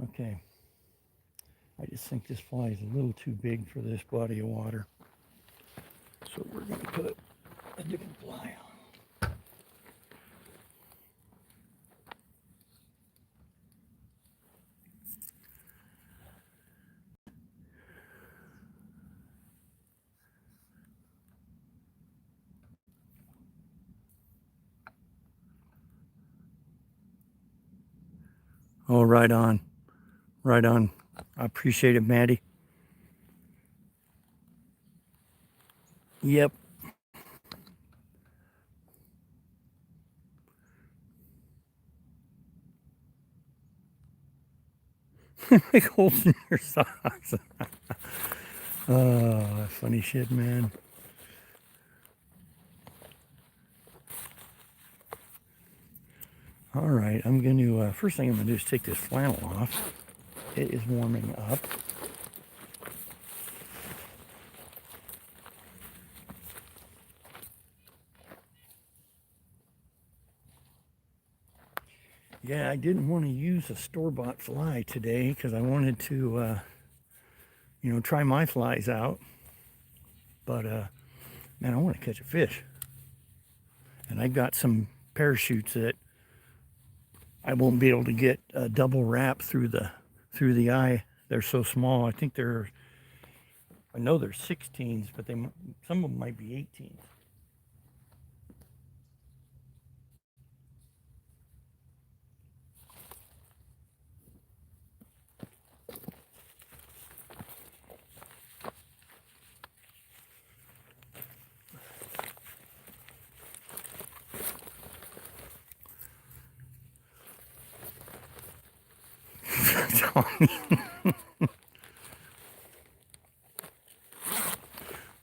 Okay. I just think this fly is a little too big for this body of water. So we're going to put a different fly on. Oh, right on. Right on. I appreciate it, Maddie. Yep. Make holes in your socks. Oh, funny shit, man. All right, I'm going to, first thing I'm going to do is take this flannel off. It is warming up. Yeah, I didn't want to use a store-bought fly today because I wanted to, try my flies out. But, man, I want to catch a fish. And I got some parachutes that I won't be able to get a double wrap through the eye. They're so small. I know they're 16s, but some of them might be 18s.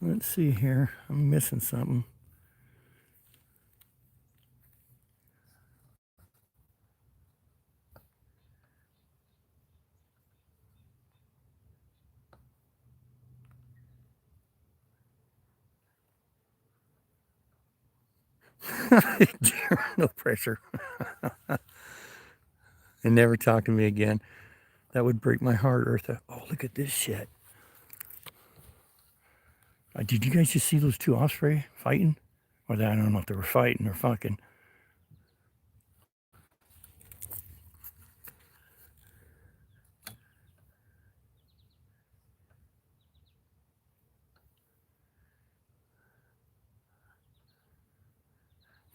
Let's see here. I'm missing something. No pressure. And never talk to me again. That would break my heart, Eartha. Oh, look at this shit. Did you guys just see those two osprey fighting? Or I don't know if they were fighting or fucking.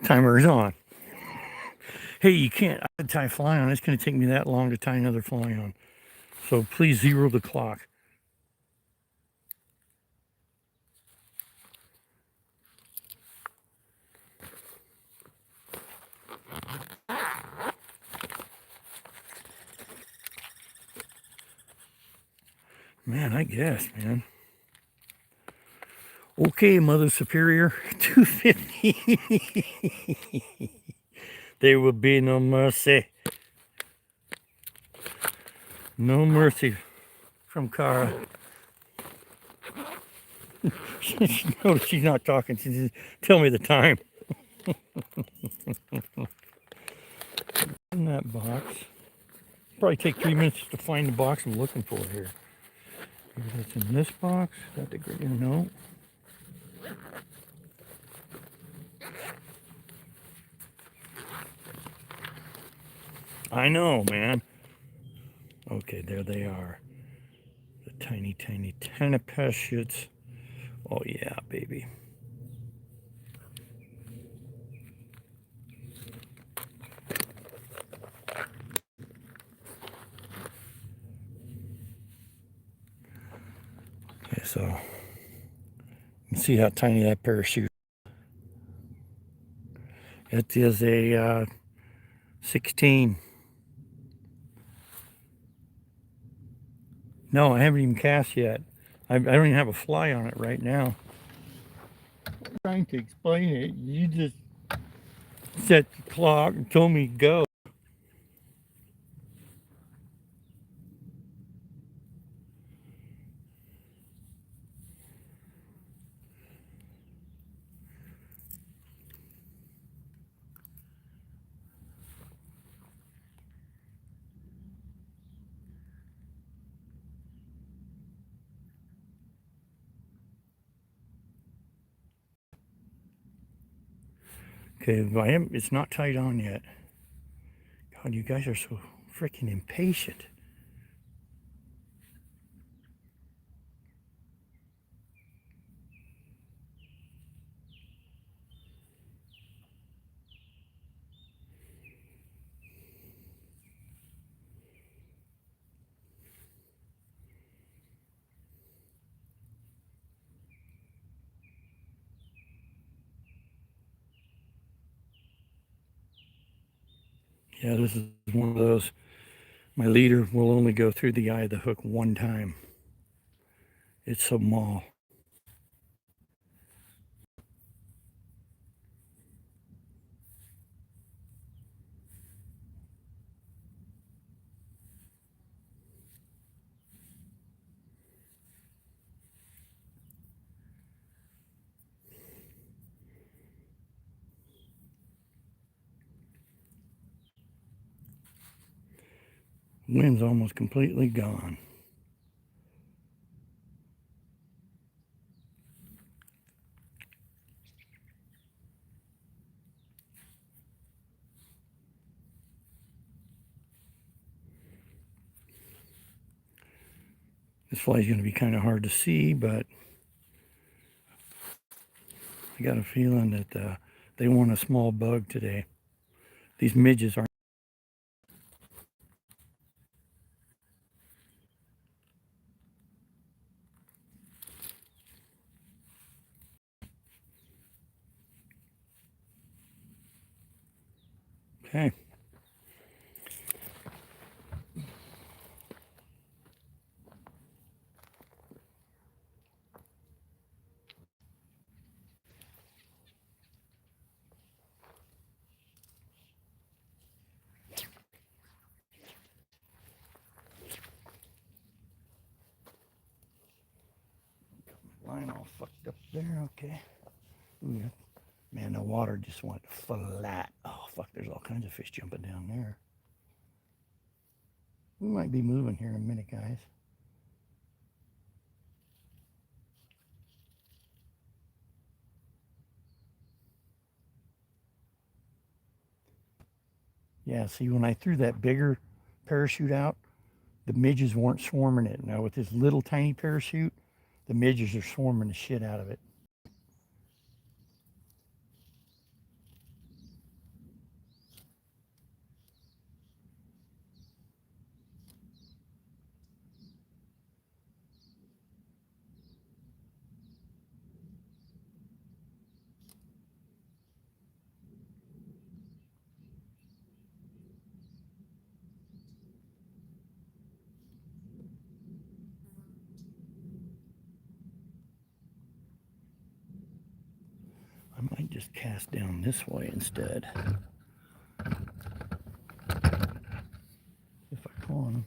Timer is on. Hey, you can't tie a fly on. It's going to take me that long to tie another fly on. So please zero the clock. Man, I guess, man. Okay, Mother Superior, 250. There will be no mercy. No mercy from Cara. No, she's not talking. She just tell me the time. In that box. Probably take 3 minutes to find the box I'm looking for here. It's in this box. Got the great no. I know, man. Okay, there they are. The Tiny, tiny, tiny parachutes. Oh yeah, baby. Okay, so you can see how tiny that parachute. It is a 16. No, I haven't even cast yet. I don't even have a fly on it right now. I'm trying to explain it. You just set the clock and told me go. Okay, it's not tied on yet. God, you guys are so freaking impatient. Yeah, this is one of those. My leader will only go through the eye of the hook one time. It's so small. Wind's almost completely gone. This fly's going to be kind of hard to see, but I got a feeling that they want a small bug today. These midges aren't. Okay. Line all fucked up there. Okay. Ooh, yeah. Man, the water just went flat. Oh, fuck. There's all kinds of fish jumping down there. We might be moving here in a minute, guys. Yeah, see, when I threw that bigger parachute out, the midges weren't swarming it. Now, with this little tiny parachute, the midges are swarming the shit out of it. I might just cast down this way instead. If I can.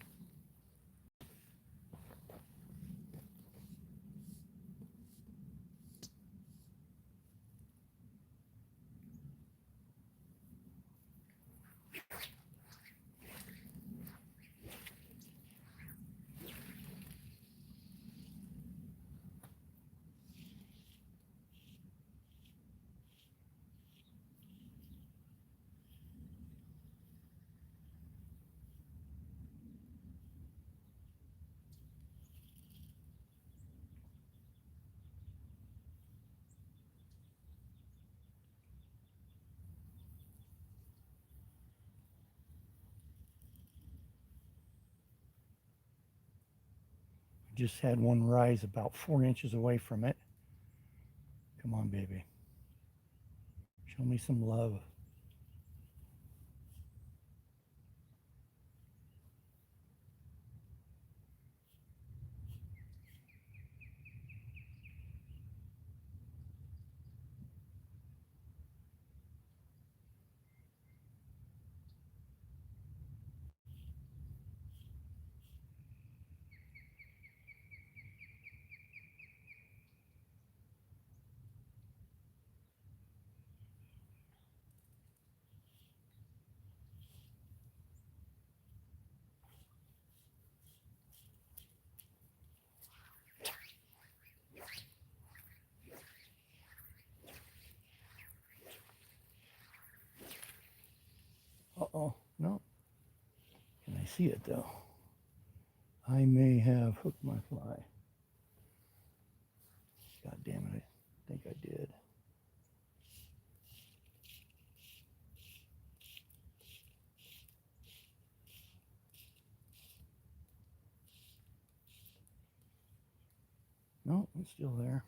Just had one rise about 4 inches away from it. Come on, baby. Show me some love. Uh-oh, no. Can I see it though? I may have hooked my fly. God damn it, I think I did. No, it's still there.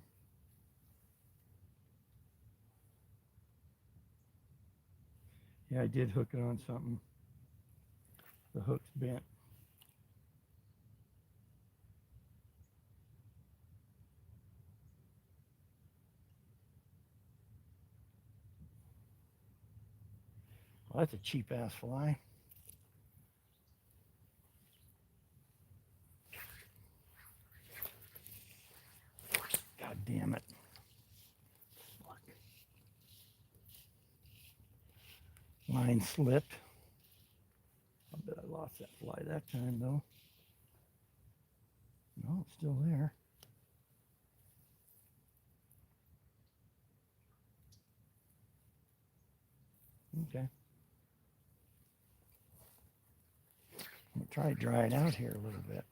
Yeah, I did hook it on something. The hook's bent. Well, that's a cheap ass fly. God damn it. Fuck. Line slipped. I bet I lost that fly that time though. No, it's still there. Okay. I'm gonna try to dry it out here a little bit.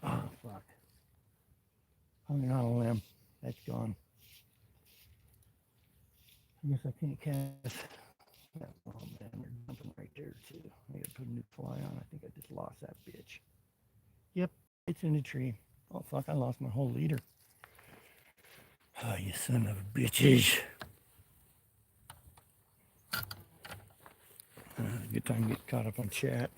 Oh, fuck. Hung on a limb. That's gone. I guess I can't cast. Oh man, they're dumping right there too. I gotta put a new fly on. I think I just lost that bitch. Yep, it's in the tree. Oh fuck, I lost my whole leader. Oh, you son of bitches. Good time to get caught up on chat.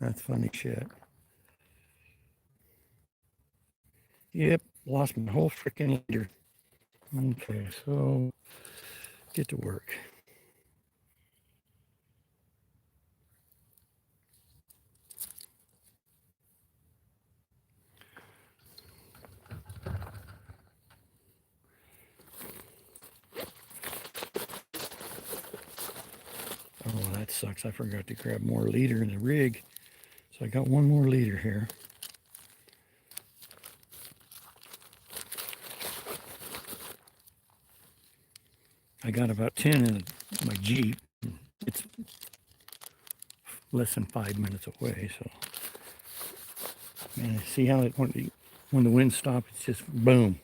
That's funny shit. Yep, lost my whole freaking leader. Okay, so get to work. Oh, that sucks. I forgot to grab more leader in the rig. So I got one more leader here. I got about 10 in my Jeep. It's less than 5 minutes away, so man, see how it when the wind stops, it's just boom.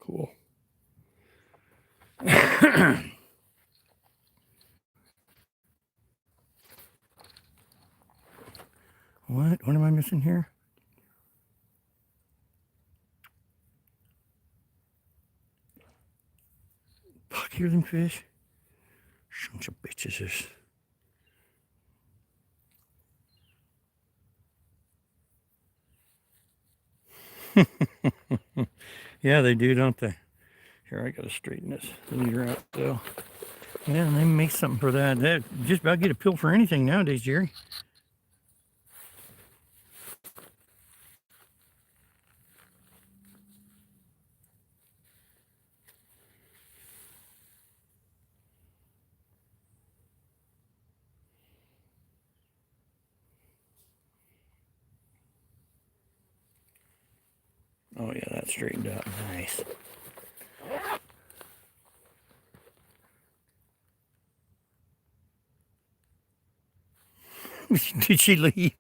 Cool. What? What am I missing here? Fuck, hear them fish? Sons of bitches. Yeah, they do, don't they? Here, I gotta straighten this leader out, though. Yeah, and they make something for that. That just about get a pill for anything nowadays, Jerry. Oh yeah, that's straightened out. Nice. Did she leave?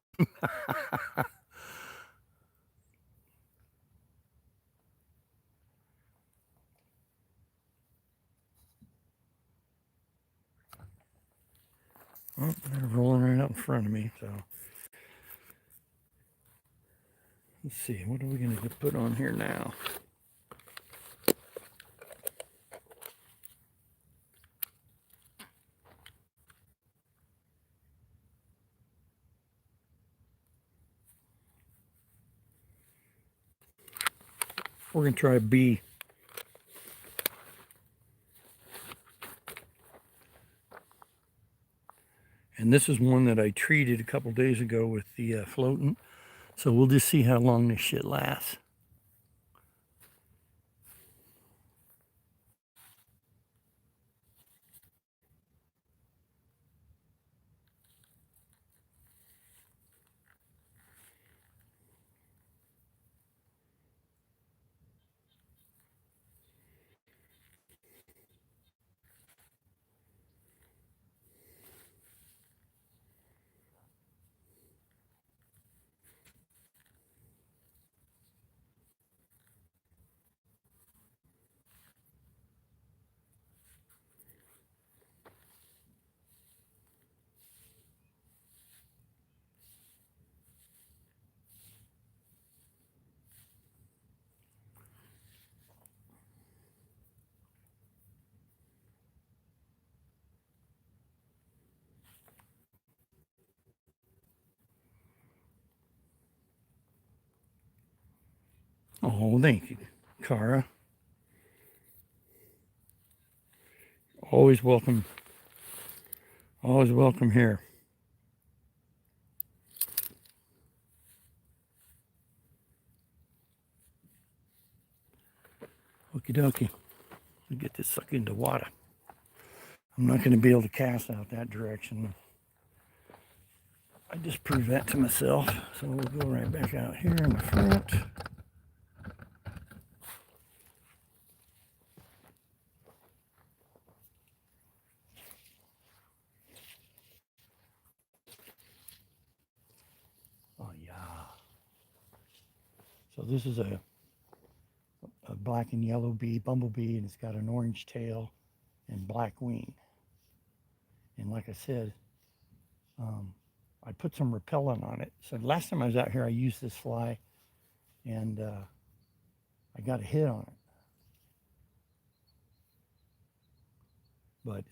Oh, they're rolling right out in front of me. So let's see. What are we gonna put on here now? We're gonna try a B. And this is one that I treated a couple days ago with the floatant. So we'll just see how long this shit lasts. Oh, thank you, Cara. Always welcome. Always welcome here. Okie dokie. Get this sucker into water. I'm not going to be able to cast out that direction. I just proved that to myself. So we'll go right back out here in the front. Oh yeah. So this is a black and yellow bee, bumblebee, and it's got an orange tail and black wing. And like I said, I put some repellent on it. So last time I was out here, I used this fly, and I got a hit on it. But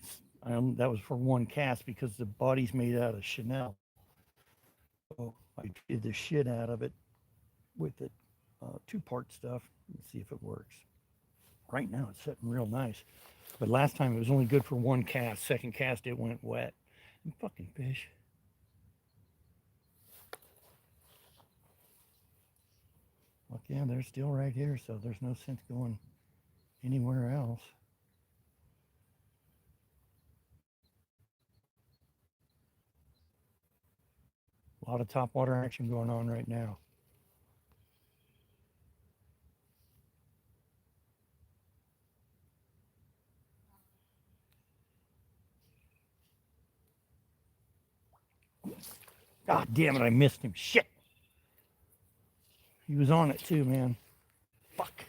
that was for one cast because the body's made out of Chanel. So I did the shit out of it with the two-part stuff. Let's see if it works. Right now it's sitting real nice. But last time it was only good for one cast. Second cast it went wet. And fucking fish. Look, yeah, they're still right here, so there's no sense going anywhere else. A lot of top water action going on right now. God damn it, I missed him. Shit. He was on it too, man. Fuck.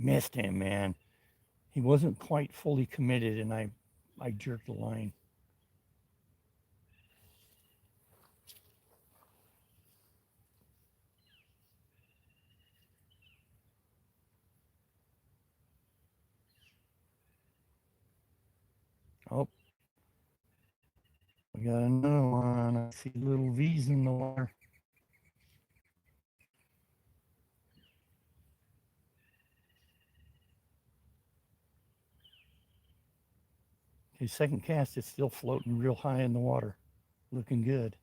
Missed him, man. He wasn't quite fully committed, and I jerked the line. Oh, we got another one. I see little V's in the water. His second cast is still floating real high in the water. Looking good.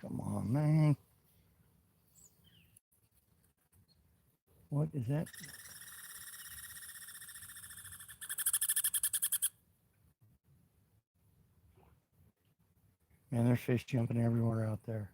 Come on, man. What is that? Man, there's fish jumping everywhere out there.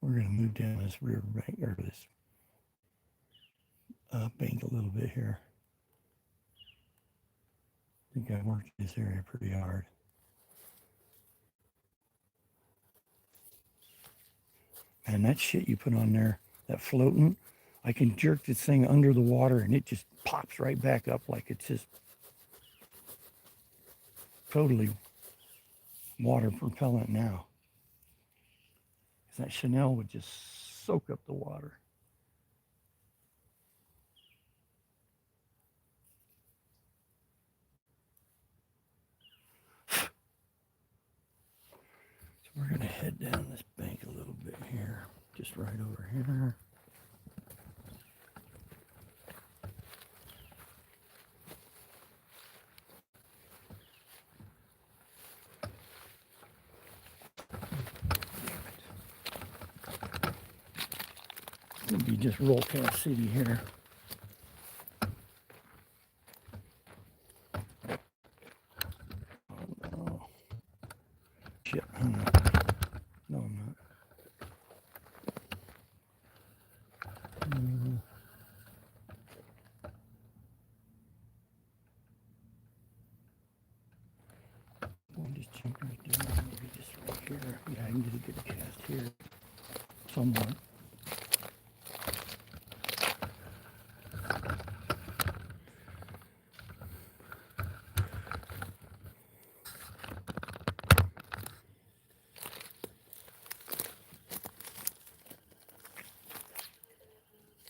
We're going to move down this river bank or this bank a little bit here. I think I worked this area pretty hard. And that shit you put on there, that floating, I can jerk this thing under the water and it just pops right back up like it's just totally water propellant now. Because that Chanel would just soak up the water. So we're going to head down this bank a little bit here, just right over here. It'll be just Roll Cat City here. Oh no. Shit, hang on. No, I'm not. I'll just jump right there. Maybe just right here. Yeah, I can get a good cast here. Somewhat.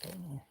Oh.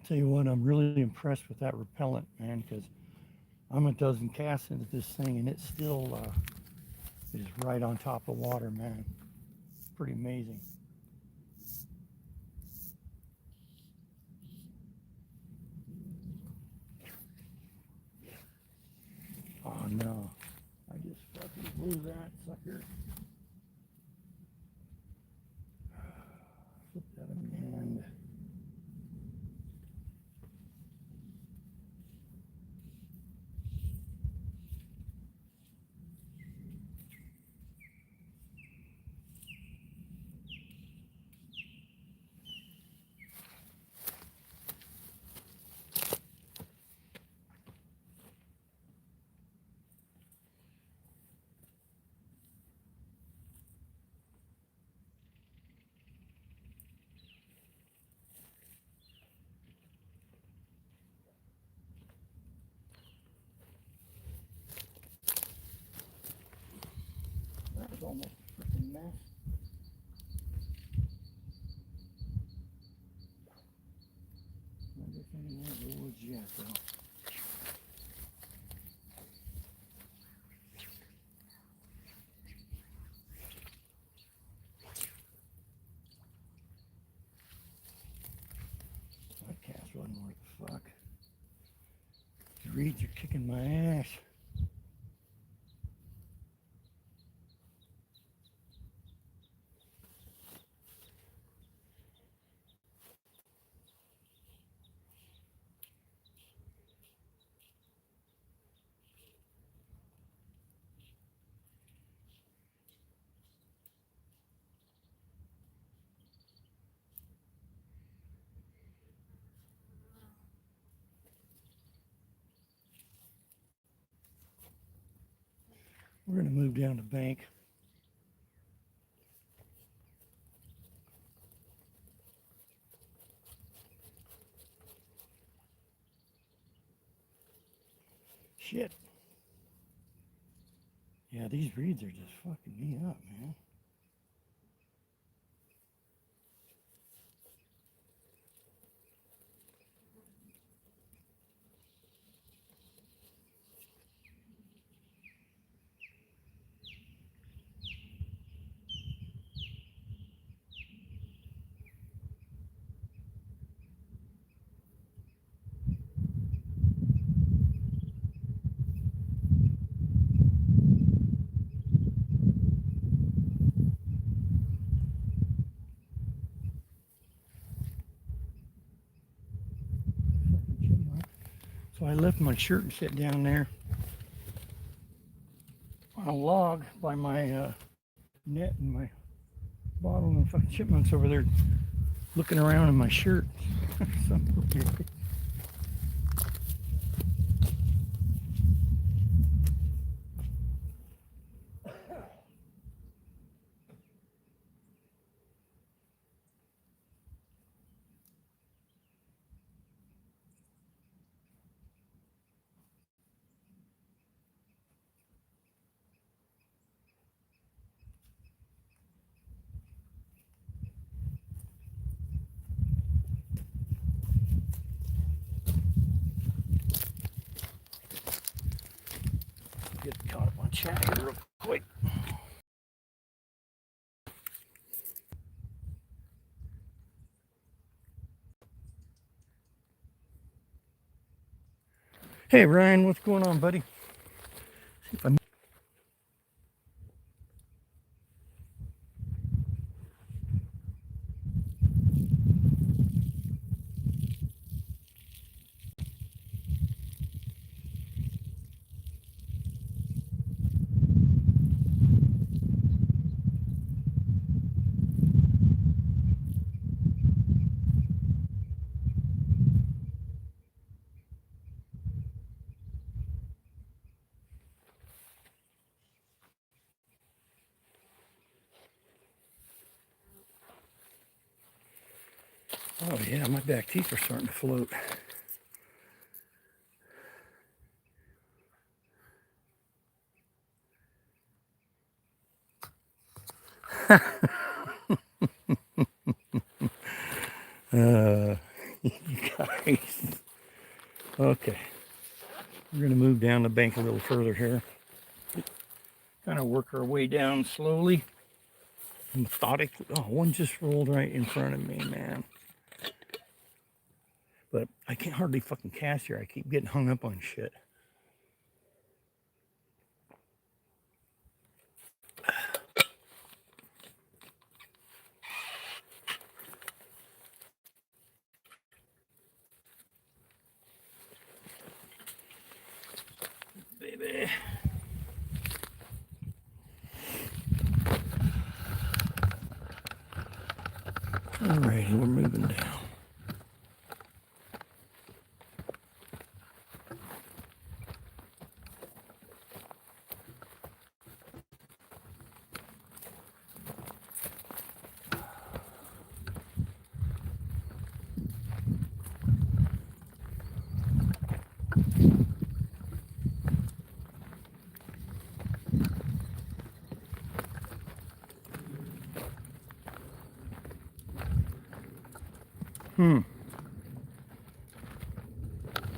Tell you what, I'm really impressed with that repellent, man, because I'm a dozen casts into this thing and it still is right on top of water, man. Pretty amazing. Oh no, I just fucking blew that sucker. Flip that in. That was almost a freaking mess. Wonder if any more of the woods yet, though. reeds are kicking my ass. We're going to move down the bank. Shit. Yeah, these reeds are just fucking me up, man. So I left my shirt and sat down there on a log by my net and my bottle, and the fucking chipmunks over there looking around in my shirt. Get caught up on chat here real quick. Hey Ryan, what's going on, buddy? See if I Oh yeah, my back teeth are starting to float. You guys. Okay, we're gonna move down the bank a little further here. Kind of work our way down slowly, methodically. Oh, one just rolled right in front of me, man. But I can't hardly fucking cast here. I keep getting hung up on shit. Baby. Alrighty, we're moving down.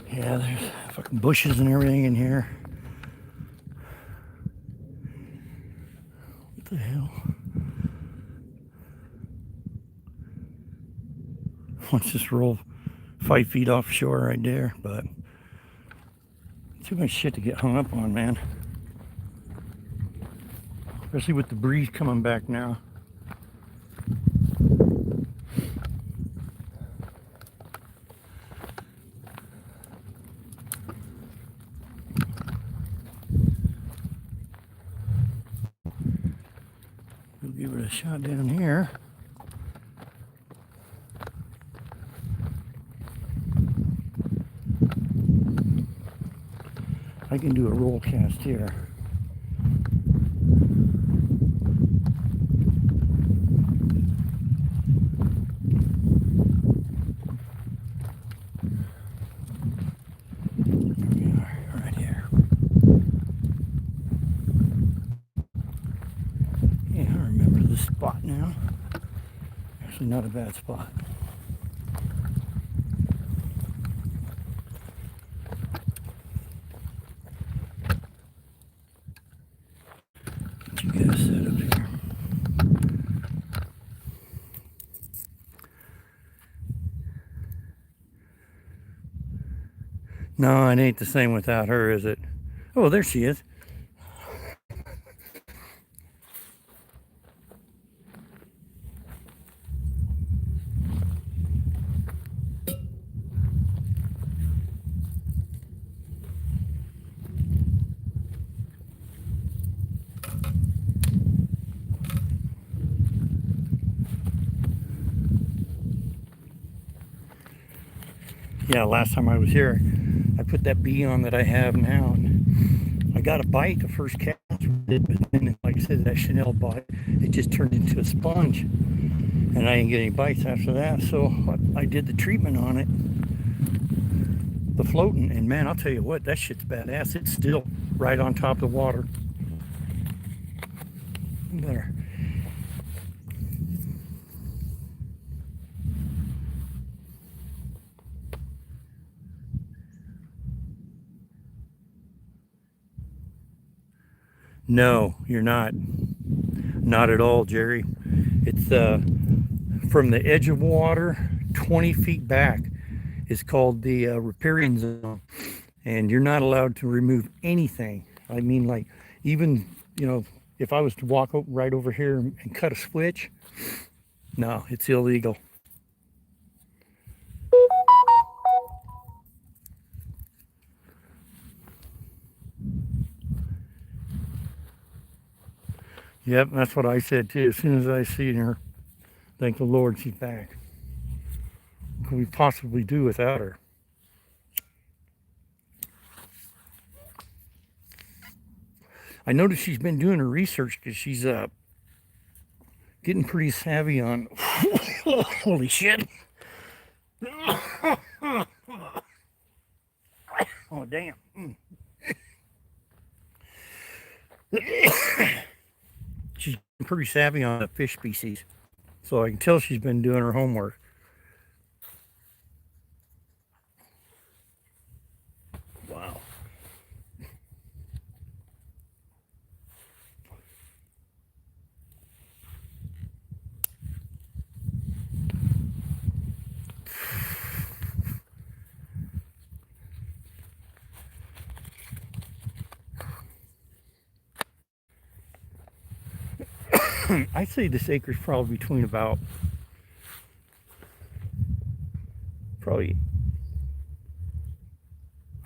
Yeah, there's fucking bushes and everything in here. What the hell? Let's just roll 5 feet offshore right there, but Too much shit to get hung up on, man. Especially with the breeze coming back now. We'll give it a shot down here. I can do a roll cast here. There we are, right here. Yeah, I remember this spot now. Actually, not a bad spot. What you guys set up here? No, it ain't the same without her, is it? Oh, there she is. Yeah, last time I was here, I put that bee on that I have now, and I got a bite the first cast, but then, like I said, that Chanel bite, it just turned into a sponge, and I didn't get any bites after that. So I did the treatment on it, the floating, and man, I'll tell you what, that shit's badass. It's still right on top of the water. There. No, you're not. Not at all, Jerry. It's from the edge of water, 20 feet back is called the riparian zone. And you're not allowed to remove anything. I mean, like, even, if I was to walk right over here and cut a switch, no, it's illegal. Yep, that's what I said too. As soon as I seen her, thank the Lord she's back. What could we possibly do without her? I noticed she's been doing her research because she's getting pretty savvy on. Holy shit! Oh damn! She's pretty savvy on the fish species, so I can tell she's been doing her homework. Wow. I say this acre's probably between about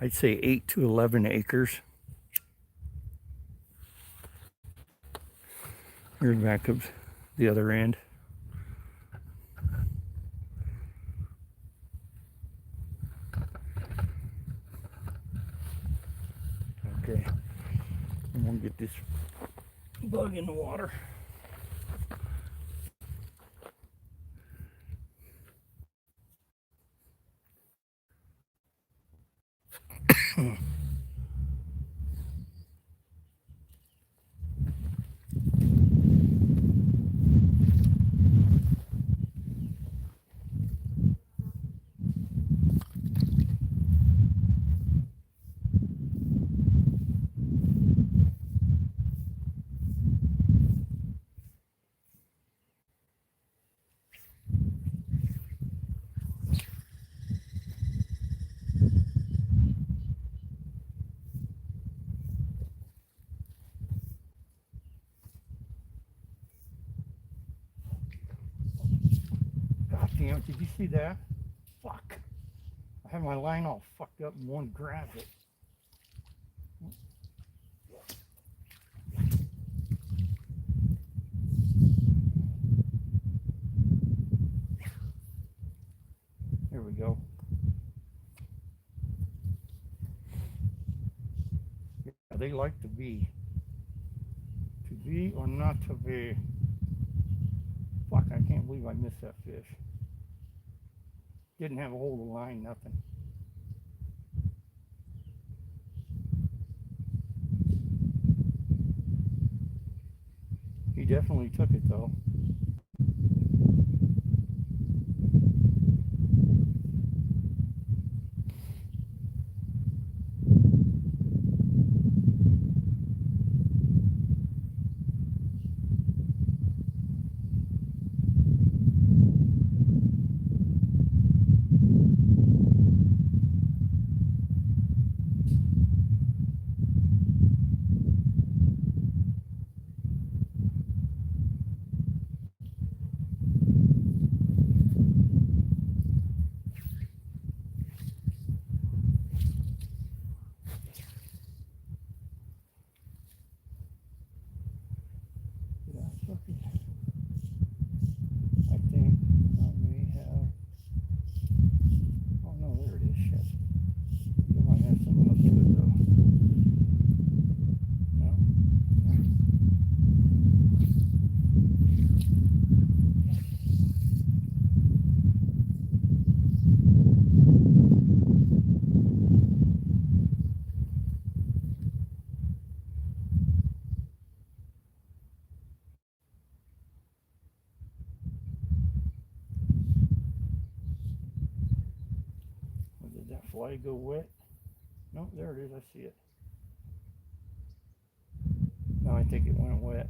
I'd say 8 to 11 acres. Here's back up the other end. Okay, I'm gonna get this bug in the water. damn it, did you see that? Fuck. I had my line all fucked up and one grabbed it. There we go. Yeah, they like to be. To be or not to be. Fuck, I can't believe I missed that fish. Didn't have a hold of the line, nothing. He definitely took it though. Yeah, I think I may have. Oh no, there it is. Shit. It might have something else to it though. No. Or did that fly go wet? No, there it is. I see it. No, I think it went wet.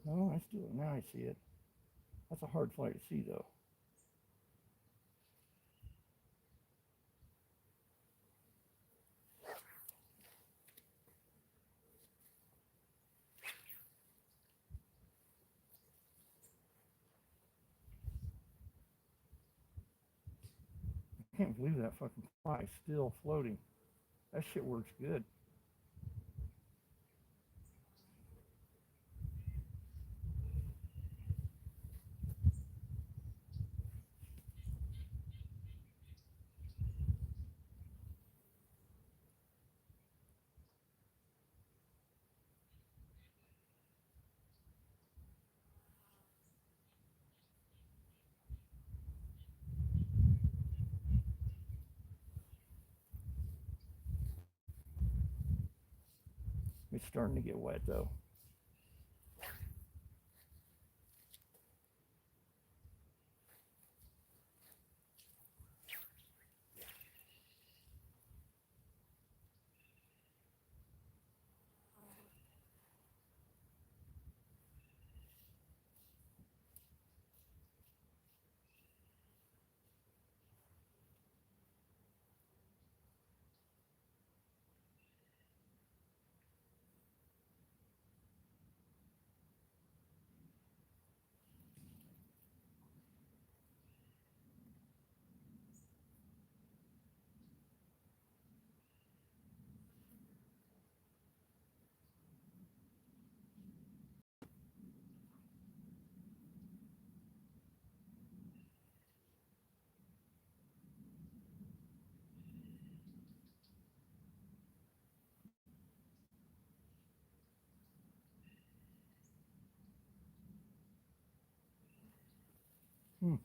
No, I still. Now I see it. That's a hard fly to see though. I can't believe that fucking fly is still floating. That shit works good. It's starting to get wet though. Hmm.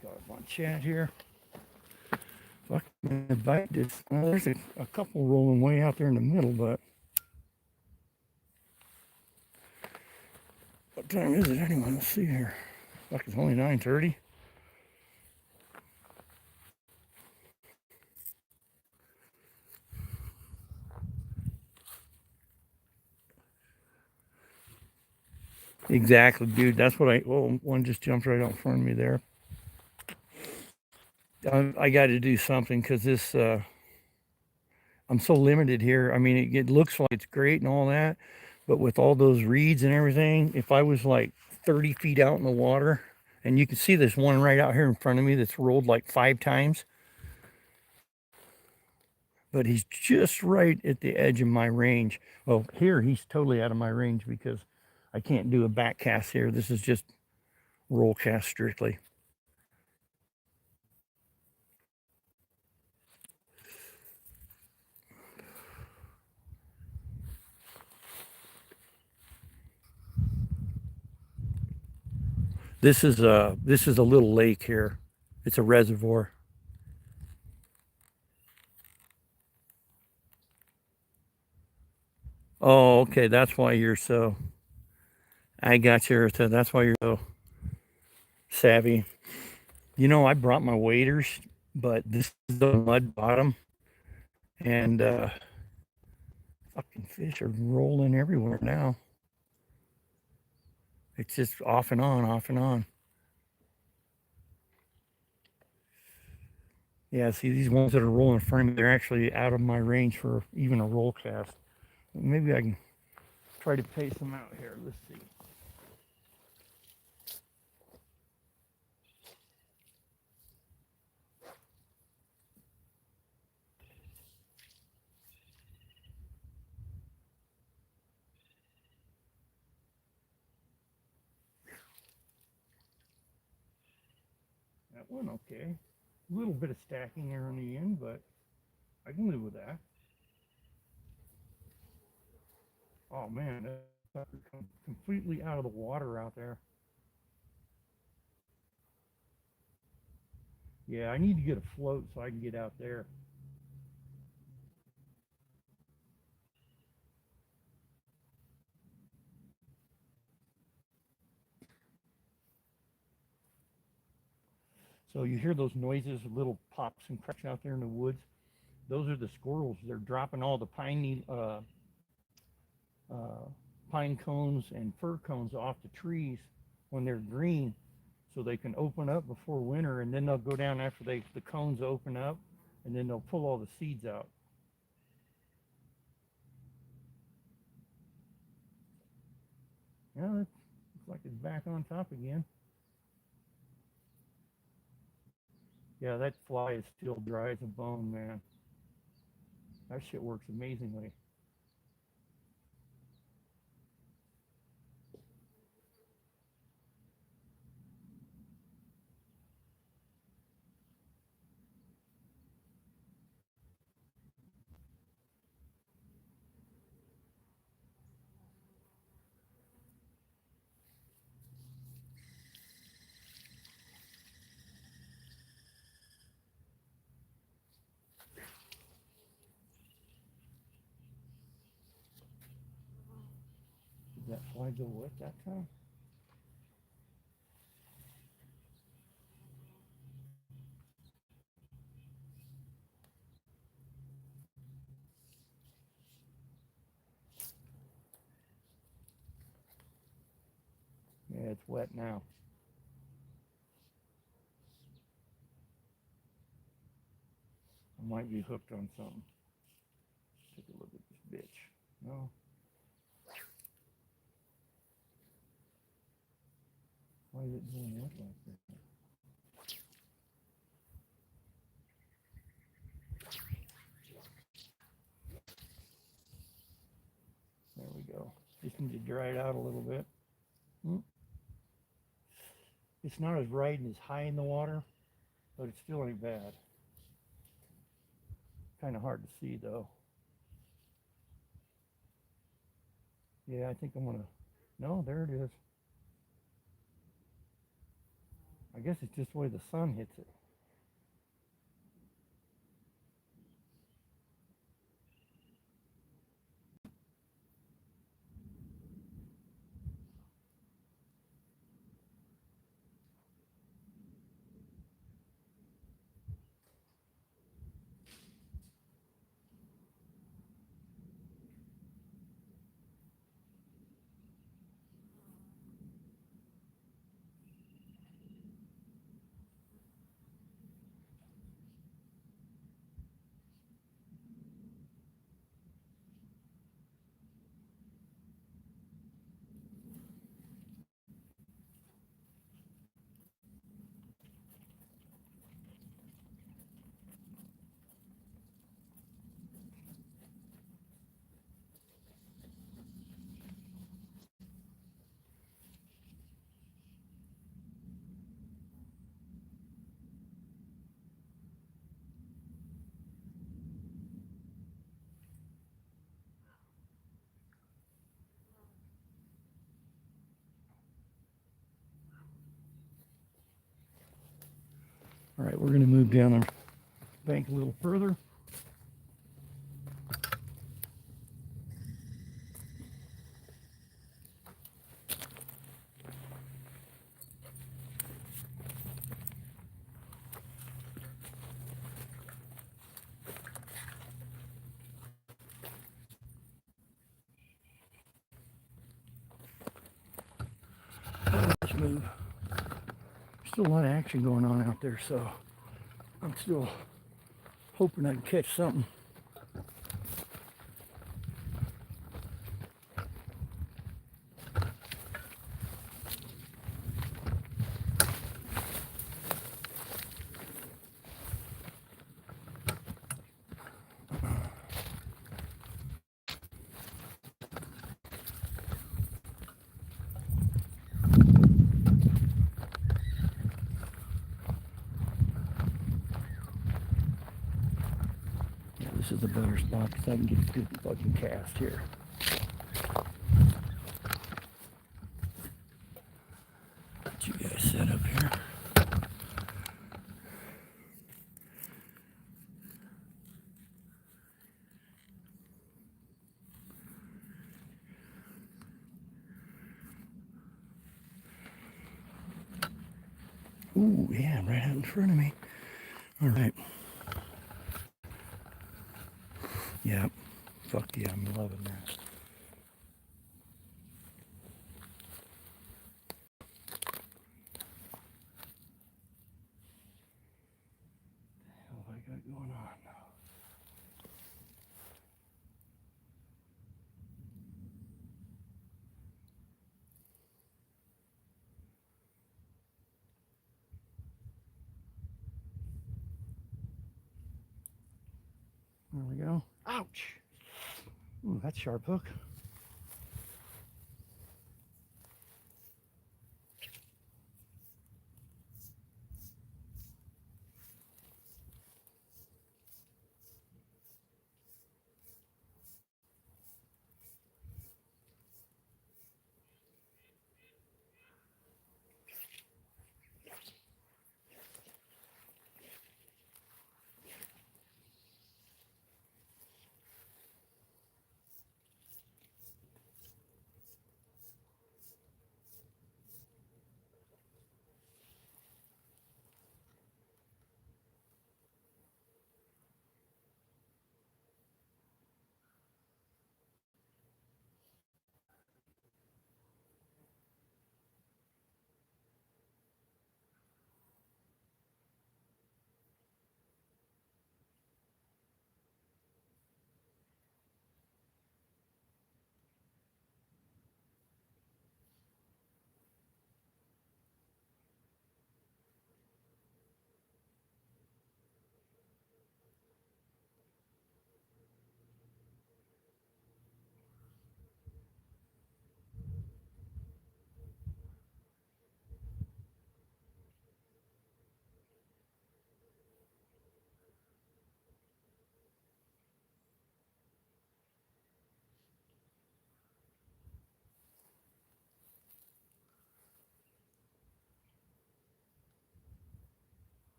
Got up on chat here. Fucking bite this. There's a couple rolling way out there in the middle, but what time is it anyway? Let's see here. Fuck, it's only 9:30. Exactly, dude. That's what I. Oh, one just jumped right out in front of me there. I got to do something because this. I'm so limited here. I mean, it looks like it's great and all that, but with all those reeds and everything, if I was like 30 feet out in the water, and you can see this one right out here in front of me that's rolled like 5 times, but he's just right at the edge of my range. Well, here he's totally out of my range because I can't do a back cast here. This is just roll cast strictly. This is a little lake here. It's a reservoir. Oh, okay. That's why you're so. I got you. So that's why you're so savvy. You know, I brought my waders, but this is the mud bottom, and fucking fish are rolling everywhere now. It's just off and on, off and on. Yeah, see these ones that are rolling in front of me, they're actually out of my range for even a roll cast. Maybe I can try to pace them out here. Let's see. That one okay. A little bit of stacking there on the end, but I can live with that. Oh man, that completely out of the water out there. Yeah, I need to get a float so I can get out there. So you hear those noises, little pops and cracks out there in the woods. Those are the squirrels. They're dropping all the uh, pine cones and fir cones off the trees when they're green, so they can open up before winter, and then they'll go down after the cones open up, and then they'll pull all the seeds out. Yeah, it looks like it's back on top again. Yeah, that fly is still dry as a bone, man. That shit works amazingly. Did that fly go wet that time? Yeah, it's wet now. I might be hooked on something. Take a look at this bitch. No, why is it doing wet like that? There we go. Just need to dry it out a little bit. Hmm. It's not as bright and as high in the water, but it still ain't bad. Kind of hard to see though. Yeah, I think I'm gonna. No, there it is. I guess it's just the way the sun hits it. All right, we're going to move down the bank a little further. Let's move. Still a lot of action going on out there, so I'm still hoping I can catch something. Yeah, this is a better spot because I can get a good fucking cast here. Get you guys set up here. Ooh, yeah, right out in front of me. All right. Yeah. Fuck yeah, I'm loving that. What have I got going on now? There we go. Ouch! Ooh, that's sharp hook.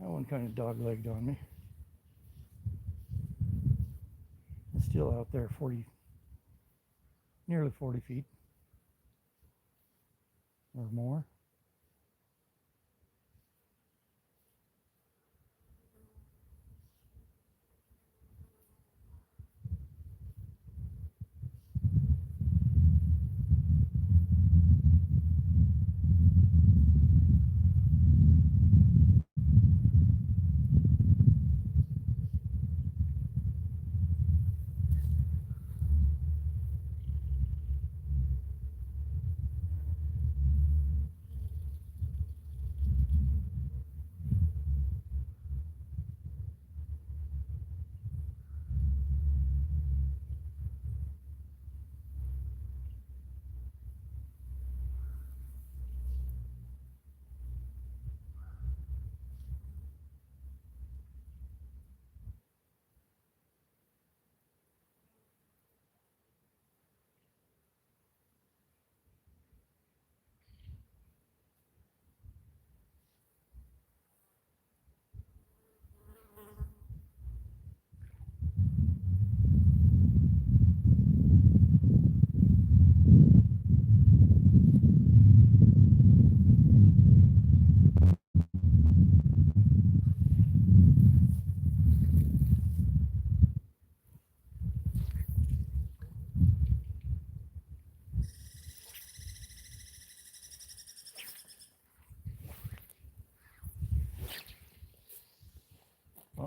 That one kind of dog-legged on me. It's still out there 40, nearly 40 feet or more.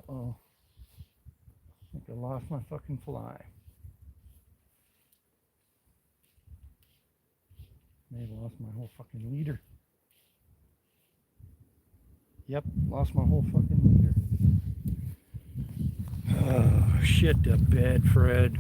Uh-oh. I think I lost my fucking fly. May have lost my whole fucking leader. Yep, lost my whole fucking leader. Oh, shit the bed, Fred.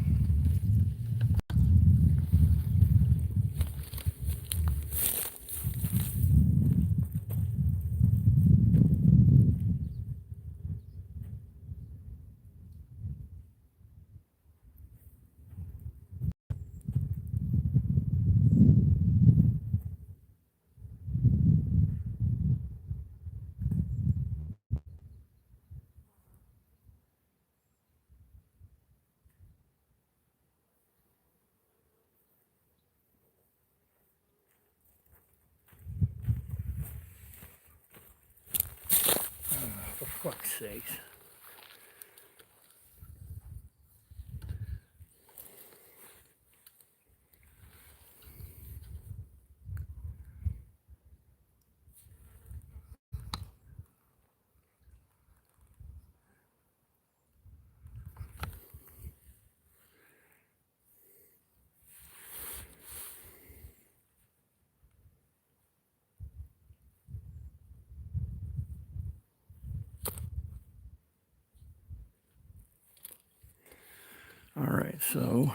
For fuck's sakes. All right, so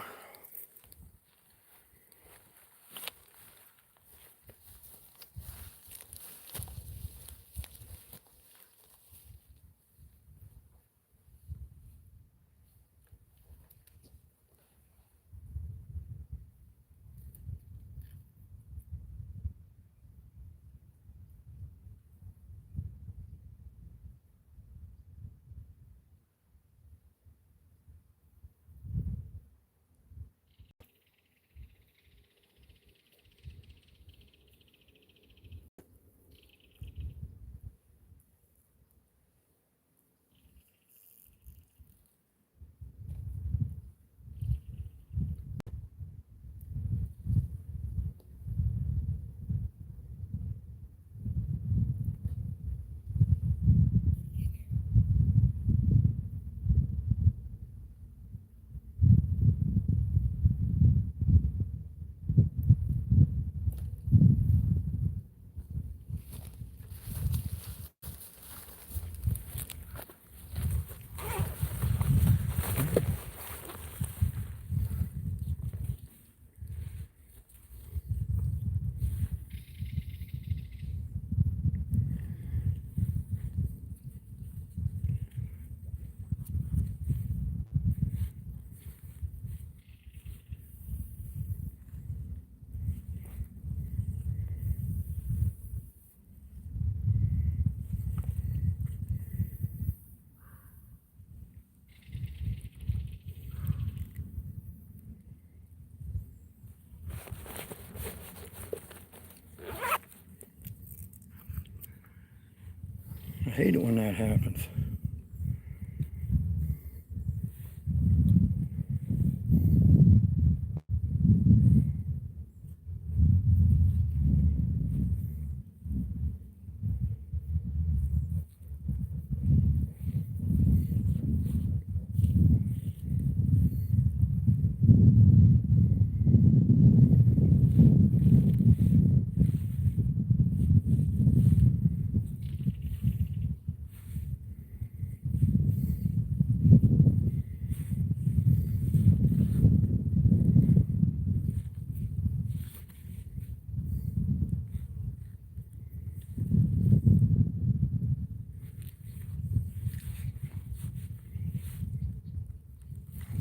I hate it when that happens.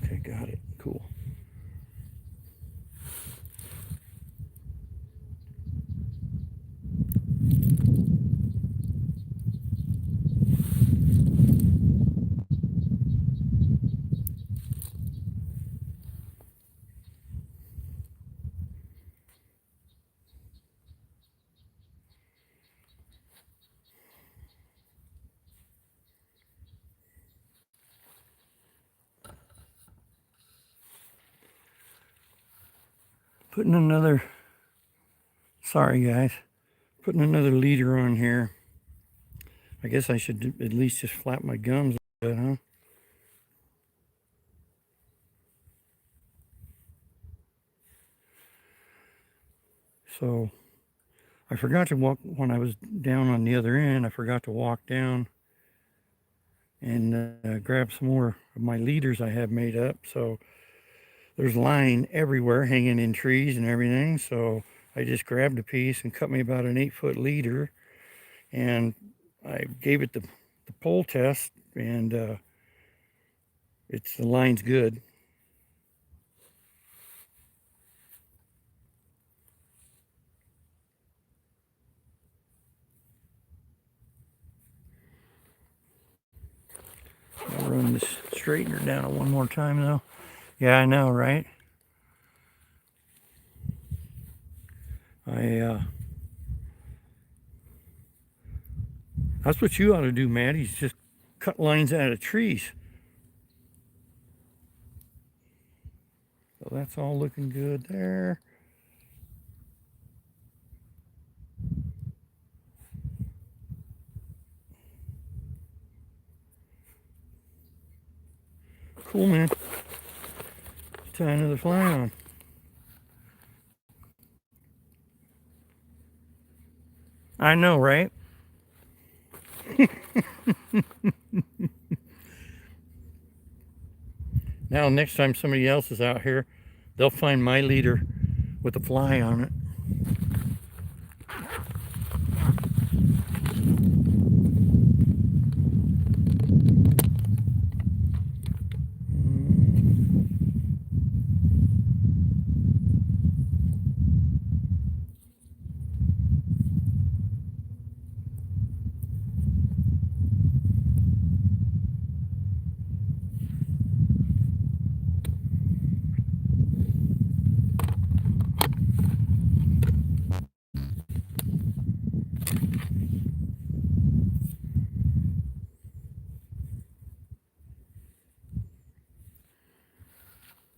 Okay, got it. Cool. Putting another, sorry guys, putting another leader on here. I guess I should at least just flap my gums up. bit, huh? So I forgot to walk when I was down on the other end. I forgot to walk down and grab some more of my leaders I have made up. So there's line everywhere hanging in trees and everything. So I just grabbed a piece and cut me about an 8-foot leader, and I gave it the pole test, and the line's good. I'll run this straightener down one more time though. Yeah, I know, right? That's what you ought to do, Matt. He's just cut lines out of trees. So that's all looking good there. Cool, man. Tie another fly on. I know, right? Now, next time somebody else is out here, they'll find my leader with a fly on it.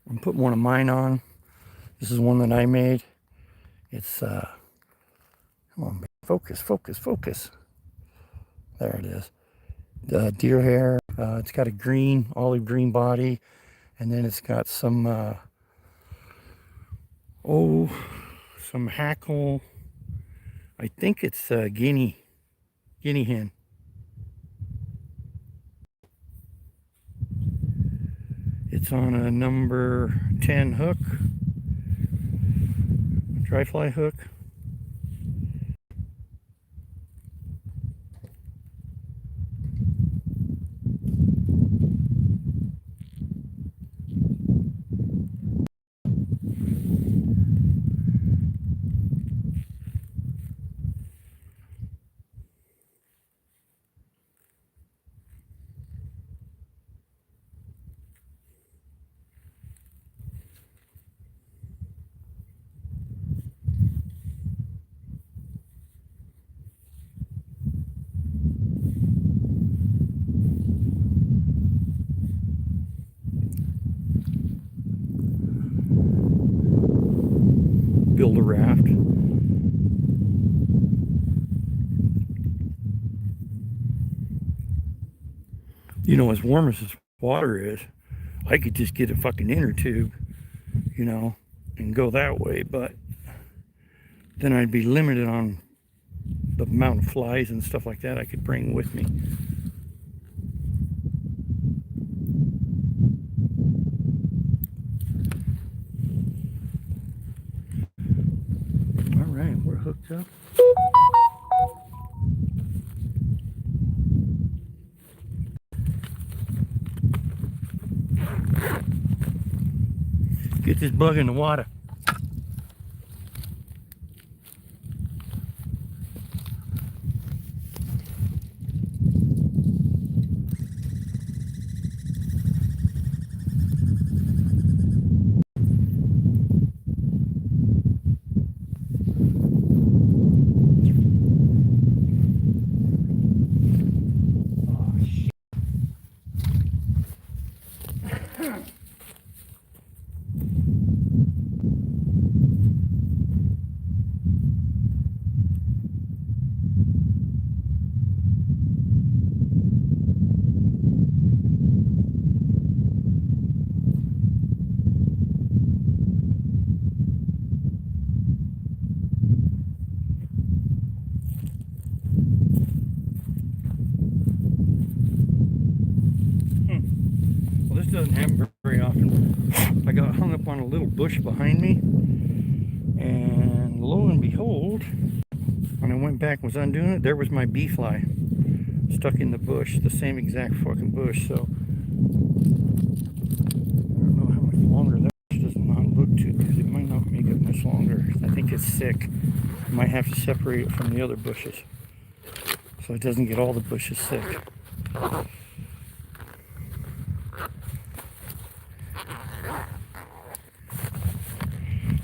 I'm putting one of mine on. This is one that I made. It's, come on, focus, focus, focus. There it is. Deer hair. It's got a green, olive green body, and then it's got some, some hackle. I think it's guinea hen. It's on a number 10 hook, dry fly hook. Build a raft. You know, as warm as this water is, I could just get a fucking inner tube, you know, and go that way, but then I'd be limited on the amount of flies and stuff like that I could bring with me. All right, we're hooked up. Get this bug in the water. on a little bush behind me, and lo and behold, when I went back and was undoing it, there was my bee fly stuck in the bush, the same exact fucking bush. So I don't know how much longer that bush does not look to, because it might not make it much longer. I think it's sick. I might have to separate it from the other bushes so it doesn't get all the bushes sick.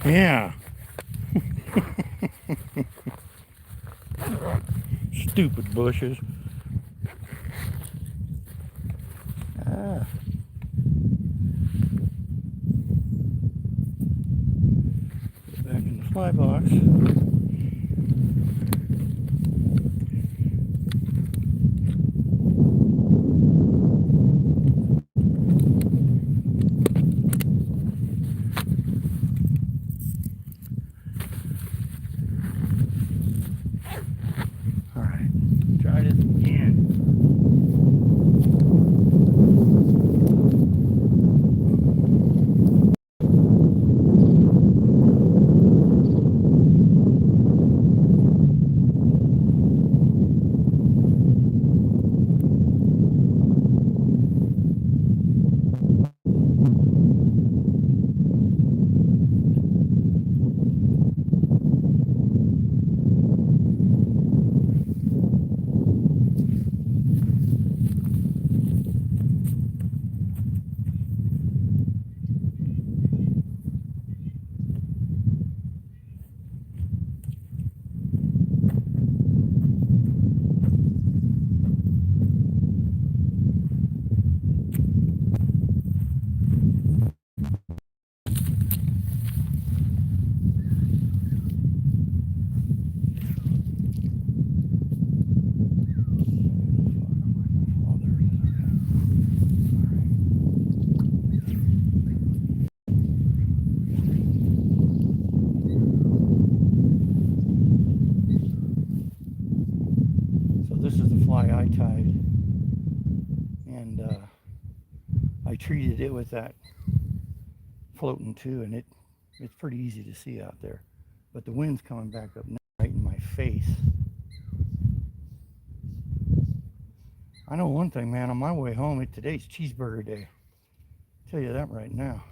Yeah. Stupid bushes. Ah. Get back in the fly box. Alright, try this again. So this is the fly I tied, and I treated it with that floating too, and it's pretty easy to see out there, but the wind's coming back up now, right in my face. I know one thing, man. On my way home, today's cheeseburger day. I'll tell you that right now.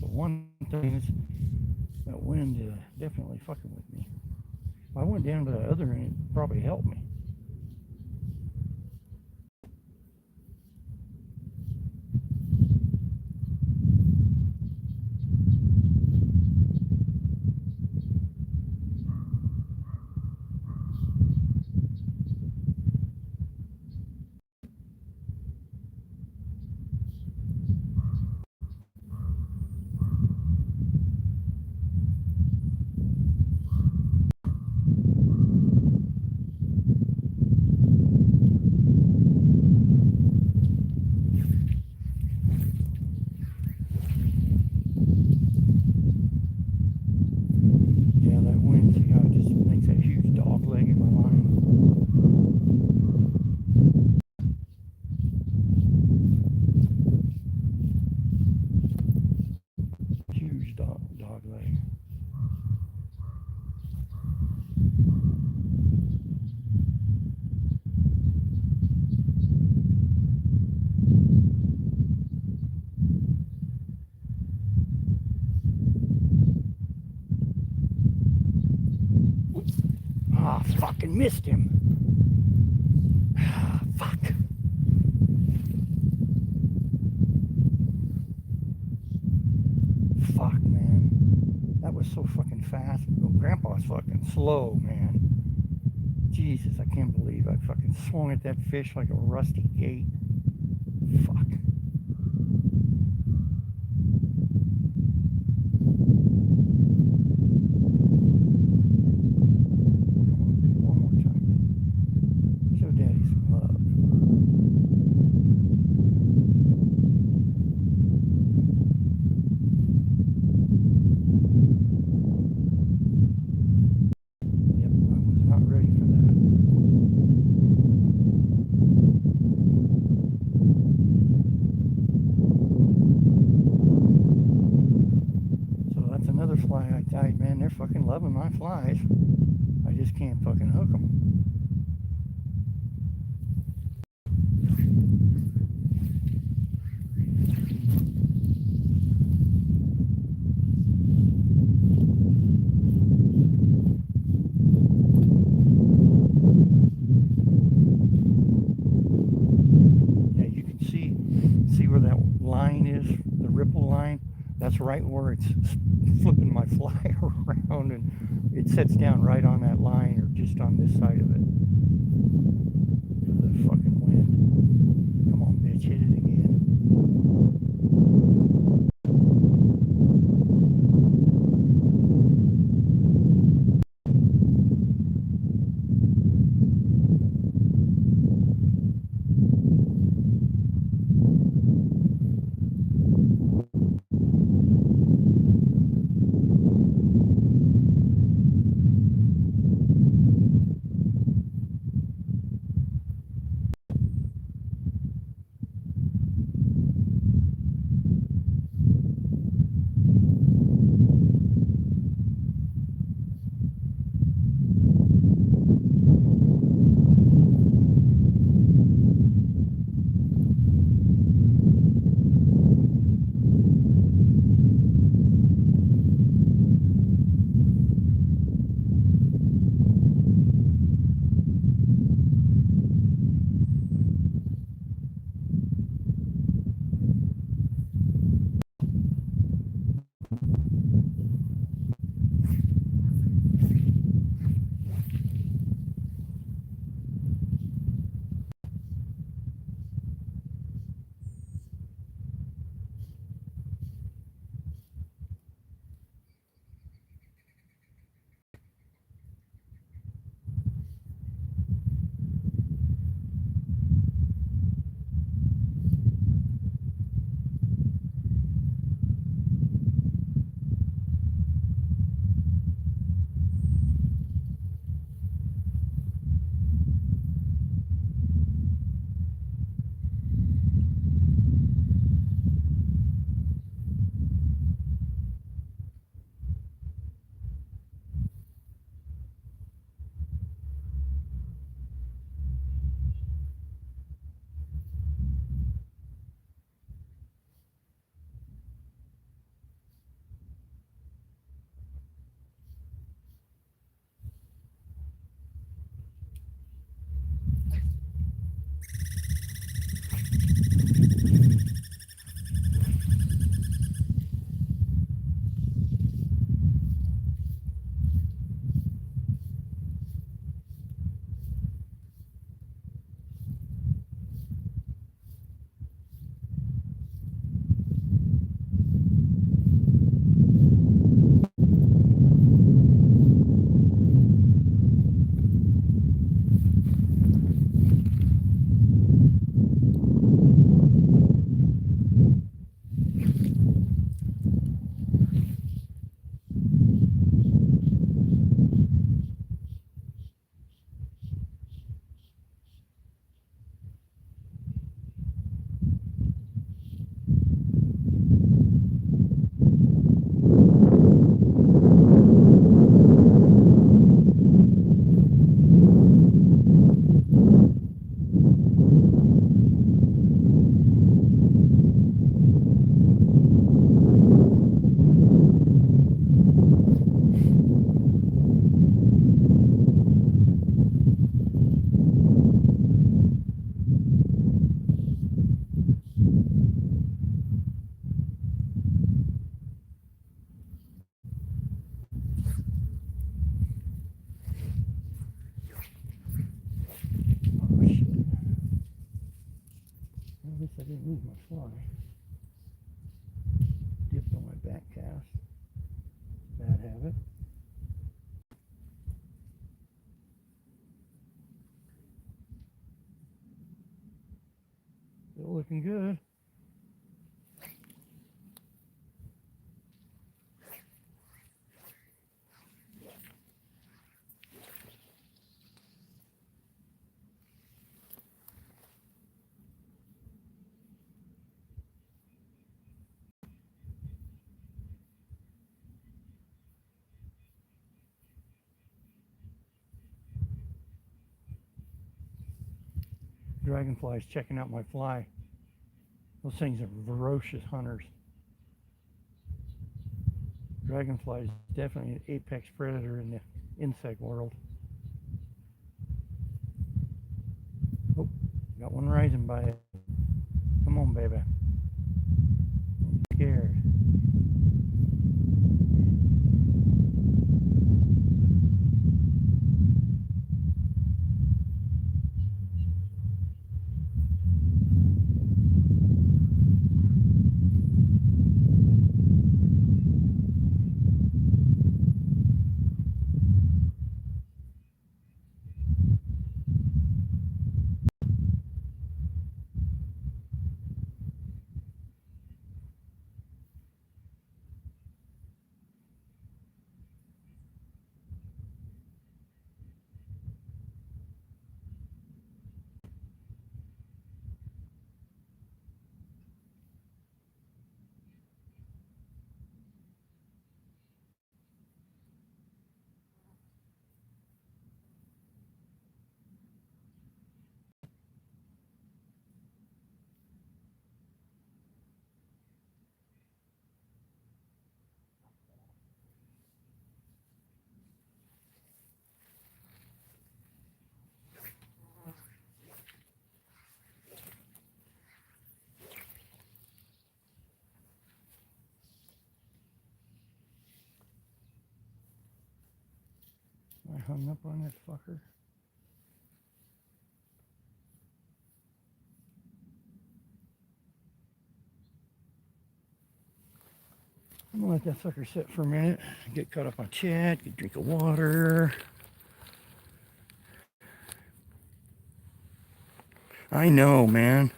the one thing is that wind definitely fucking with me. If I went down to the other end, it'd probably help me. Yeah, that wind, see how it just makes that huge dog leg in my line? Huge dog leg. Ah, fucking missed him. Ah, fuck. Fuck, man. That was so fucking fast. Oh, Grandpa's fucking slow, man. Jesus, I can't believe I fucking swung at that fish like a rusty gate. Fuck. One more time. Show Daddy some love. Yep, I was not ready for that. So that's another fly I tied, man. They're fucking loving my flies. I just can't fucking hook them. Yeah, you can see where that line is, the ripple line. That's right where it's flipping my fly around, and it sets down right on that line or just on this side of it. The fucking wind. Come on, bitch, hit it again. didn't lose my fly. Dipped on my back cast. Bad habit. Still looking good. Dragonflies checking out my fly. Those things are ferocious hunters. Dragonfly is definitely an apex predator in the insect world. Oh, got one rising by it. Come on, baby. I'm scared. I hung up on this fucker. I'm gonna let that sucker sit for a minute, get caught up on chat, get a drink of water. I know, man.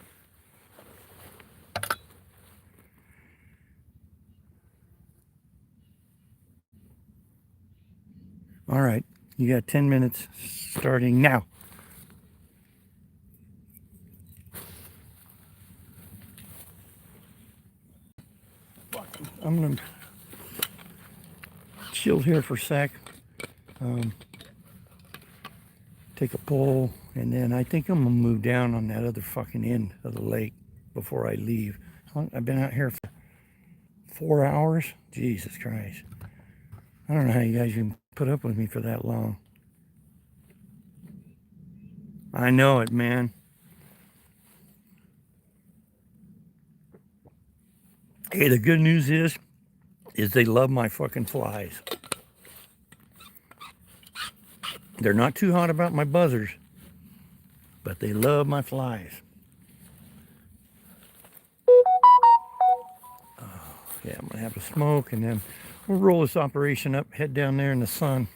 All right, you got 10 minutes starting now. I'm gonna chill here for a sec, take a pull, and then I think I'm gonna move down on that other fucking end of the lake before I leave. I've been out here for 4 hours. Jesus Christ. I don't know how you guys can put up with me for that long. I know it, man. Hey, the good news is they love my fucking flies. They're not too hot about my buzzers, but they love my flies. Yeah, I'm gonna have a smoke, and then we'll roll this operation up, head down there in the sun,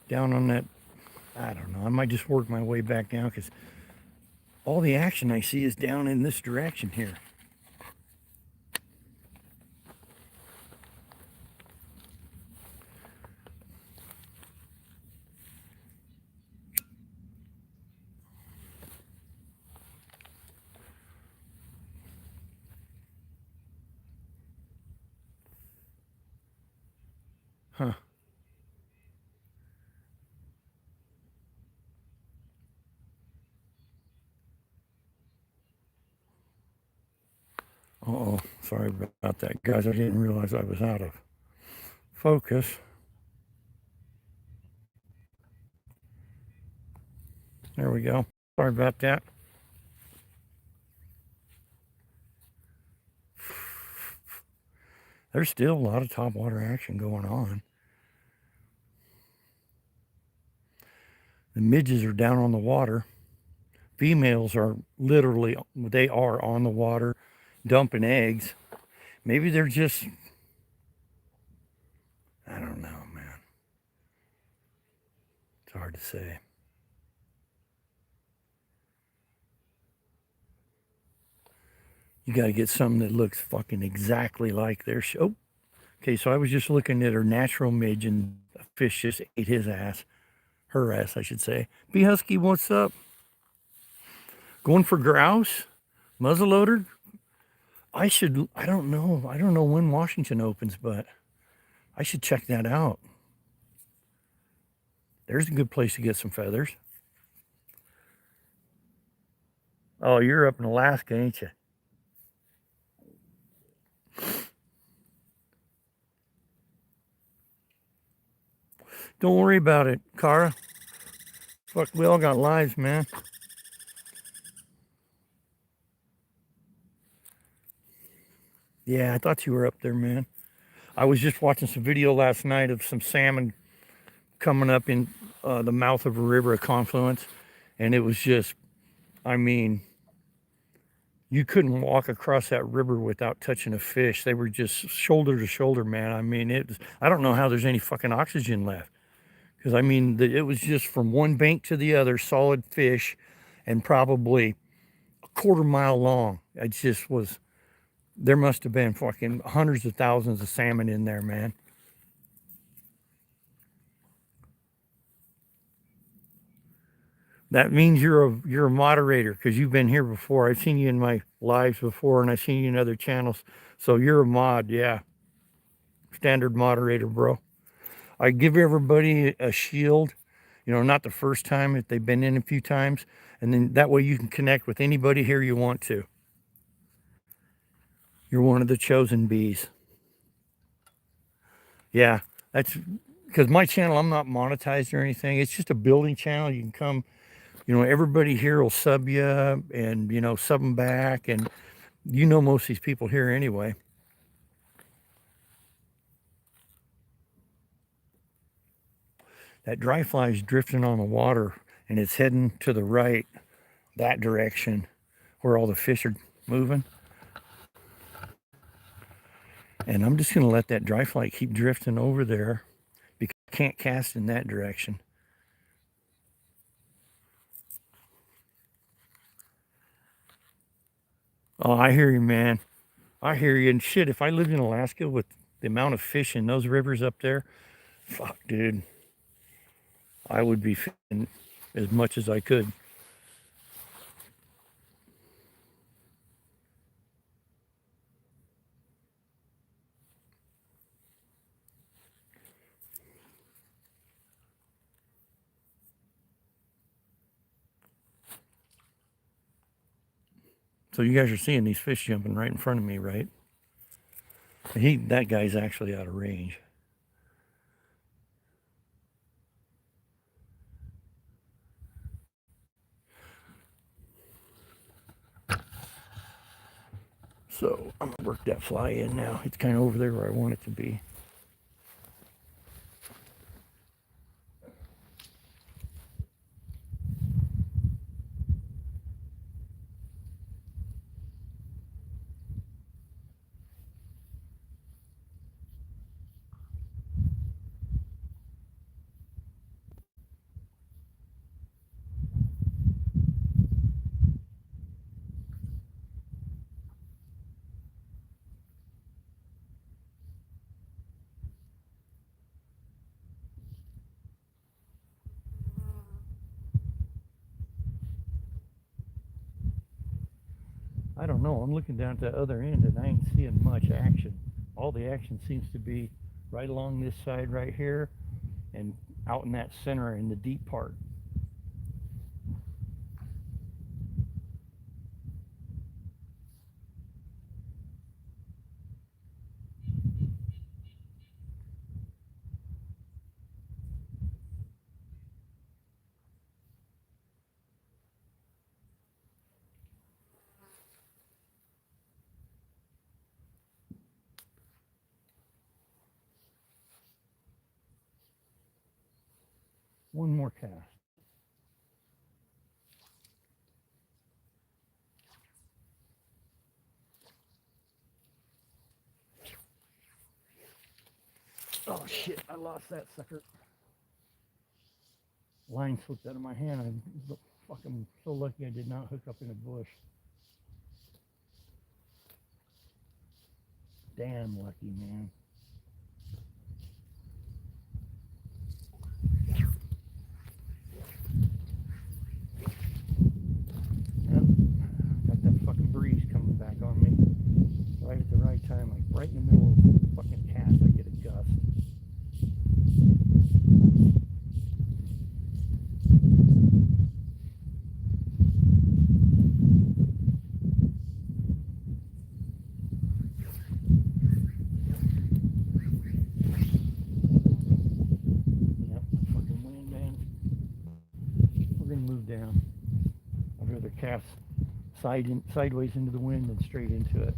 down on that. I don't know. I might just work my way back down because all the action I see is down in this direction here. Huh. Uh-oh. Sorry about that, guys. I didn't realize I was out of focus. There we go. Sorry about that. There's still a lot of topwater action going on. The midges are down on the water. Females are literally, they are on the water dumping eggs. Maybe they're just, I don't know, man. It's hard to say. You got to get something that looks fucking exactly like their show. Okay, so I was just looking at her natural midge and a fish just ate his ass. Her ass, I should say. B Husky, what's up? Going for grouse? Muzzleloader? I don't know. I don't know when Washington opens, but I should check that out. There's a good place to get some feathers. Oh, you're up in Alaska, ain't you? Don't worry about it, Kara. Fuck, we all got lives, man. Yeah, I thought you were up there, man. I was just watching some video last night of some salmon coming up in the mouth of a river, a confluence, and it was just, I mean, you couldn't walk across that river without touching a fish. They were just shoulder to shoulder, man. I mean, I don't know how there's any fucking oxygen left. Because, I mean, it was just from one bank to the other, solid fish, and probably a quarter mile long. It just was, there must have been fucking hundreds of thousands of salmon in there, man. That means you're a moderator because you've been here before. I've seen you in my lives before, and I've seen you in other channels. So you're a mod, yeah. Standard moderator, bro. I give everybody a shield, not the first time if they've been in a few times, and then that way you can connect with anybody here you want to. You're one of the chosen bees. Yeah, that's because my channel, I'm not monetized or anything. It's just a building channel. You can come, everybody here will sub you and, sub them back. And most of these people here anyway. That dry fly is drifting on the water and it's heading to the right, that direction where all the fish are moving. And I'm just going to let that dry fly keep drifting over there because I can't cast in that direction. Oh, I hear you, man. I hear you. And shit, if I lived in Alaska with the amount of fish in those rivers up there, fuck, dude, I would be fishing as much as I could. So you guys are seeing these fish jumping right in front of me, right? That guy's actually out of range. So I'm gonna work that fly in now. It's kind of over there where I want it to be. I don't know. I'm looking down at the other end and I ain't seeing much action. All the action seems to be right along this side right here and out in that center in the deep part. One more cast. Oh shit, I lost that sucker. Line slipped out of my hand. I'm fucking so lucky I did not hook up in a bush. Damn lucky, man. Yep. Got that fucking breeze coming back on me. Right at the right time, like right in the middle of the fucking cast, I get a gust. Yep, fucking wind, man. We're gonna move down. I'd rather cast sideways into the wind than straight into it.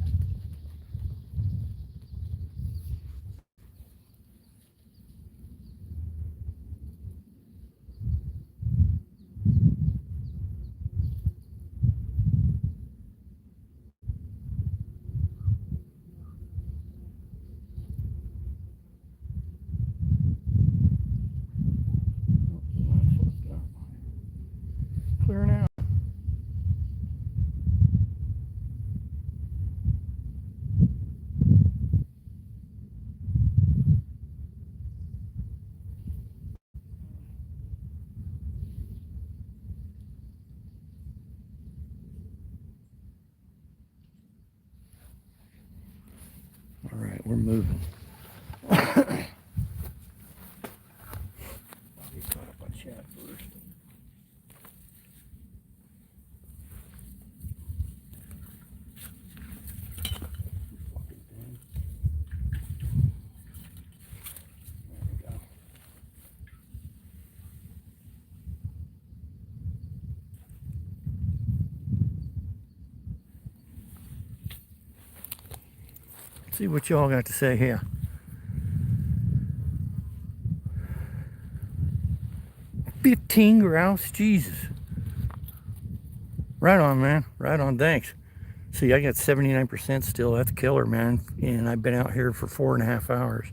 Clearing out. All right, we're moving. I'll get caught up on chat first. Fucking thing. There we go. See what y'all got to say here. $15 grouse, Jesus. Right on, man. Right on, thanks. See, I got 79% still. That's killer, man. And I've been out here for 4.5 hours.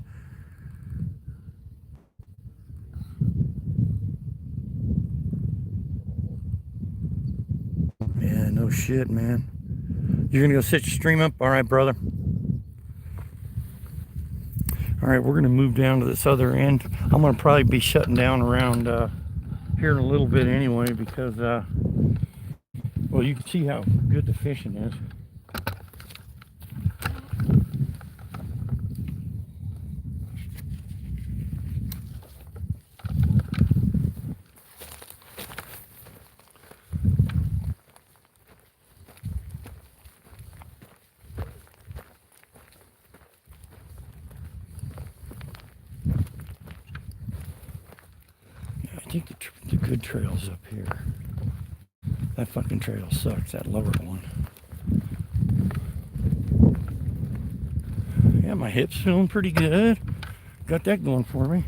Yeah, no shit, man. You're gonna go set your stream up? All right, brother. All right, we're gonna move down to this other end. I'm gonna probably be shutting down around here in a little bit anyway, because well, you can see how good the fishing is. I think the good trail's up here. That fucking trail sucks, that lower one. Yeah, my hip's feeling pretty good. Got that going for me.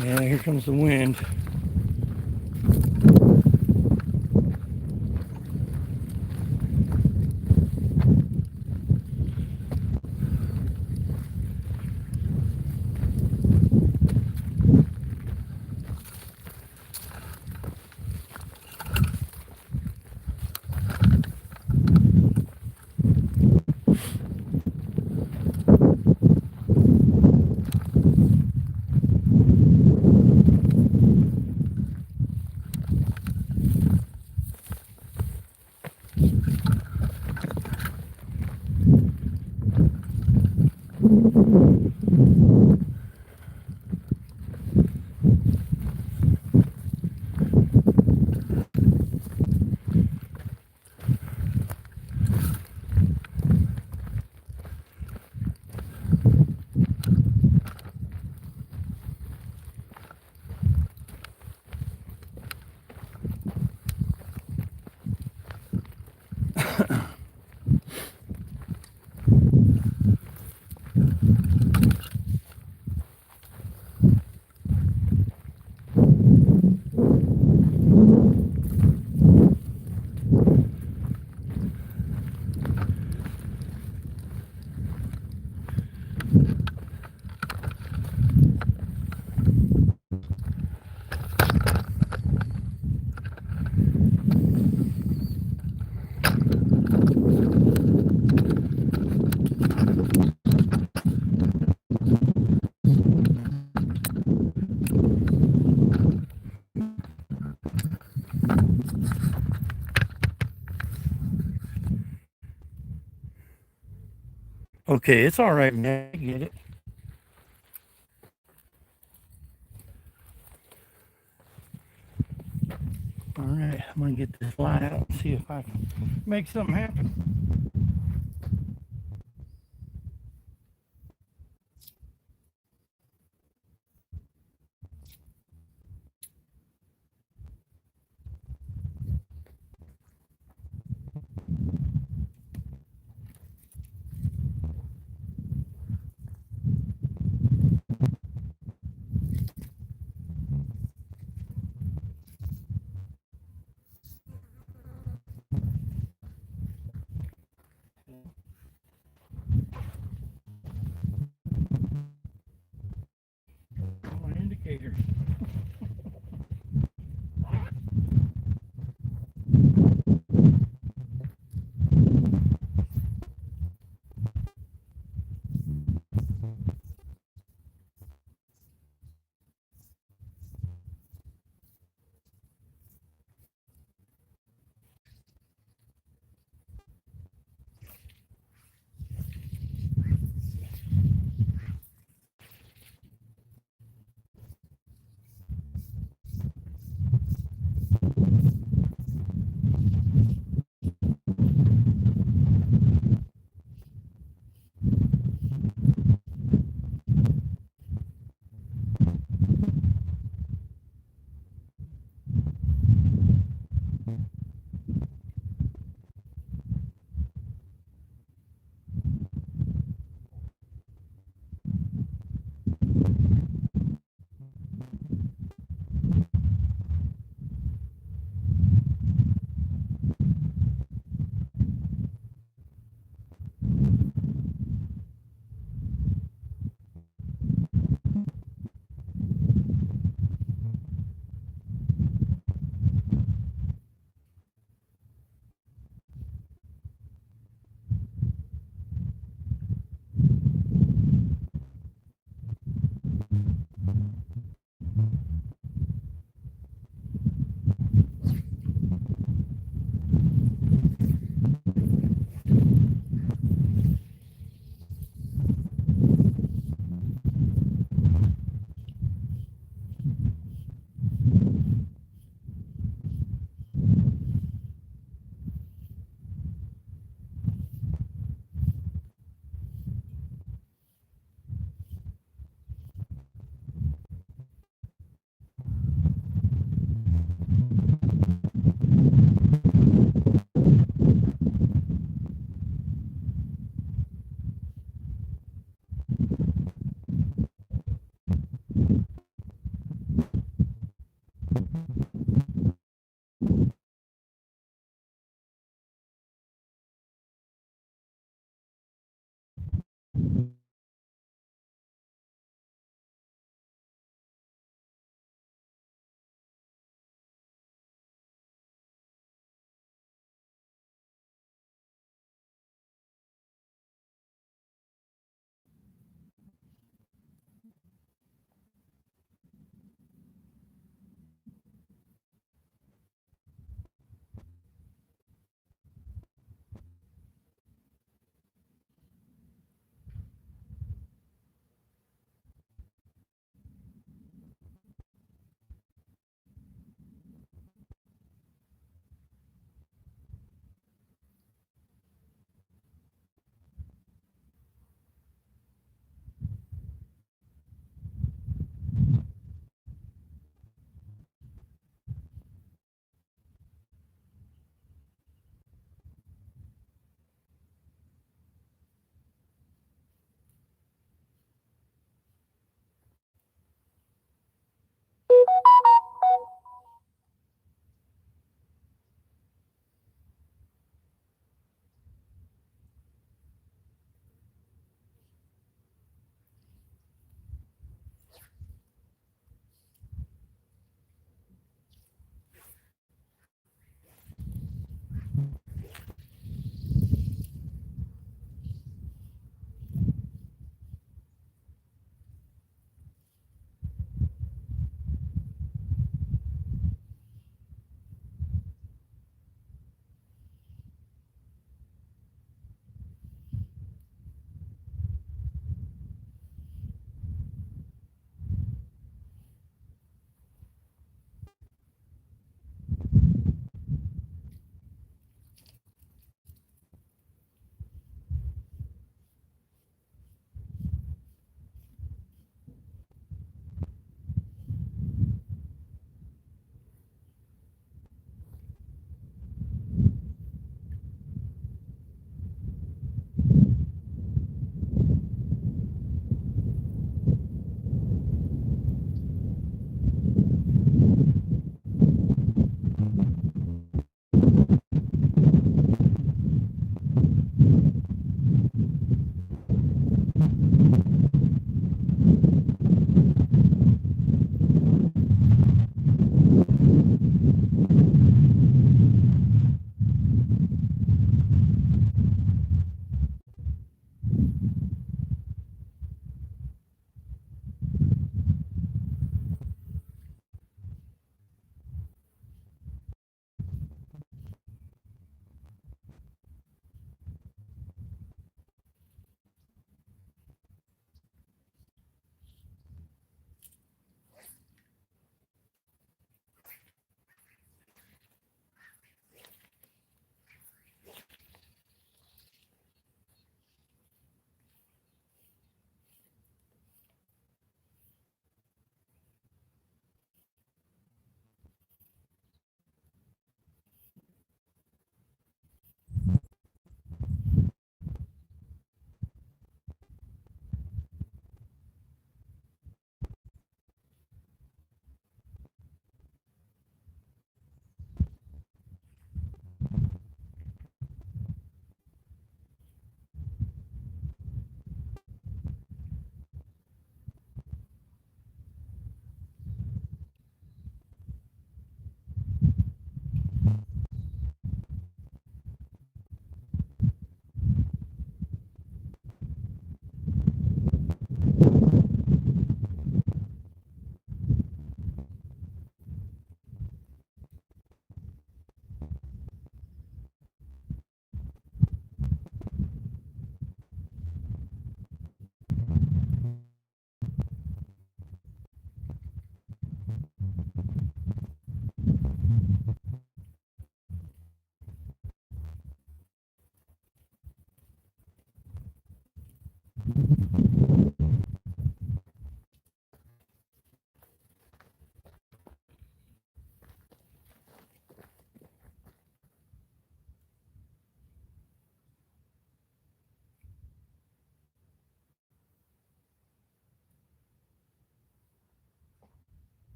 Yeah, here comes the wind. Okay, it's all right, man. I get it. All right, I'm gonna get this light out and see if I can make something happen. My indicator.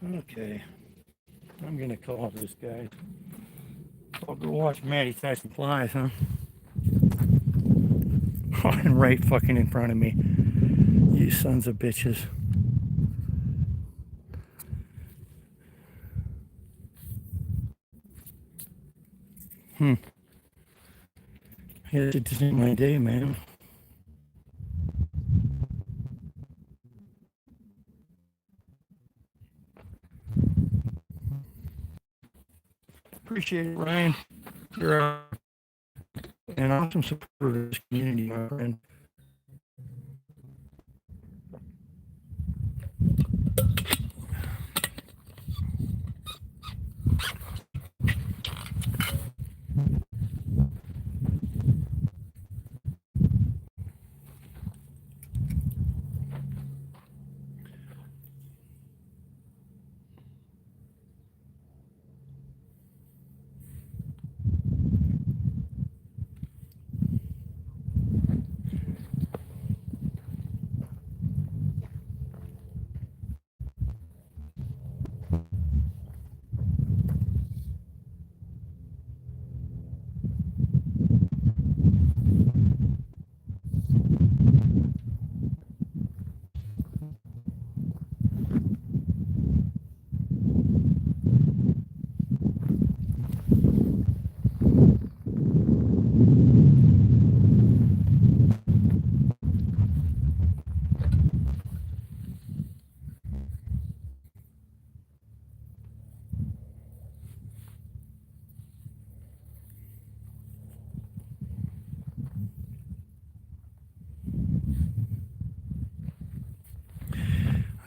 Okay, I'm gonna call this guy. I'll go watch Maddie catch some flies, huh? And right fucking in front of me. You sons of bitches. Hmm. Yeah, it just ain't my day, man. Appreciate it, Ryan. You're an awesome supporter of this community, my friend.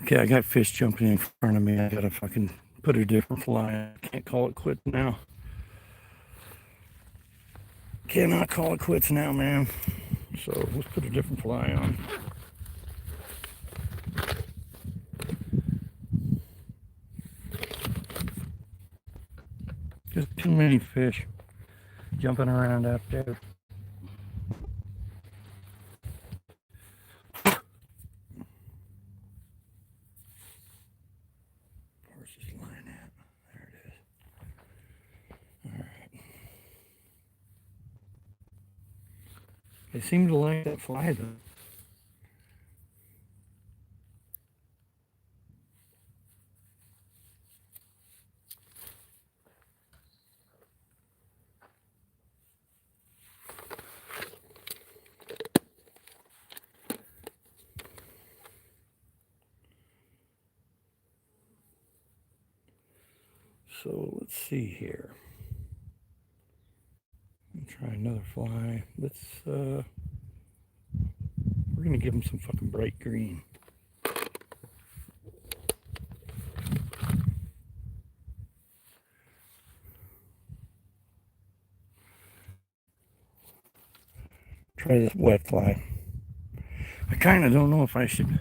Okay, I got fish jumping in front of me. I gotta fucking put a different fly. I can't call it quits now. Cannot call it quits now, man. So let's put a different fly on. Just too many fish jumping around out there. Where's this line at? There it is. All right. They seem to like that fly though. So let's see here. Try another fly. We're gonna give him some fucking bright green. Try this wet fly. I kind of don't know if I should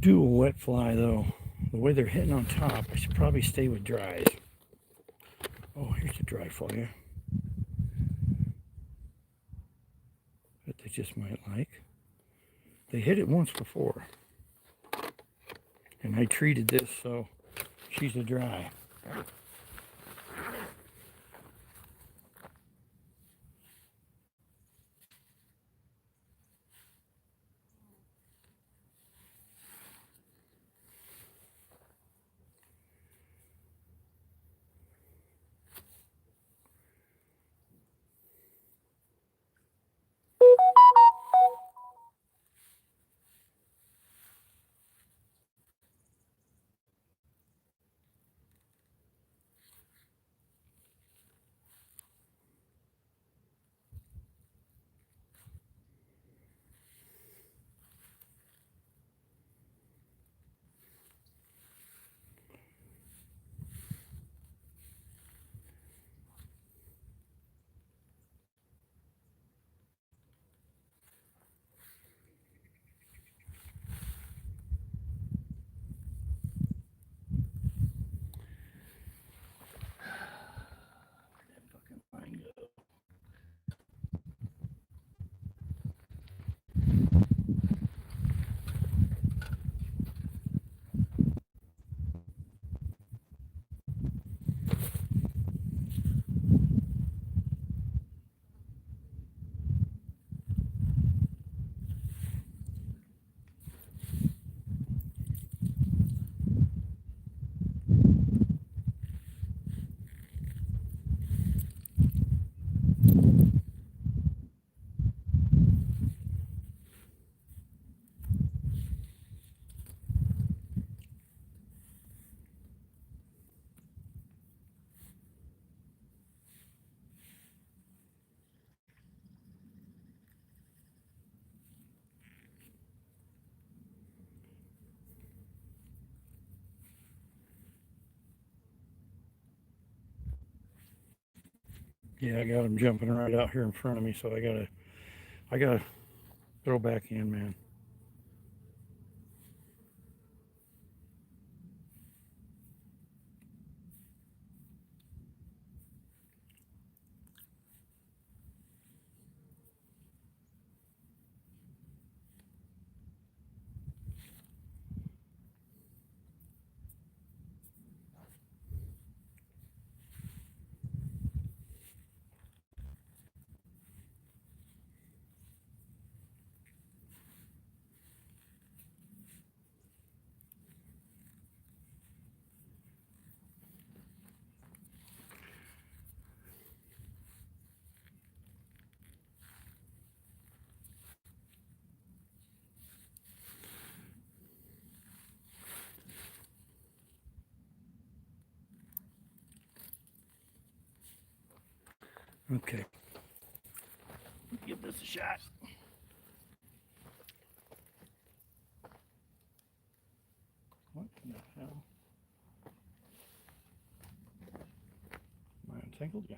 do a wet fly though. The way they're hitting on top, I should probably stay with dries. Oh, here's a dry fly that they just might like. They hit it once before, and I treated this, so she's a dry. Yeah, I got them jumping right out here in front of me, so I gotta throw back in, man. Okay, give this a shot. What the hell? Am I entangled? Yeah.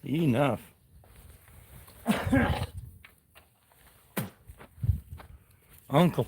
Enough. Uncle.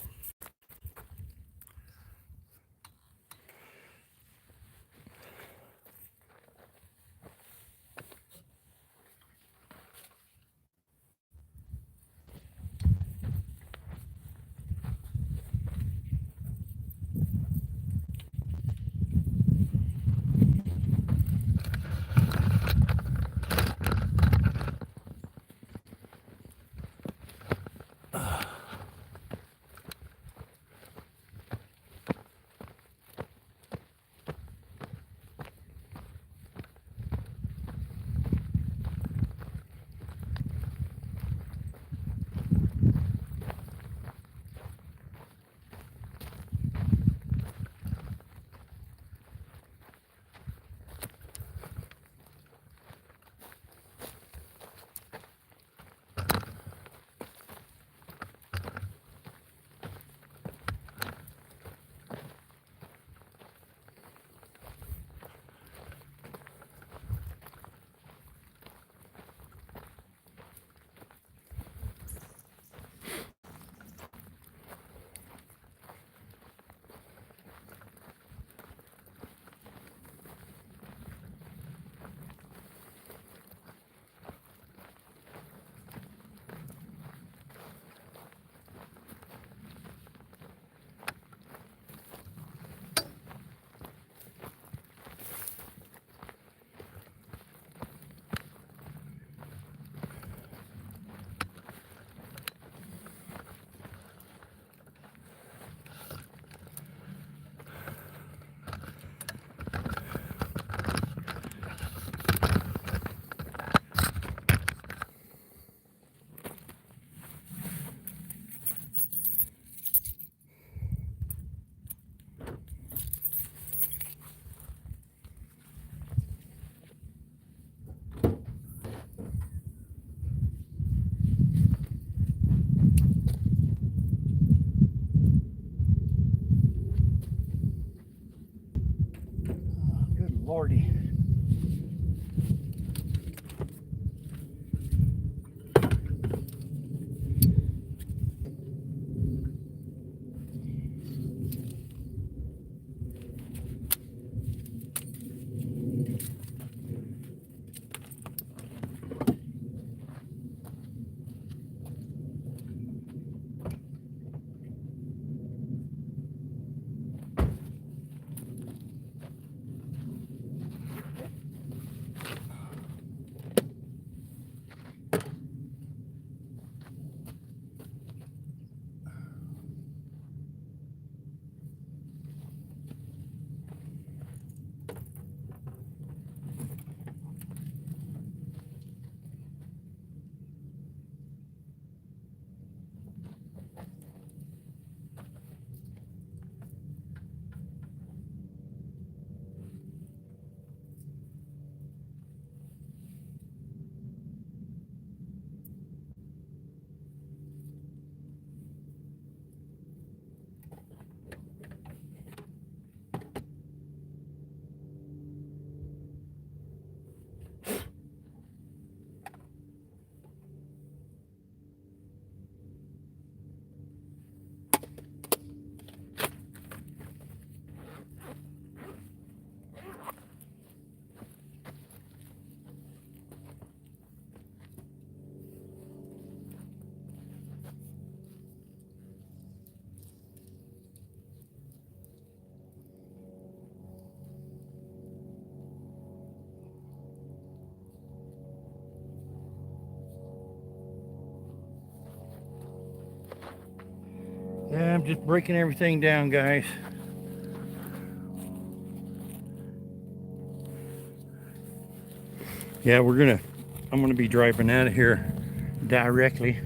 Good lordy. Yeah, I'm just breaking everything down, guys. Yeah, I'm gonna be driving out of here directly.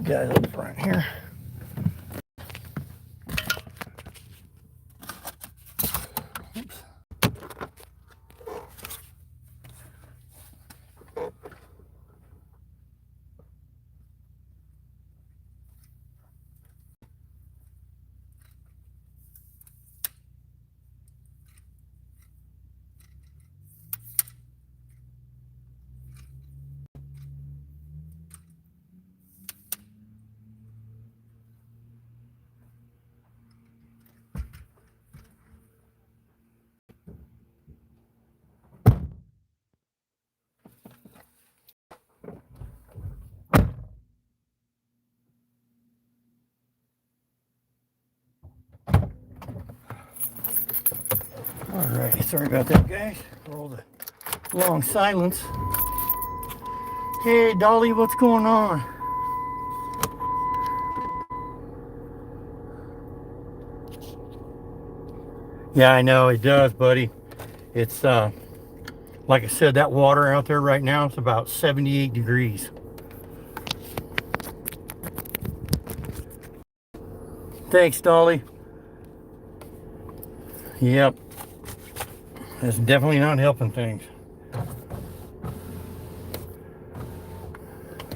guys up front here. Oops. Alrighty, sorry about that, guys, for all the long silence. Hey, Dolly, what's going on? Yeah, I know it does, buddy. It's like I said, that water out there right now is about 78 degrees. Thanks, Dolly. Yep. That's definitely not helping things.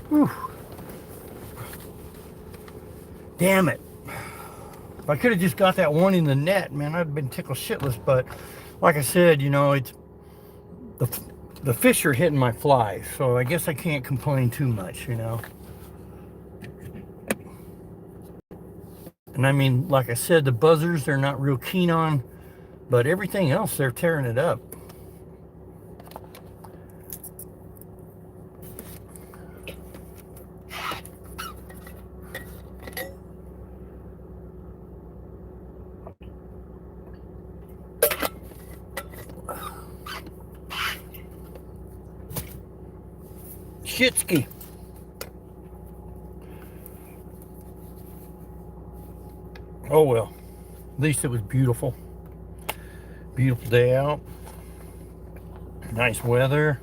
Whew. Damn it. If I could have just got that one in the net, man, I'd have been tickled shitless. But like I said, you know, it's the fish are hitting my flies, so I guess I can't complain too much, you know. And I mean, like I said, the buzzers they're not real keen on, but everything else they're tearing it up. Shitski. Oh well, at least it was beautiful. Beautiful day out. Nice weather.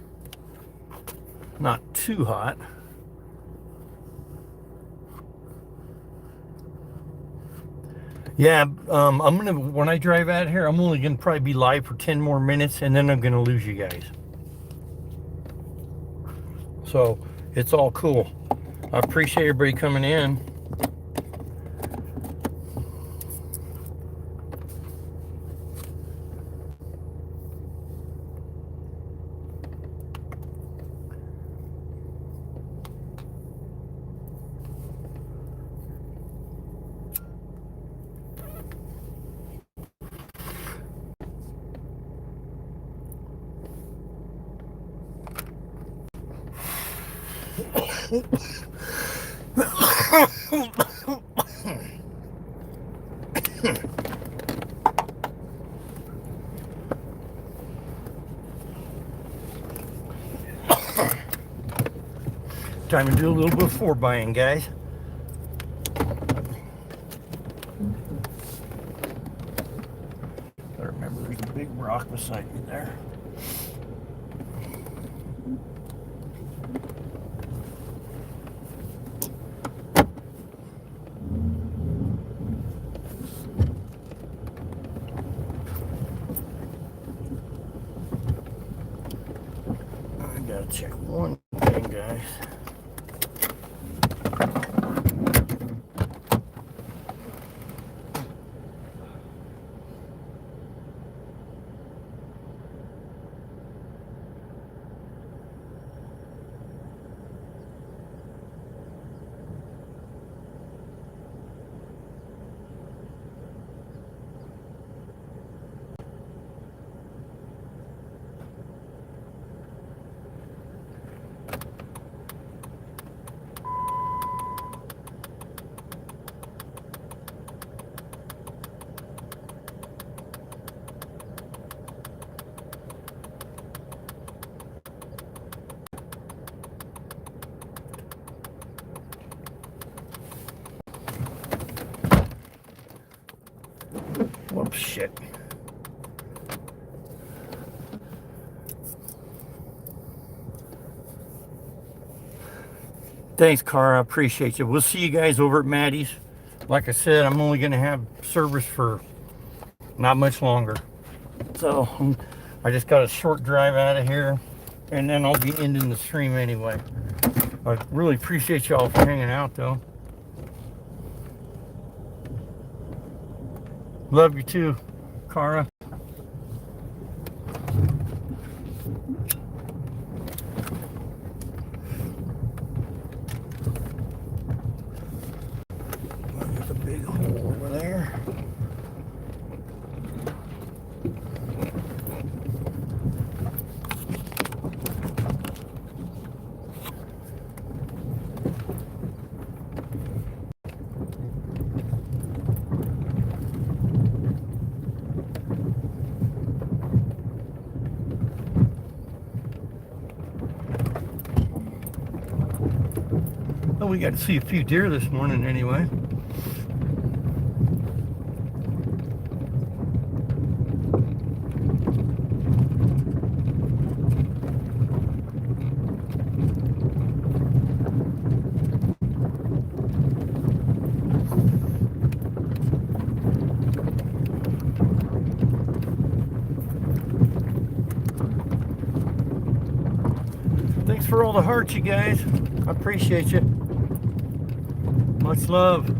Not too hot. Yeah, I'm gonna, when I drive out here, I'm only gonna probably be live for 10 more minutes and then I'm gonna lose you guys. So it's all cool. I appreciate everybody coming in. Time to do a little bit of forebuying, guys. I remember there's a big rock beside me there. I gotta check one thing, guys. Whoops, shit. Thanks, Cara. I appreciate you. We'll see you guys over at Maddie's. Like I said, I'm only going to have service for not much longer. So I just got a short drive out of here, and then I'll be ending the stream anyway. I really appreciate y'all for hanging out, though. Love you too, Cara. There's a big hole over there. Well, we got to see a few deer this morning anyway. Thanks for all the hearts, you guys. I appreciate you. Much love.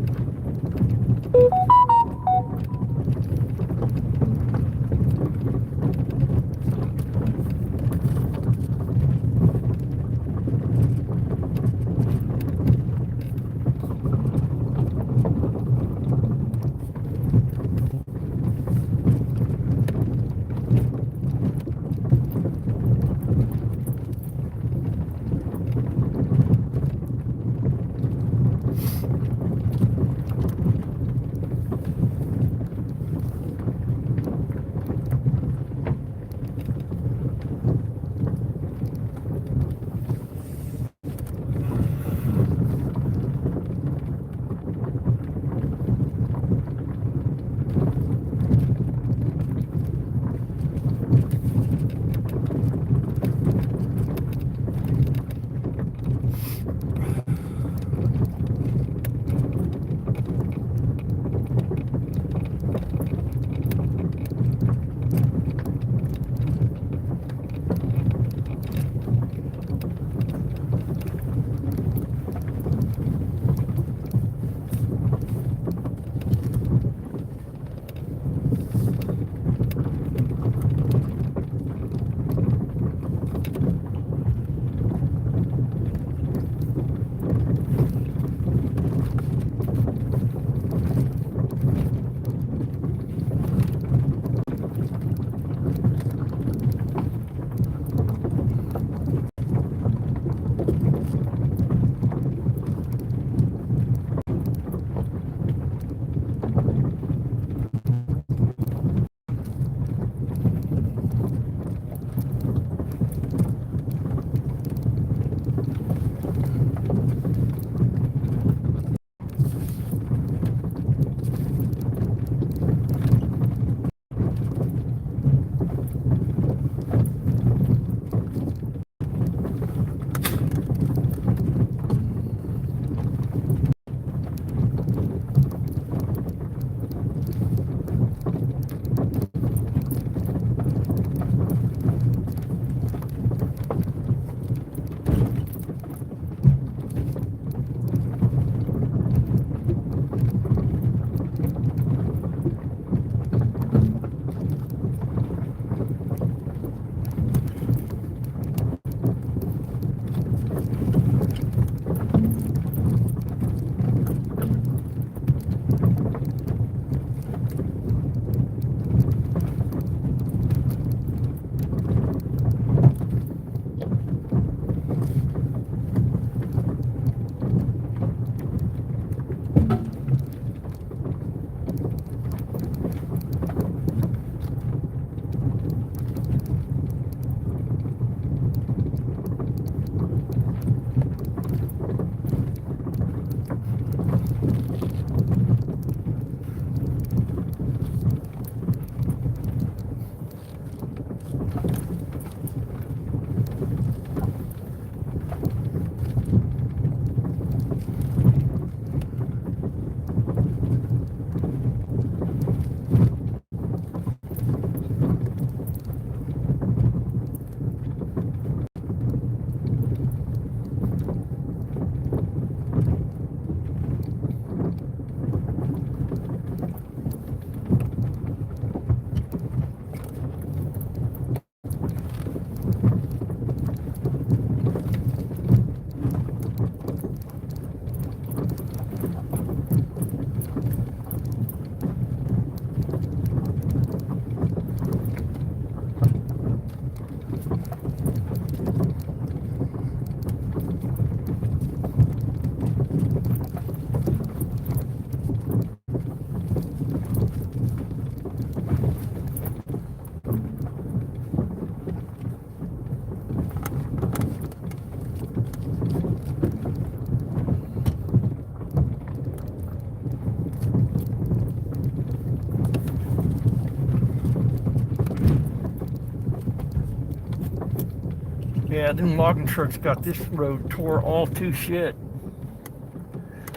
Yeah, them logging trucks got this road tore all to shit.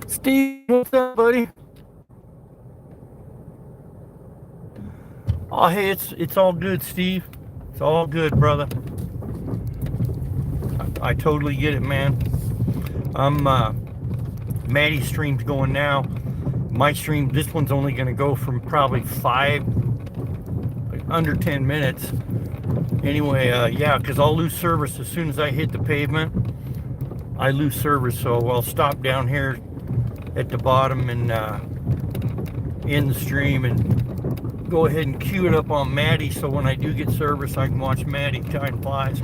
Steve, what's up, buddy? Oh, hey, it's all good, Steve. It's all good, brother. I totally get it, man. I'm Maddie's stream's going now. My stream, this one's only going to go from probably under 10 minutes. Anyway, yeah, because I'll lose service as soon as I hit the pavement. I lose service, so I'll stop down here at the bottom and end the stream and go ahead and queue it up on Maddie, so when I do get service, I can watch Maddie. Time flies.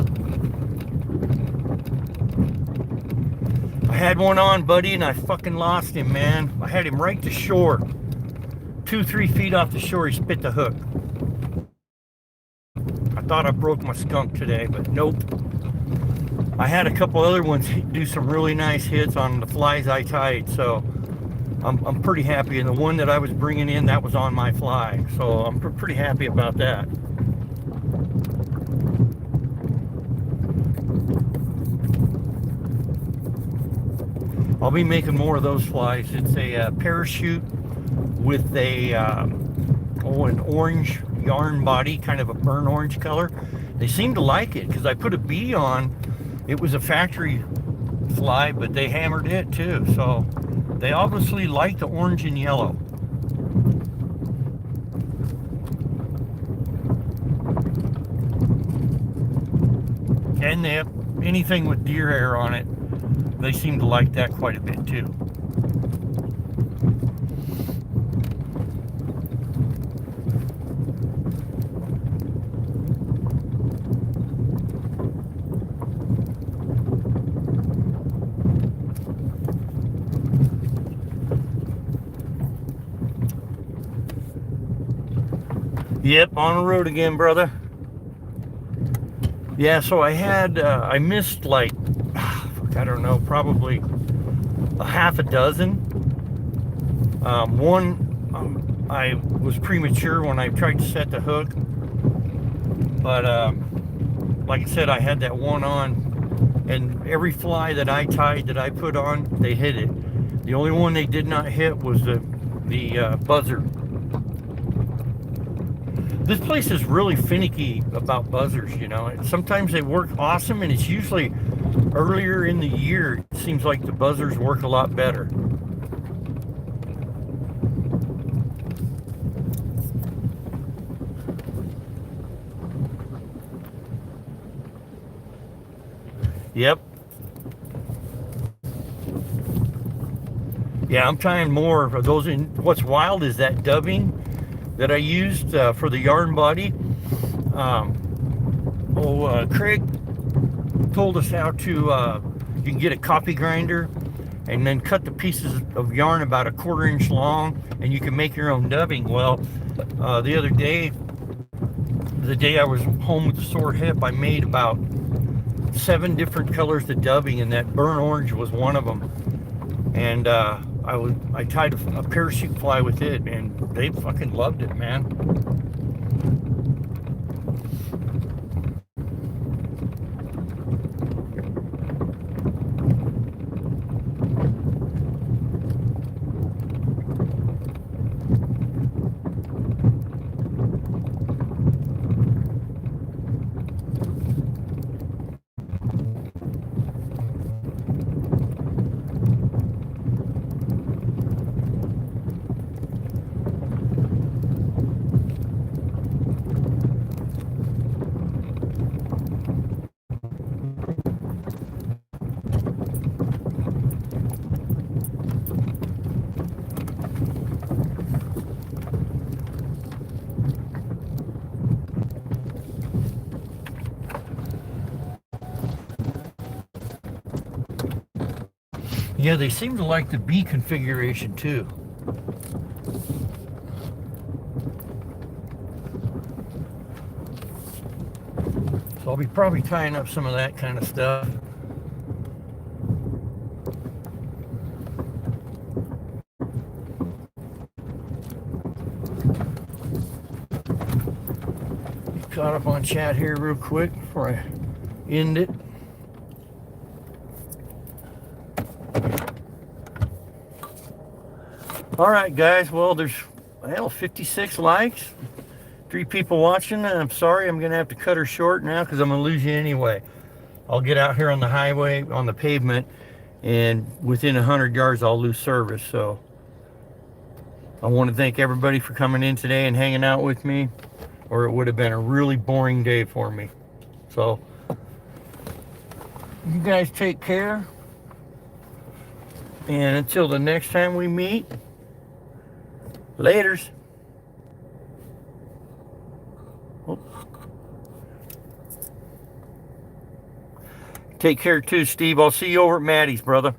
I had one on, buddy, and I fucking lost him, man. I had him right to shore. 2-3 feet off the shore, he spit the hook. I thought I broke my skunk today, but nope. I had a couple other ones do some really nice hits on the flies I tied, so I'm pretty happy. And the one that I was bringing in, that was on my fly, so I'm pretty happy about that. I'll be making more of those flies. It's a parachute with a an orange yarn body, kind of a burnt orange color. They seem to like it because I put a bee on. It was a factory fly, but they hammered it too, so they obviously like the orange and yellow. And they have anything with deer hair on it. They seem to like that quite a bit too. Yep, on the road again, brother. Yeah, so I had, I missed like, I don't know, probably a half a dozen. I was premature when I tried to set the hook. But like I said, I had that one on, and every fly that I tied, that I put on, they hit it. The only one they did not hit was the buzzard. This place is really finicky about buzzers, you know. Sometimes they work awesome, and it's usually earlier in the year. It seems like the buzzers work a lot better. Yep. Yeah, I'm trying more of those. What's wild is that dubbing that I used for the yarn body. Craig told us how to, you can get a copy grinder and then cut the pieces of yarn about 1/4 inch long, and you can make your own dubbing. Well, the other day, the day I was home with a sore hip, I made about 7 different colors of dubbing, and that burnt orange was one of them. And I tied a parachute fly with it, and they fucking loved it, man. Yeah, they seem to like the B configuration too. So I'll be probably tying up some of that kind of stuff. Caught up on chat here real quick before I end it. All right, guys. Well, there's, hell, 56 likes. 3 people watching, and I'm sorry I'm going to have to cut her short now because I'm going to lose you anyway. I'll get out here on the highway, on the pavement, and within 100 yards I'll lose service. So I want to thank everybody for coming in today and hanging out with me, or it would have been a really boring day for me. So you guys take care, and until the next time we meet, laters. Take care too, Steve. I'll see you over at Maddie's, brother.